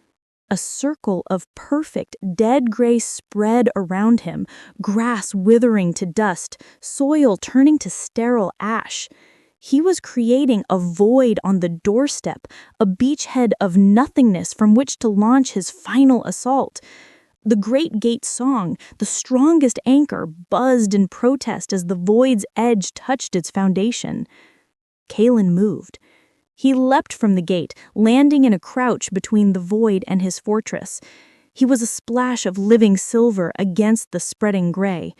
A circle of perfect, dead gray spread around him, grass withering to dust, soil turning to sterile ash. He was creating a void on the doorstep, a beachhead of nothingness from which to launch his final assault. The great gate song, the strongest anchor, buzzed in protest as the void's edge touched its foundation. Kalen moved. He leapt from the gate, landing in a crouch between the void and his fortress. He was a splash of living silver against the spreading gray.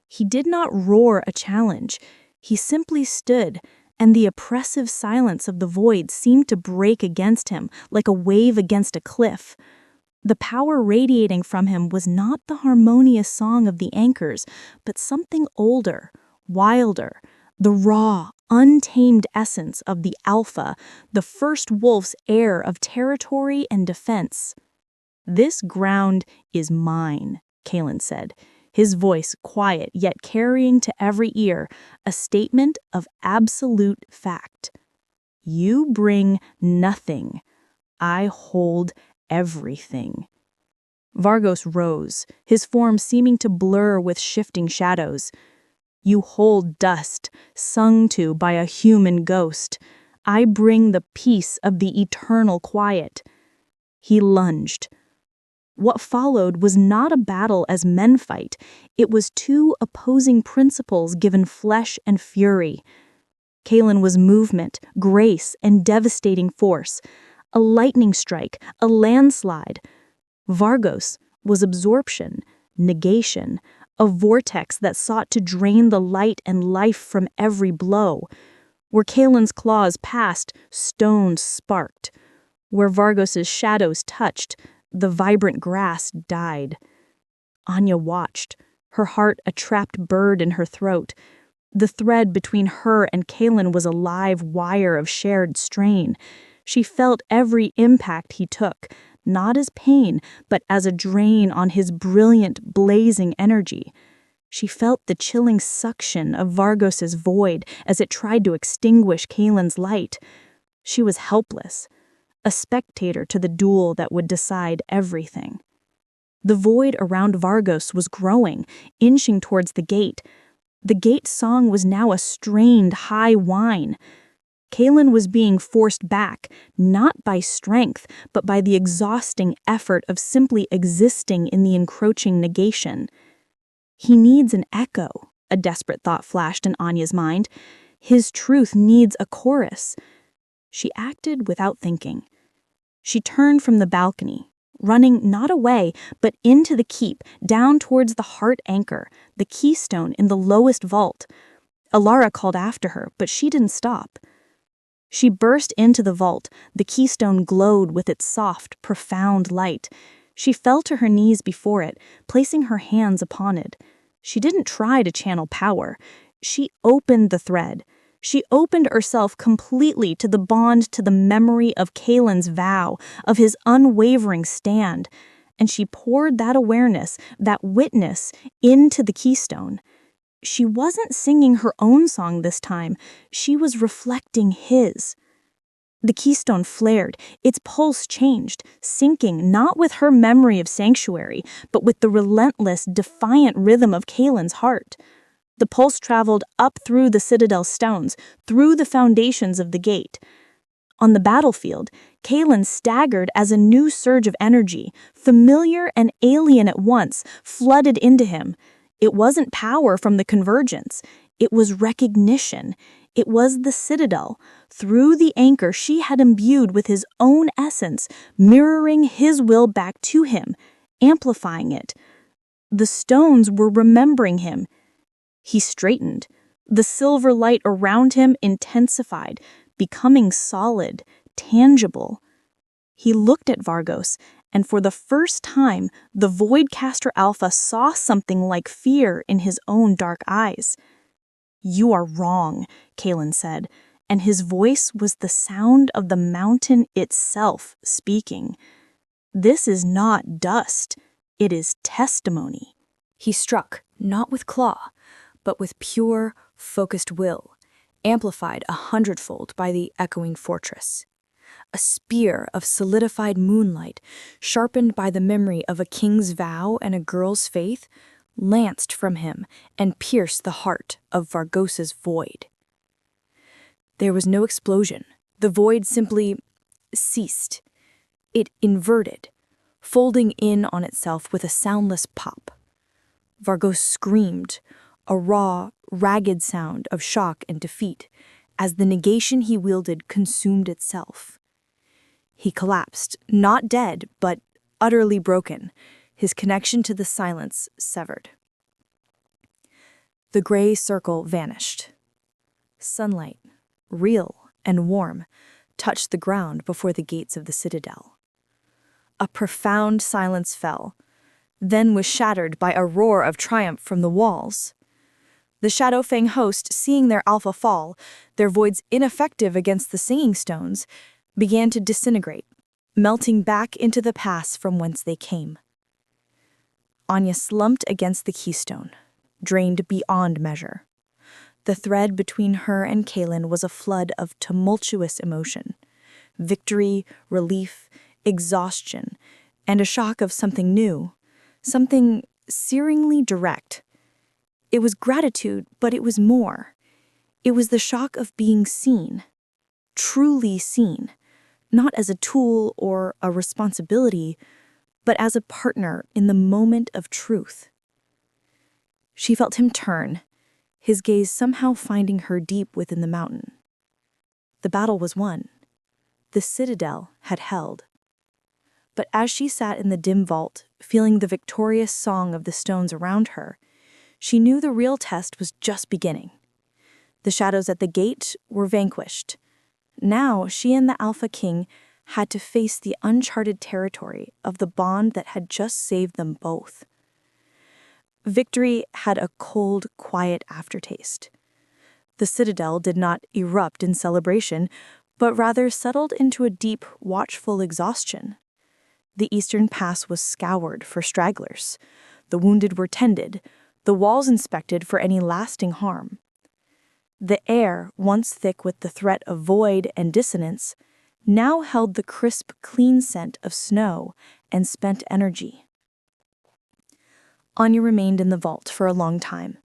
He did not roar a challenge. He simply stood, and the oppressive silence of the void seemed to break against him like a wave against a cliff. The power radiating from him was not the harmonious song of the anchors, but something older, wilder, the raw, untamed essence of the alpha, the first wolf's air of territory and defense. "This ground is mine," Kalen said, his voice quiet yet carrying to every ear a statement of absolute fact. "You bring nothing. I hold everything." Vargos rose, his form seeming to blur with shifting shadows. "You hold dust, sung to by a human ghost. I bring the peace of the eternal quiet." He lunged. What followed was not a battle as men fight. It was two opposing principles given flesh and fury. Kalen was movement, grace, and devastating force. A lightning strike, a landslide. Vargos was absorption, negation, a vortex that sought to drain the light and life from every blow. Where Kalen's claws passed, stones sparked. Where Vargos's shadows touched, the vibrant grass died. Anya watched, her heart a trapped bird in her throat. The thread between her and Kalen was a live wire of shared strain. She felt every impact he took, not as pain, but as a drain on his brilliant, blazing energy. She felt the chilling suction of Vargos's void as it tried to extinguish Kalen's light. She was helpless, a spectator to the duel that would decide everything. The void around Vargos was growing, inching towards the gate. The gate song was now a strained, high whine. Kalen was being forced back, not by strength, but by the exhausting effort of simply existing in the encroaching negation. He needs an echo, a desperate thought flashed in Anya's mind. His truth needs a chorus. She acted without thinking. She turned from the balcony, running not away, but into the keep, down towards the heart anchor, the keystone in the lowest vault. Alara called after her, but she didn't stop. She burst into the vault. The keystone glowed with its soft, profound light. She fell to her knees before it, placing her hands upon it. She didn't try to channel power. She opened the thread. She opened herself completely to the bond, to the memory of Kalen's vow, of his unwavering stand. And she poured that awareness, that witness, into the keystone. She wasn't singing her own song this time. She was reflecting his. The keystone flared, its pulse changed, syncing not with her memory of sanctuary, but with the relentless, defiant rhythm of Kalen's heart. The pulse traveled up through the citadel stones, through the foundations of the gate. On the battlefield, Kalen staggered as a new surge of energy, familiar and alien at once, flooded into him. It wasn't power from the convergence. It was recognition. It was the citadel. Through the anchor she had imbued with his own essence, mirroring his will back to him, amplifying it. The stones were remembering him. He straightened. The silver light around him intensified, becoming solid, tangible. He looked at Vargos, and for the first time, the Voidcaster Alpha saw something like fear in his own dark eyes. "You are wrong," Kalen said, and his voice was the sound of the mountain itself speaking. "This is not dust. It is testimony." He struck, not with claw, but with pure, focused will, amplified 100-fold by the echoing fortress. A spear of solidified moonlight, sharpened by the memory of a king's vow and a girl's faith, lanced from him and pierced the heart of Vargos's void. There was no explosion. The void simply ceased. It inverted, folding in on itself with a soundless pop. Vargos screamed, a raw, ragged sound of shock and defeat, as the negation he wielded consumed itself. He collapsed, not dead, but utterly broken, his connection to the silence severed. The gray circle vanished. Sunlight, real and warm, touched the ground before the gates of the citadel. A profound silence fell, then was shattered by a roar of triumph from the walls. The Shadow Fang host, seeing their alpha fall, their voids ineffective against the singing stones, began to disintegrate, melting back into the pass from whence they came. Anya slumped against the keystone, drained beyond measure. The thread between her and Kaelin was a flood of tumultuous emotion. Victory, relief, exhaustion, and a shock of something new, something searingly direct. It was gratitude, but it was more. It was the shock of being seen, truly seen, not as a tool or a responsibility, but as a partner in the moment of truth. She felt him turn, his gaze somehow finding her deep within the mountain. The battle was won. The citadel had held. But as she sat in the dim vault, feeling the victorious song of the stones around her, she knew the real test was just beginning. The shadows at the gate were vanquished. Now she and the Alpha King had to face the uncharted territory of the bond that had just saved them both. Victory had a cold, quiet aftertaste. The citadel did not erupt in celebration, but rather settled into a deep, watchful exhaustion. The eastern pass was scoured for stragglers. The wounded were tended, the walls inspected for any lasting harm. The air, once thick with the threat of void and dissonance, now held the crisp, clean scent of snow and spent energy. Anya remained in the vault for a long time,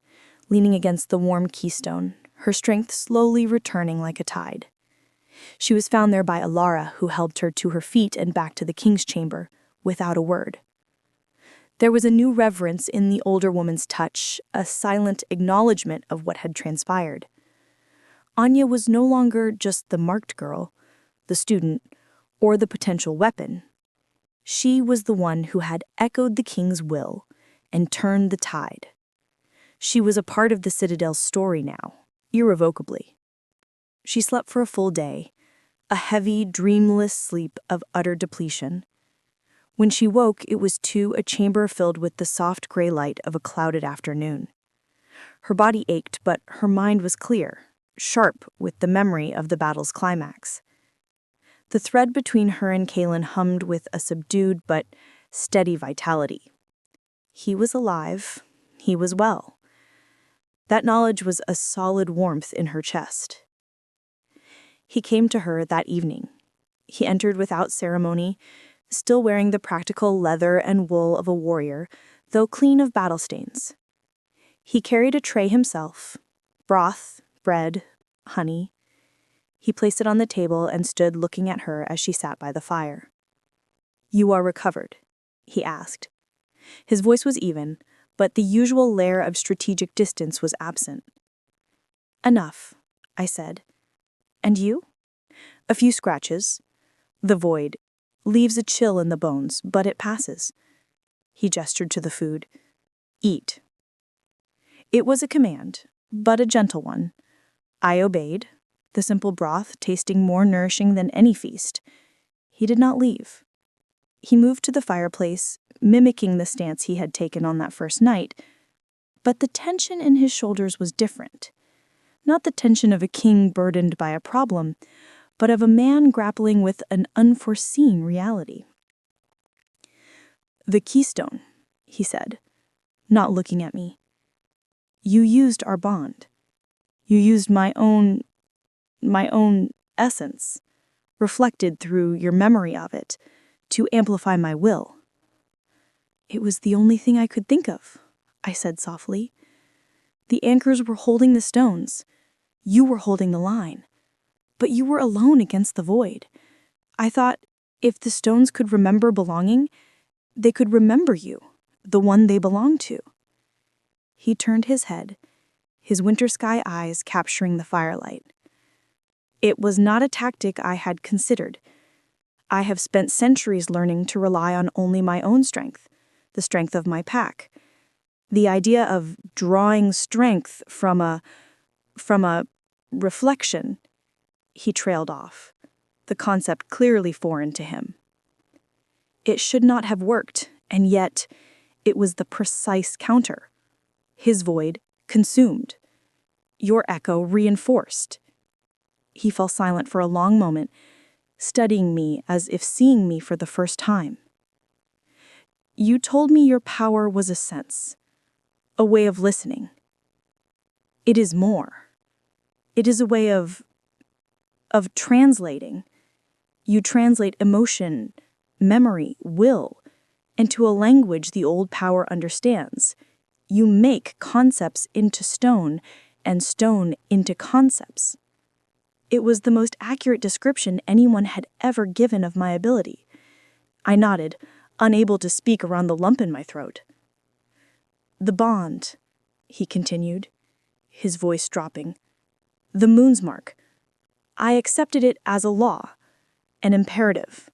leaning against the warm keystone, her strength slowly returning like a tide. She was found there by Alara, who helped her to her feet and back to the king's chamber, without a word. There was a new reverence in the older woman's touch, a silent acknowledgement of what had transpired. Anya was no longer just the marked girl, the student, or the potential weapon. She was the one who had echoed the king's will and turned the tide. She was a part of the Citadel's story now, irrevocably. She slept for a full day, a heavy, dreamless sleep of utter depletion. When she woke, it was to a chamber filled with the soft gray light of a clouded afternoon. Her body ached, but her mind was clear, sharp with the memory of the battle's climax. The thread between her and Kaelin hummed with a subdued but steady vitality. He was alive, he was well. That knowledge was a solid warmth in her chest. He came to her that evening. He entered without ceremony, still wearing the practical leather and wool of a warrior, though clean of battle stains. He carried a tray himself, broth, bread, honey. He placed it on the table and stood looking at her as she sat by the fire. "You are recovered?" he asked. His voice was even, but the usual layer of strategic distance was absent. "Enough," I said. "And you?" "A few scratches. The void leaves a chill in the bones, but it passes." He gestured to the food. "Eat." It was a command, but a gentle one. I obeyed, the simple broth tasting more nourishing than any feast. He did not leave. He moved to the fireplace, mimicking the stance he had taken on that first night, but the tension in his shoulders was different. Not the tension of a king burdened by a problem, but of a man grappling with an unforeseen reality. "The keystone," he said, not looking at me. "You used our bond. You used my own essence, reflected through your memory of it, to amplify my will." "It was the only thing I could think of," I said softly. "The anchors were holding the stones. You were holding the line. But you were alone against the void. I thought, if the stones could remember belonging, they could remember you, the one they belonged to." He turned his head, his winter sky eyes capturing the firelight. "It was not a tactic I had considered. I have spent centuries learning to rely on only my own strength, the strength of my pack. The idea of drawing strength from a reflection," he trailed off, the concept clearly foreign to him. It should not have worked, and yet it was the precise counter. His void, consumed. Your echo reinforced. He fell silent for a long moment, studying me as if seeing me for the first time. You told me your power was a sense, a way of listening. It is more. It is a way of translating. You translate emotion, memory, will, into a language the old power understands. You make concepts into stone and stone into concepts. It was the most accurate description anyone had ever given of my ability. I nodded, unable to speak around the lump in my throat. The bond, he continued, his voice dropping. The moon's mark. I accepted it as a law, an imperative,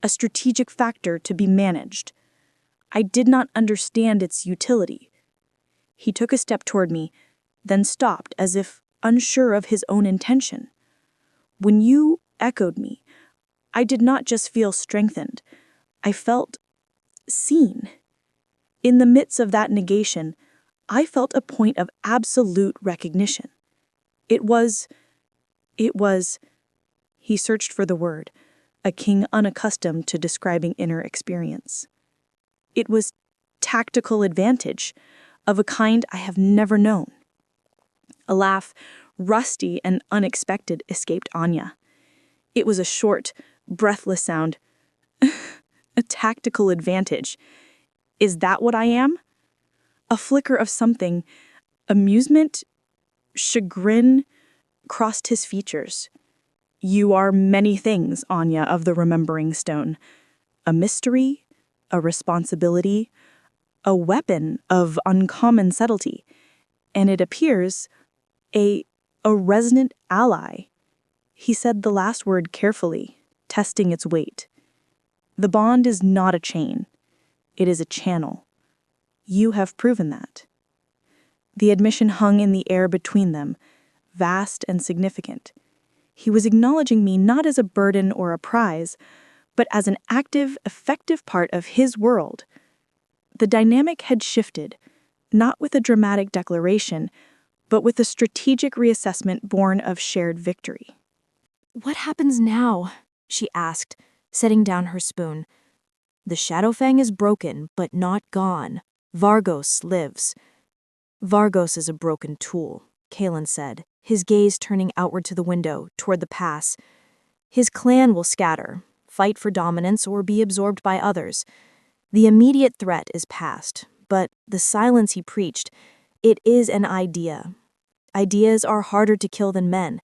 a strategic factor to be managed. I did not understand its utility. He took a step toward me, then stopped as if unsure of his own intention. When you echoed me, I did not just feel strengthened. I felt seen. In the midst of that negation, I felt a point of absolute recognition. It was, he searched for the word, a king unaccustomed to describing inner experience. It was tactical advantage, of a kind I have never known. A laugh, rusty and unexpected, escaped Anya. It was a short, breathless sound. A tactical advantage. Is that what I am? A flicker of something, amusement, chagrin, crossed his features. You are many things, Anya of the Remembering Stone. A mystery, a responsibility, a weapon of uncommon subtlety, and it appears a resonant ally. He said the last word carefully, testing its weight. The bond is not a chain. It is a channel. You have proven that. The admission hung in the air between them, vast and significant. He was acknowledging me not as a burden or a prize, but as an active, effective part of his world. The dynamic had shifted, not with a dramatic declaration, but with a strategic reassessment born of shared victory. What happens now? She asked, setting down her spoon. The Shadowfang is broken, but not gone. Vargos lives. Vargos is a broken tool, Kalen said, his gaze turning outward to the window, toward the pass. His clan will scatter, fight for dominance, or be absorbed by others. The immediate threat is past, but the silence he preached, it is an idea. Ideas are harder to kill than men.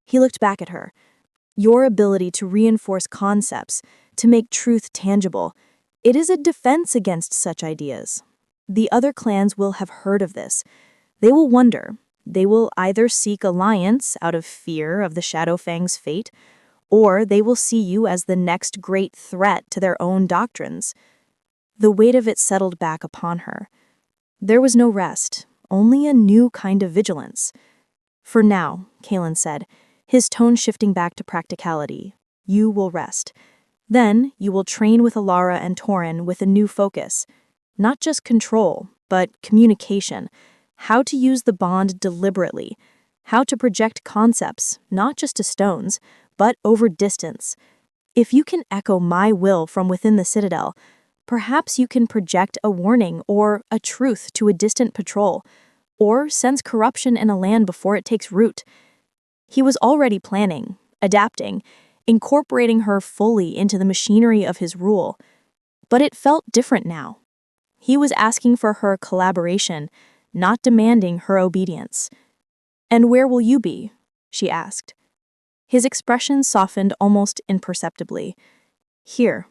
He looked back at her. Your ability to reinforce concepts, to make truth tangible, it is a defense against such ideas. The other clans will have heard of this. They will wonder. They will either seek alliance out of fear of the Shadowfang's fate, or they will see you as the next great threat to their own doctrines. The weight of it settled back upon her. There was no rest, only a new kind of vigilance. For now, Kalen said, his tone shifting back to practicality, you will rest. Then you will train with Alara and Torin with a new focus. Not just control, but communication. How to use the bond deliberately. How to project concepts, not just to stones, but over distance. If you can echo my will from within the Citadel, perhaps you can project a warning or a truth to a distant patrol, or sense corruption in a land before it takes root. He was already planning, adapting, incorporating her fully into the machinery of his rule. But it felt different now. He was asking for her collaboration, not demanding her obedience. "And where will you be?" she asked. His expression softened almost imperceptibly. "Here.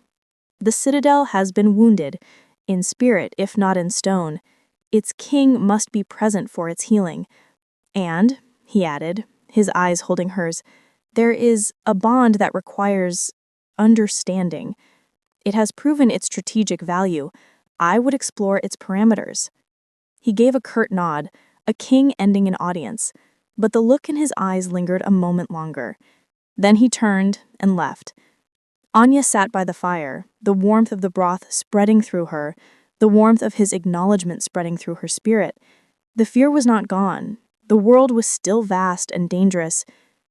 The Citadel has been wounded, in spirit if not in stone. Its king must be present for its healing. And," he added, his eyes holding hers, "there is a bond that requires understanding. It has proven its strategic value. I would explore its parameters." He gave a curt nod, a king ending an audience, but the look in his eyes lingered a moment longer. Then he turned and left. Anya sat by the fire, the warmth of the broth spreading through her, the warmth of his acknowledgement spreading through her spirit. The fear was not gone. The world was still vast and dangerous,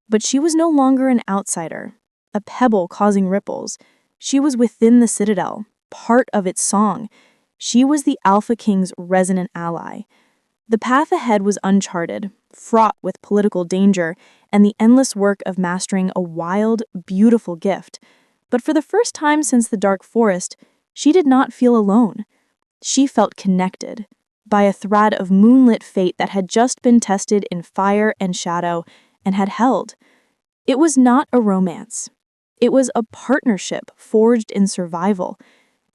but she was no longer an outsider, a pebble causing ripples. She was within the citadel, part of its song. She was the Alpha King's resonant ally. The path ahead was uncharted, fraught with political danger and the endless work of mastering a wild, beautiful gift. But for the first time since the dark forest, she did not feel alone. She felt connected by a thread of moonlit fate that had just been tested in fire and shadow and had held. It was not a romance. It was a partnership forged in survival.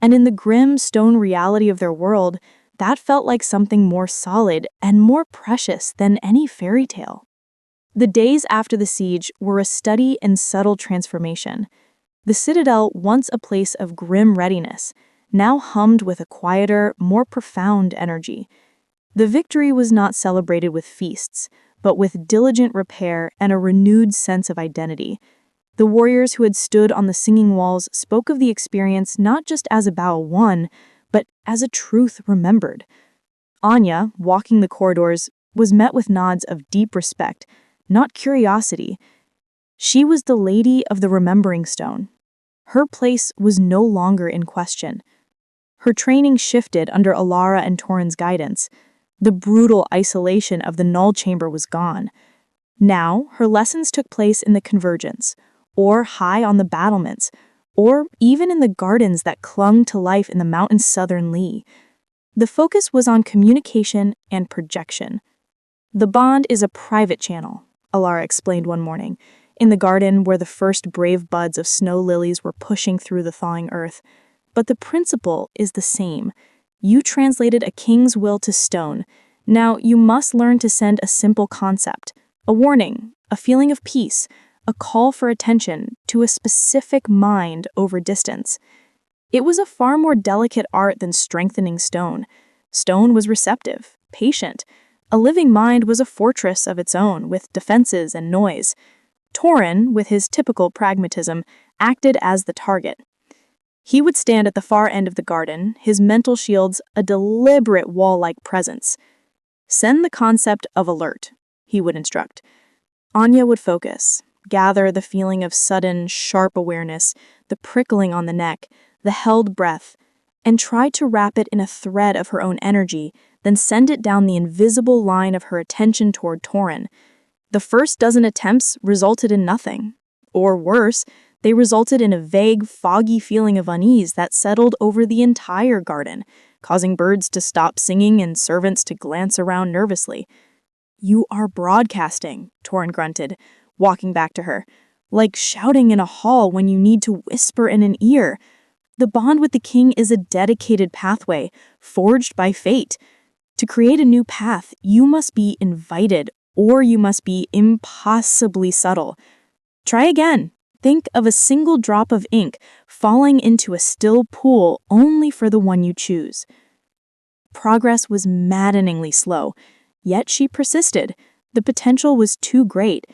And in the grim stone reality of their world, that felt like something more solid and more precious than any fairy tale. The days after the siege were a study in subtle transformation. The citadel, once a place of grim readiness, now hummed with a quieter, more profound energy. The victory was not celebrated with feasts, but with diligent repair and a renewed sense of identity. The warriors who had stood on the singing walls spoke of the experience not just as a battle won, but as a truth remembered. Anya, walking the corridors, was met with nods of deep respect, not curiosity. She was the lady of the remembering stone. Her place was no longer in question. Her training shifted under Alara and Torin's guidance. The brutal isolation of the null chamber was gone. Now, her lessons took place in the convergence, or high on the battlements, or even in the gardens that clung to life in the mountain's southern lee. The focus was on communication and projection. The bond is a private channel, Alara explained one morning, in the garden where the first brave buds of snow lilies were pushing through the thawing earth. But the principle is the same. You translated a king's will to stone. Now you must learn to send a simple concept, a warning, a feeling of peace, a call for attention to a specific mind over distance. It was a far more delicate art than strengthening stone. Stone was receptive, patient. A living mind was a fortress of its own, with defenses and noise. Torin, with his typical pragmatism, acted as the target. He would stand at the far end of the garden, his mental shields a deliberate wall-like presence. Send the concept of alert, he would instruct. Anya would focus, gather the feeling of sudden, sharp awareness, the prickling on the neck, the held breath, and try to wrap it in a thread of her own energy, then send it down the invisible line of her attention toward Torin. The first dozen attempts resulted in nothing. Or worse, they resulted in a vague, foggy feeling of unease that settled over the entire garden, causing birds to stop singing and servants to glance around nervously. "You are broadcasting," Torin grunted, walking back to her, "like shouting in a hall when you need to whisper in an ear. The bond with the king is a dedicated pathway, forged by fate. To create a new path, you must be invited, or you must be impossibly subtle. Try again. Think of a single drop of ink falling into a still pool only for the one you choose." Progress was maddeningly slow, yet she persisted. The potential was too great.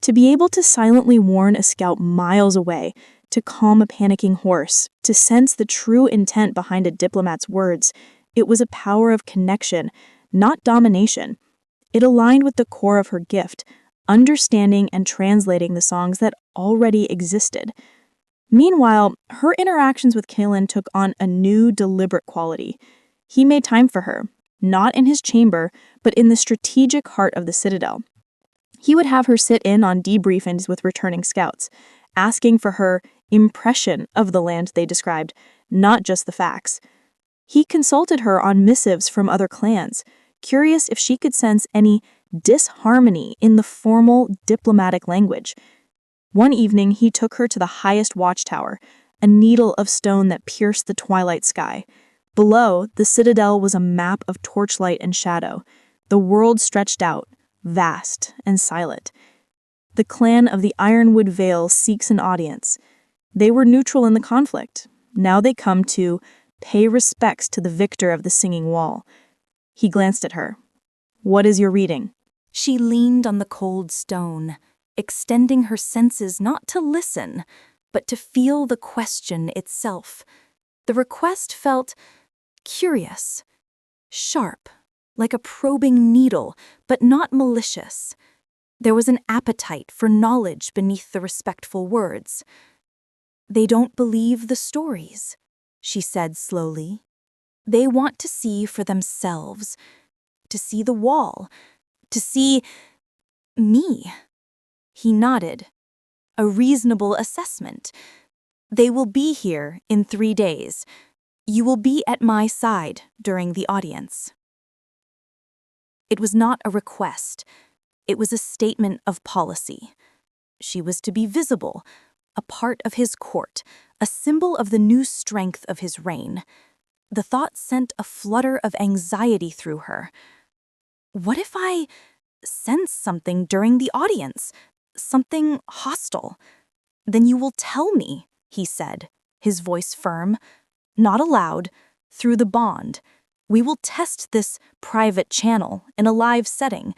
To be able to silently warn a scout miles away, to calm a panicking horse, to sense the true intent behind a diplomat's words, it was a power of connection, not domination. It aligned with the core of her gift, understanding and translating the songs that already existed. Meanwhile, her interactions with Kaelin took on a new, deliberate quality. He made time for her, not in his chamber, but in the strategic heart of the citadel. He would have her sit in on debriefings with returning scouts, asking for her impression of the land they described, not just the facts. He consulted her on missives from other clans, curious if she could sense any disharmony in the formal diplomatic language. One evening, he took her to the highest watchtower, a needle of stone that pierced the twilight sky. Below, the citadel was a map of torchlight and shadow. The world stretched out, vast and silent. The clan of the Ironwood Vale seeks an audience. They were neutral in the conflict. Now they come to pay respects to the victor of the Singing Wall. He glanced at her. "What is your reading?" She leaned on the cold stone, extending her senses not to listen, but to feel the question itself. The request felt curious, sharp, like a probing needle, but not malicious. There was an appetite for knowledge beneath the respectful words. "They don't believe the stories," she said slowly. "They want to see for themselves, to see the wall, to see me." He nodded. "A reasonable assessment. They will be here in 3 days. You will be at my side during the audience." It was not a request. It was a statement of policy. She was to be visible, a part of his court, a symbol of the new strength of his reign. The thought sent a flutter of anxiety through her. What if I sense something during the audience? Something hostile? "Then you will tell me," he said, his voice firm. "Not aloud, through the bond. We will test this private channel in a live setting.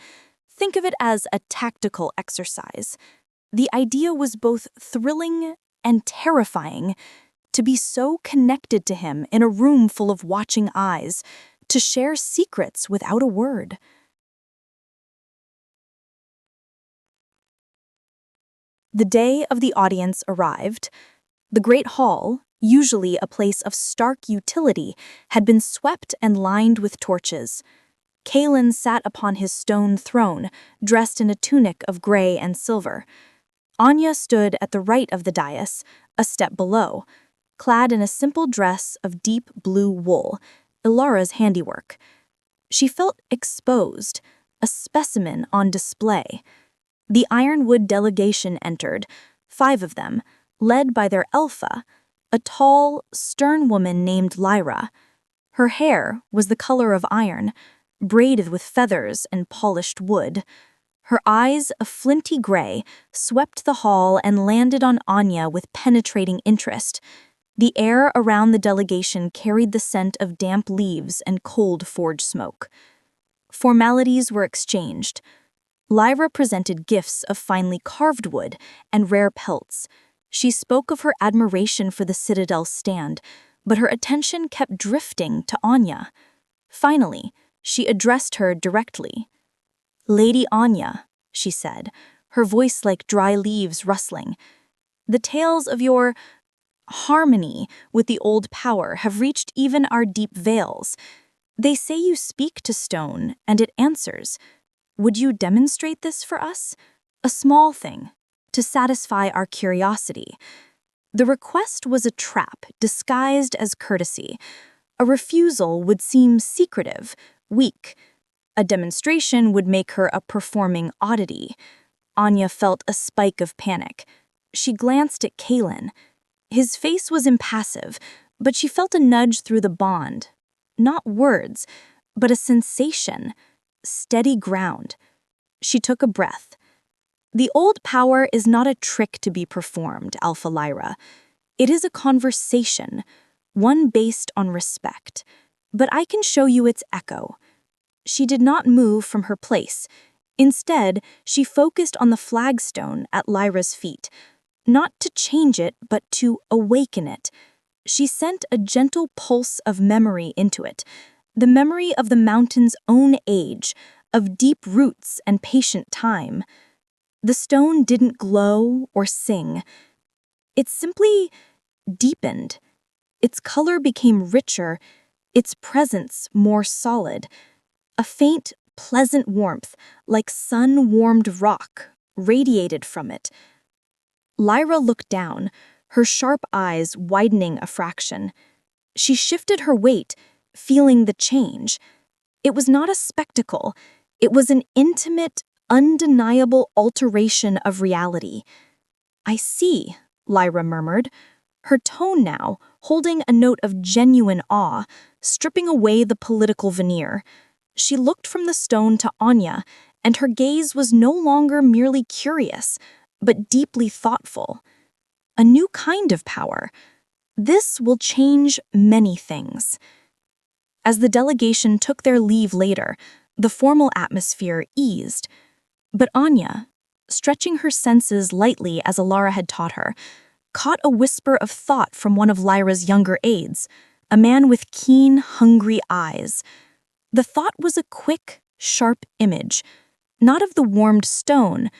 Think of it as a tactical exercise." The idea was both thrilling and terrifying. To be so connected to him in a room full of watching eyes, to share secrets without a word. The day of the audience arrived. The great hall, usually a place of stark utility, had been swept and lined with torches. Kalen sat upon his stone throne, dressed in a tunic of gray and silver. Anya stood at the right of the dais, a step below, clad in a simple dress of deep blue wool, Ilara's handiwork. She felt exposed, a specimen on display. The Ironwood delegation entered, 5 of them, led by their alpha, a tall, stern woman named Lyra. Her hair was the color of iron, braided with feathers and polished wood. Her eyes, a flinty gray, swept the hall and landed on Anya with penetrating interest. The air around the delegation carried the scent of damp leaves and cold forge smoke. Formalities were exchanged. Lyra presented gifts of finely carved wood and rare pelts. She spoke of her admiration for the Citadel's stand, but her attention kept drifting to Anya. Finally, she addressed her directly. "Lady Anya," she said, her voice like dry leaves rustling, "the tales of your harmony with the old power have reached even our deep vales. They say you speak to stone, and it answers. Would you demonstrate this for us? A small thing, to satisfy our curiosity." The request was a trap disguised as courtesy. A refusal would seem secretive, weak. A demonstration would make her a performing oddity. Anya felt a spike of panic. She glanced at Kalen. His face was impassive, but she felt a nudge through the bond. Not words, but a sensation. Steady ground. She took a breath. "The old power is not a trick to be performed, Alpha Lyra. It is a conversation, one based on respect. But I can show you its echo." She did not move from her place. Instead, she focused on the flagstone at Lyra's feet, not to change it, but to awaken it. She sent a gentle pulse of memory into it, the memory of the mountain's own age, of deep roots and patient time. The stone didn't glow or sing. It simply deepened. Its color became richer, its presence more solid. A faint, pleasant warmth, like sun-warmed rock, radiated from it. Lyra looked down, her sharp eyes widening a fraction. She shifted her weight, feeling the change. It was not a spectacle. It was an intimate, undeniable alteration of reality. "I see," Lyra murmured, her tone now holding a note of genuine awe, stripping away the political veneer. She looked from the stone to Anya, and her gaze was no longer merely curious, but deeply thoughtful. A new kind of power. This will change many things. As the delegation took their leave later, the formal atmosphere eased. But Anya, stretching her senses lightly as Ilara had taught her, caught a whisper of thought from one of Lyra's younger aides, a man with keen, hungry eyes. The thought was a quick, sharp image, not of the warmed stone,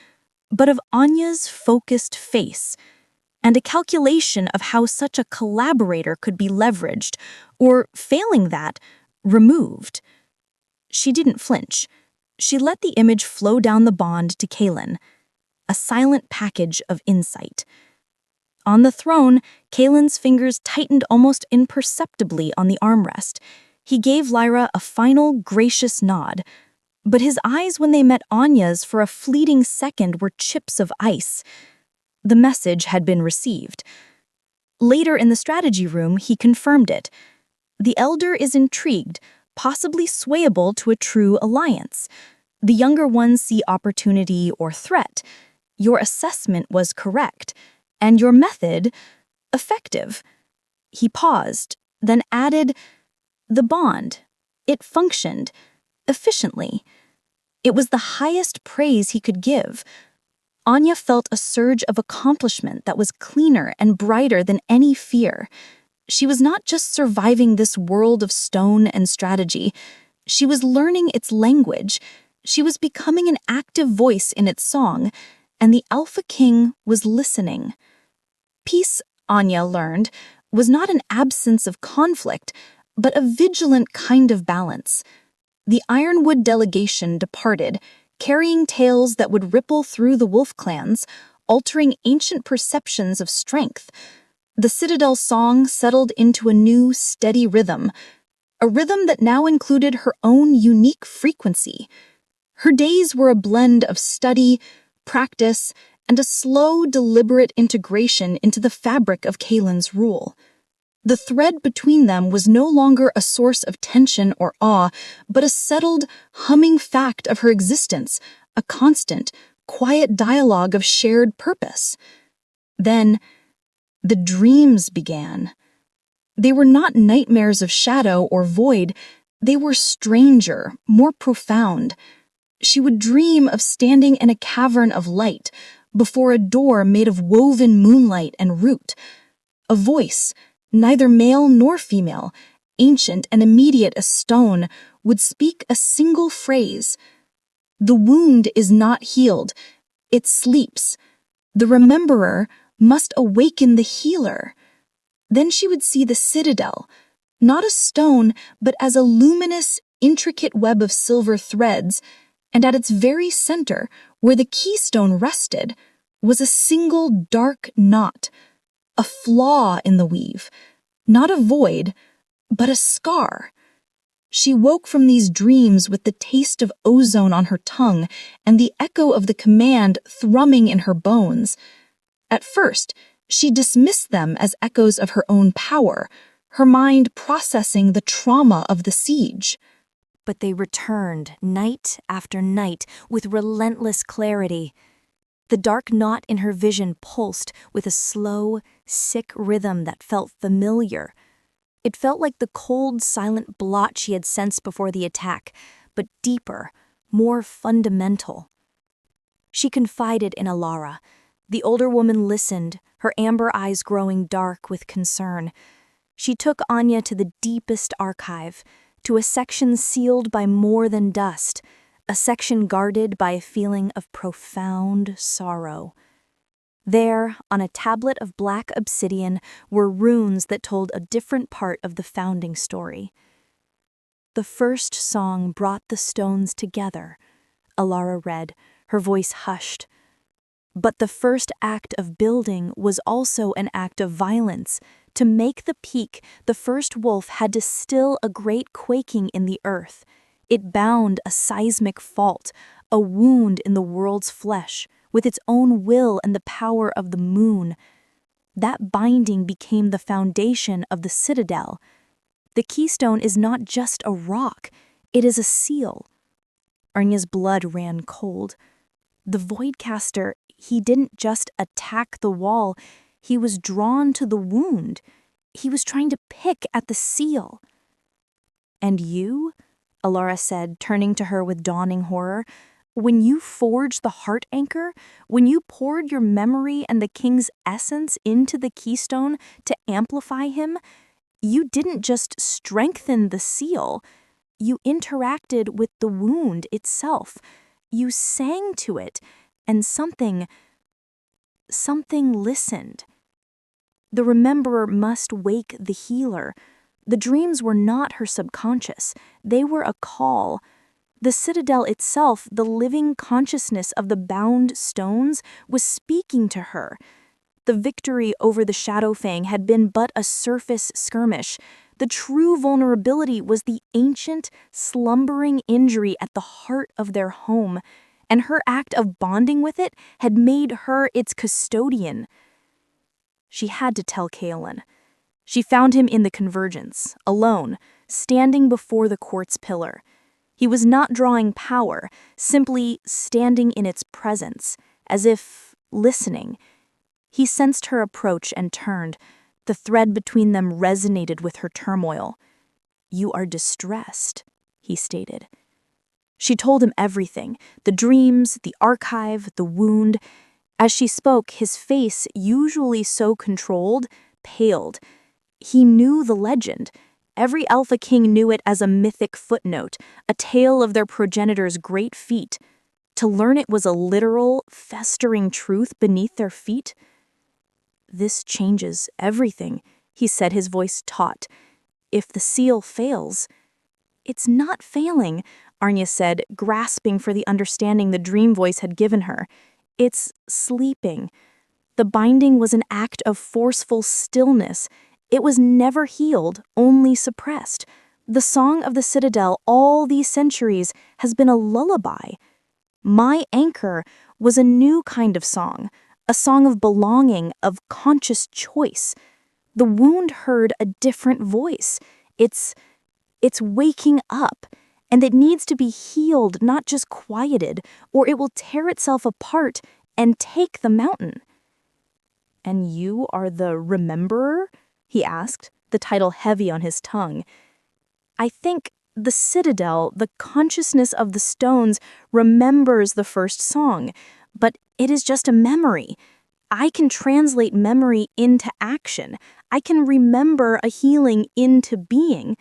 but of Anya's focused face, and a calculation of how such a collaborator could be leveraged, or, failing that, removed. She didn't flinch. She let the image flow down the bond to Kaelin, a silent package of insight. On the throne, Kaelin's fingers tightened almost imperceptibly on the armrest. He gave Lyra a final, gracious nod, but his eyes when they met Anya's for a fleeting second were chips of ice. The message had been received. Later in the strategy room, he confirmed it. The elder is intrigued, possibly swayable to a true alliance. The younger ones see opportunity or threat. Your assessment was correct, and your method effective. He paused, then added, the bond. It functioned efficiently. It was the highest praise he could give. Anya felt a surge of accomplishment that was cleaner and brighter than any fear. She was not just surviving this world of stone and strategy. She was learning its language. She was becoming an active voice in its song, and the Alpha King was listening. Peace, Anya learned, was not an absence of conflict, but a vigilant kind of balance. The Ironwood delegation departed, carrying tales that would ripple through the wolf clans, altering ancient perceptions of strength. The Citadel song settled into a new, steady rhythm, a rhythm that now included her own unique frequency. Her days were a blend of study, practice, and a slow, deliberate integration into the fabric of Kaelin's rule. The thread between them was no longer a source of tension or awe, but a settled, humming fact of her existence, a constant, quiet dialogue of shared purpose. Then, the dreams began. They were not nightmares of shadow or void. They were stranger, more profound. She would dream of standing in a cavern of light, before a door made of woven moonlight and root. A voice, neither male nor female, ancient and immediate as stone, would speak a single phrase. The wound is not healed. It sleeps. The rememberer must awaken the healer. Then she would see the citadel, not a stone, but as a luminous, intricate web of silver threads, and at its very center, where the keystone rested, was a single dark knot, a flaw in the weave, not a void, but a scar. She woke from these dreams with the taste of ozone on her tongue and the echo of the command thrumming in her bones. At first, she dismissed them as echoes of her own power, her mind processing the trauma of the siege. But they returned night after night with relentless clarity. The dark knot in her vision pulsed with a slow, sick rhythm that felt familiar. It felt like the cold, silent blot she had sensed before the attack, but deeper, more fundamental. She confided in Alara. The older woman listened, her amber eyes growing dark with concern. She took Anya to the deepest archive, to a section sealed by more than dust, a section guarded by a feeling of profound sorrow. There, on a tablet of black obsidian, were runes that told a different part of the founding story. The first song brought the stones together, Alara read, her voice hushed. But the first act of building was also an act of violence. To make the peak, the first wolf had to still a great quaking in the earth. It bound a seismic fault, a wound in the world's flesh, with its own will and the power of the moon. That binding became the foundation of the citadel. The keystone is not just a rock, it is a seal. Anya's blood ran cold. The Voidcaster, he didn't just attack the wall, he was drawn to the wound. He was trying to pick at the seal. And you? Alara said, turning to her with dawning horror. When you forged the heart anchor, when you poured your memory and the king's essence into the keystone to amplify him, you didn't just strengthen the seal, You interacted with the wound itself. You sang to it, and something listened. The rememberer must wake the healer. The dreams were not her subconscious. They were a call. The citadel itself, the living consciousness of the bound stones, was speaking to her. The victory over the Shadowfang had been but a surface skirmish. The true vulnerability was the ancient, slumbering injury at the heart of their home, and her act of bonding with it had made her its custodian. She had to tell Kaelin. She found him in the convergence, alone, standing before the quartz pillar. He was not drawing power, simply standing in its presence, as if listening. He sensed her approach and turned. The thread between them resonated with her turmoil. "You are distressed," he stated. She told him everything, the dreams, the archive, the wound. As she spoke, his face, usually so controlled, paled. He knew the legend. Every Alpha King knew it as a mythic footnote, a tale of their progenitor's great feat. To learn it was a literal, festering truth beneath their feet. "This changes everything," he said, his voice taut. "If the seal fails—" "It's not failing," Arnya said, grasping for the understanding the dream voice had given her. "It's sleeping." The binding was an act of forceful stillness. It was never healed, only suppressed. The song of the citadel all these centuries has been a lullaby. My anchor was a new kind of song, a song of belonging, of conscious choice. The wound heard a different voice. It's waking up, and it needs to be healed, not just quieted, or it will tear itself apart and take the mountain. "And you are the Rememberer?" he asked, the title heavy on his tongue. "I think the citadel, the consciousness of the stones, remembers the first song, but it is just a memory. I can translate memory into action. I can remember a healing into being,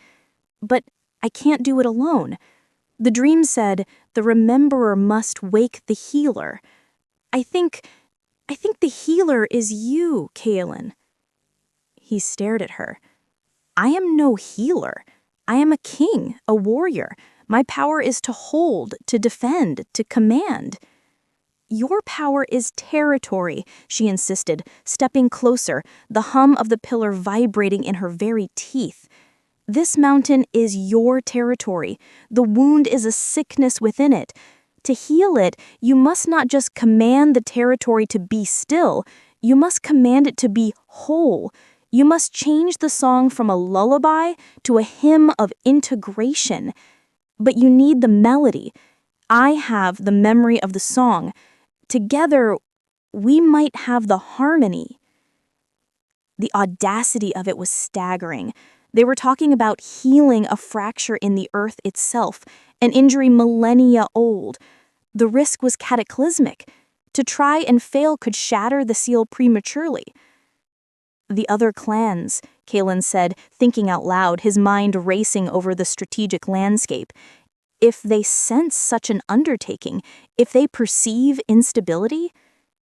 but I can't do it alone. The dream said the rememberer must wake the healer. I think the healer is you, Kaelin." He stared at her. "I am no healer. I am a king, a warrior. My power is to hold, to defend, to command." "Your power is territory," she insisted, stepping closer, the hum of the pillar vibrating in her very teeth. "This mountain is your territory. The wound is a sickness within it. To heal it, you must not just command the territory to be still, you must command it to be whole. You must change the song from a lullaby to a hymn of integration. But you need the melody. I have the memory of the song. Together, we might have the harmony." The audacity of it was staggering. They were talking about healing a fracture in the earth itself, an injury millennia old. The risk was cataclysmic. To try and fail could shatter the seal prematurely. "The other clans," Kaelin said, thinking out loud, his mind racing over the strategic landscape. "If they sense such an undertaking, if they perceive instability,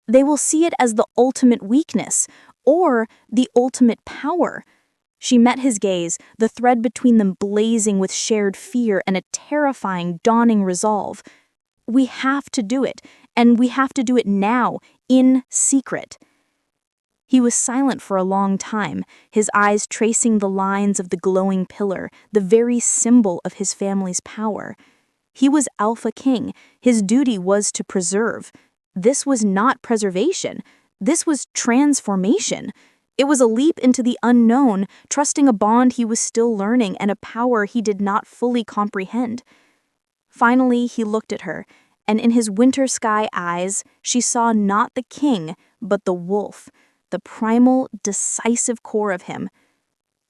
they will see it as the ultimate weakness, or the ultimate power." She met his gaze, the thread between them blazing with shared fear and a terrifying, dawning resolve. "We have to do it, and we have to do it now, in secret." He was silent for a long time, his eyes tracing the lines of the glowing pillar, the very symbol of his family's power. He was Alpha King. His duty was to preserve. This was not preservation. This was transformation. It was a leap into the unknown, trusting a bond he was still learning and a power he did not fully comprehend. Finally, he looked at her, and in his winter sky eyes, she saw not the king, but the wolf, the primal, decisive core of him.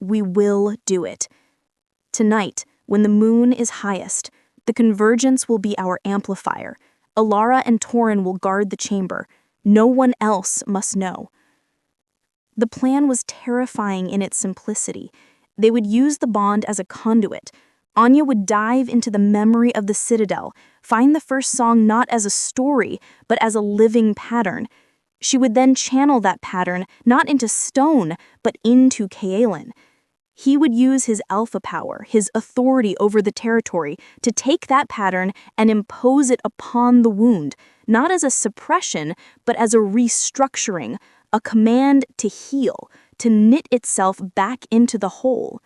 "We will do it. Tonight, when the moon is highest, the convergence will be our amplifier. Alara and Torin will guard the chamber. No one else must know." The plan was terrifying in its simplicity. They would use the bond as a conduit, Anya would dive into the memory of the citadel, find the first song not as a story, but as a living pattern. She would then channel that pattern not into stone, but into Kaelin. He would use his alpha power, his authority over the territory, to take that pattern and impose it upon the wound, not as a suppression, but as a restructuring, a command to heal, to knit itself back into the whole.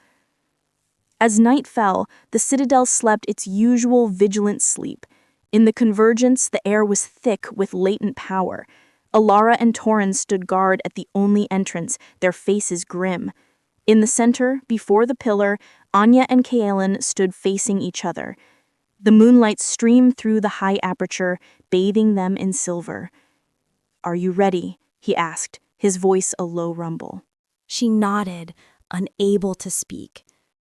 As night fell, the citadel slept its usual vigilant sleep. In the convergence, the air was thick with latent power. Alara and Torrens stood guard at the only entrance, their faces grim. In the center, before the pillar, Anya and Kaelin stood facing each other. The moonlight streamed through the high aperture, bathing them in silver. "Are you ready?" he asked, his voice a low rumble. She nodded, unable to speak.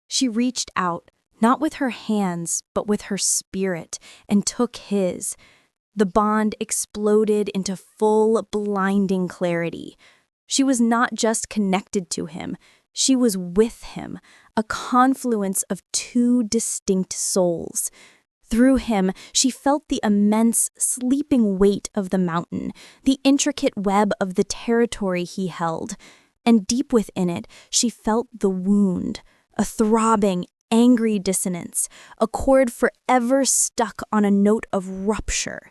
She reached out, not with her hands, but with her spirit, and took his. The bond exploded into full, blinding clarity. She was not just connected to him, she was with him, a confluence of two distinct souls. Through him, she felt the immense, sleeping weight of the mountain, the intricate web of the territory he held. And deep within it, she felt the wound, a throbbing, angry dissonance, a chord forever stuck on a note of rupture.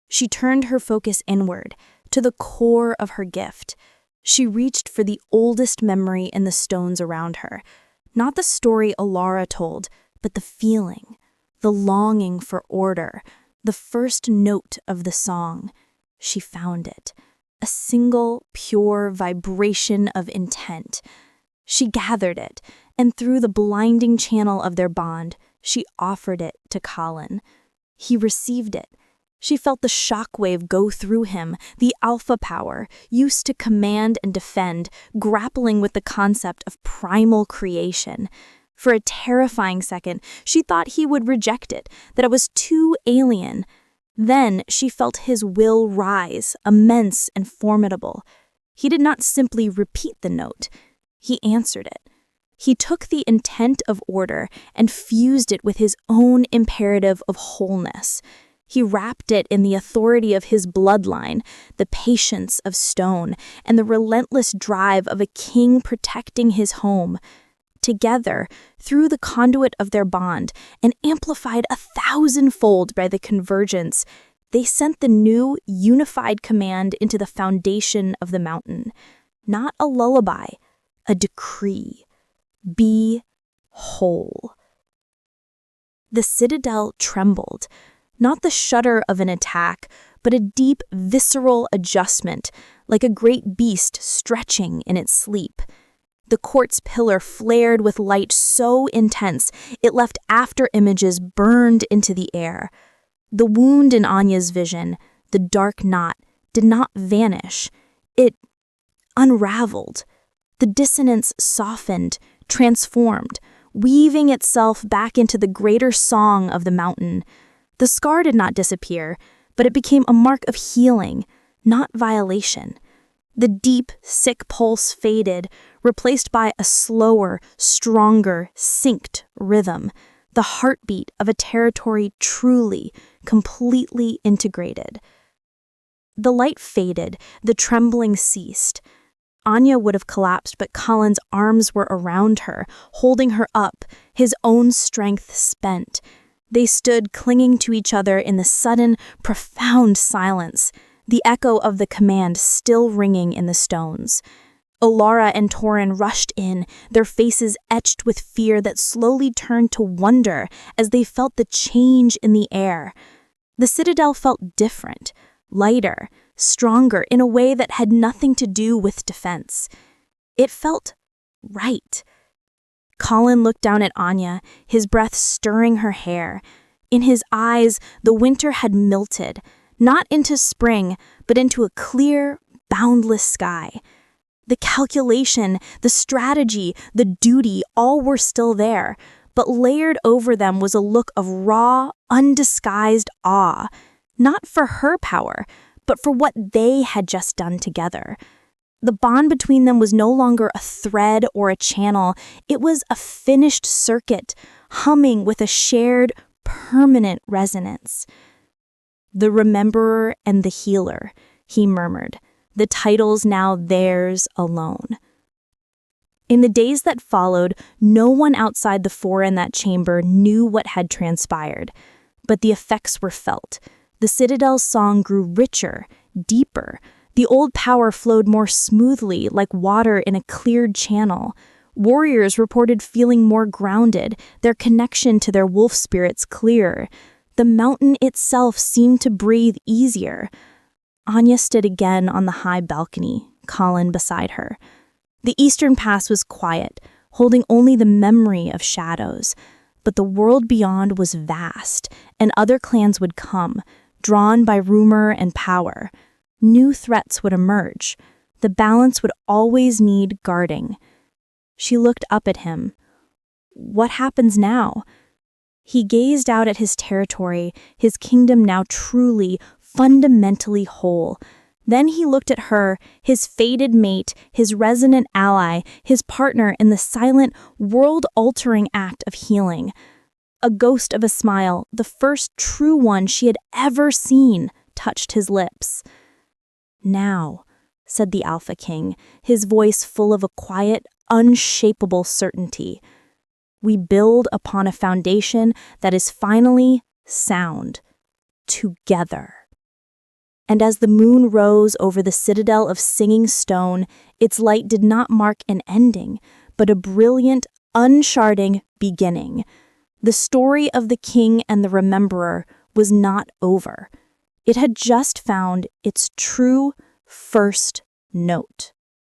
She turned her focus inward, to the core of her gift. She reached for the oldest memory in the stones around her. Not the story Alara told, but the feeling, the longing for order, the first note of the song. She found it, a single, pure vibration of intent. She gathered it, and through the blinding channel of their bond, she offered it to Colin. He received it. She felt the shockwave go through him, the alpha power, used to command and defend, grappling with the concept of primal creation. For a terrifying second, she thought he would reject it, that it was too alien. Then she felt his will rise, immense and formidable. He did not simply repeat the note. He answered it. He took the intent of order and fused it with his own imperative of wholeness. He wrapped it in the authority of his bloodline, the patience of stone, and the relentless drive of a king protecting his home. Together, through the conduit of their bond, and amplified 1,000-fold by the convergence, they sent the new, unified command into the foundation of the mountain. Not a lullaby, a decree. Be whole. The citadel trembled. Not the shudder of an attack, but a deep, visceral adjustment, like a great beast stretching in its sleep. The quartz pillar flared with light so intense it left after images burned into the air. The wound in Anya's vision, the dark knot, did not vanish. It unraveled. The dissonance softened, transformed, weaving itself back into the greater song of the mountain. The scar did not disappear, but it became a mark of healing, not violation. The deep, sick pulse faded, replaced by a slower, stronger, synced rhythm, the heartbeat of a territory truly, completely integrated. The light faded, the trembling ceased. Anya would have collapsed, but Colin's arms were around her, holding her up, his own strength spent. They stood clinging to each other in the sudden, profound silence, the echo of the command still ringing in the stones. Alara and Torrin rushed in, their faces etched with fear that slowly turned to wonder as they felt the change in the air. The citadel felt different, lighter, stronger in a way that had nothing to do with defense. It felt right. Colin looked down at Anya, his breath stirring her hair. In his eyes, the winter had melted, not into spring, but into a clear, boundless sky. The calculation, the strategy, the duty, all were still there, but layered over them was a look of raw, undisguised awe, not for her power, but for what they had just done together. The bond between them was no longer a thread or a channel, it was a finished circuit, humming with a shared, permanent resonance. "The Rememberer and the Healer," he murmured, the titles now theirs alone. In the days that followed, no one outside the four in that chamber knew what had transpired, but the effects were felt. The Citadel's song grew richer, deeper. The old power flowed more smoothly, like water in a cleared channel. Warriors reported feeling more grounded, their connection to their wolf spirits clearer. The mountain itself seemed to breathe easier. Anya stood again on the high balcony, Colin beside her. The eastern pass was quiet, holding only the memory of shadows. But the world beyond was vast, and other clans would come, drawn by rumor and power. New threats would emerge. The balance would always need guarding. She looked up at him. What happens now? He gazed out at his territory, his kingdom now truly, fundamentally whole. Then he looked at her, his fated mate, his resonant ally, his partner in the silent, world-altering act of healing. A ghost of a smile, the first true one she had ever seen, touched his lips. "Now," said the Alpha King, his voice full of a quiet, unshakable certainty, "we build upon a foundation that is finally sound. Together." And as the moon rose over the citadel of singing stone, its light did not mark an ending, but a brilliant, unsharding beginning. The story of the king and the rememberer was not over. It had just found its true first note.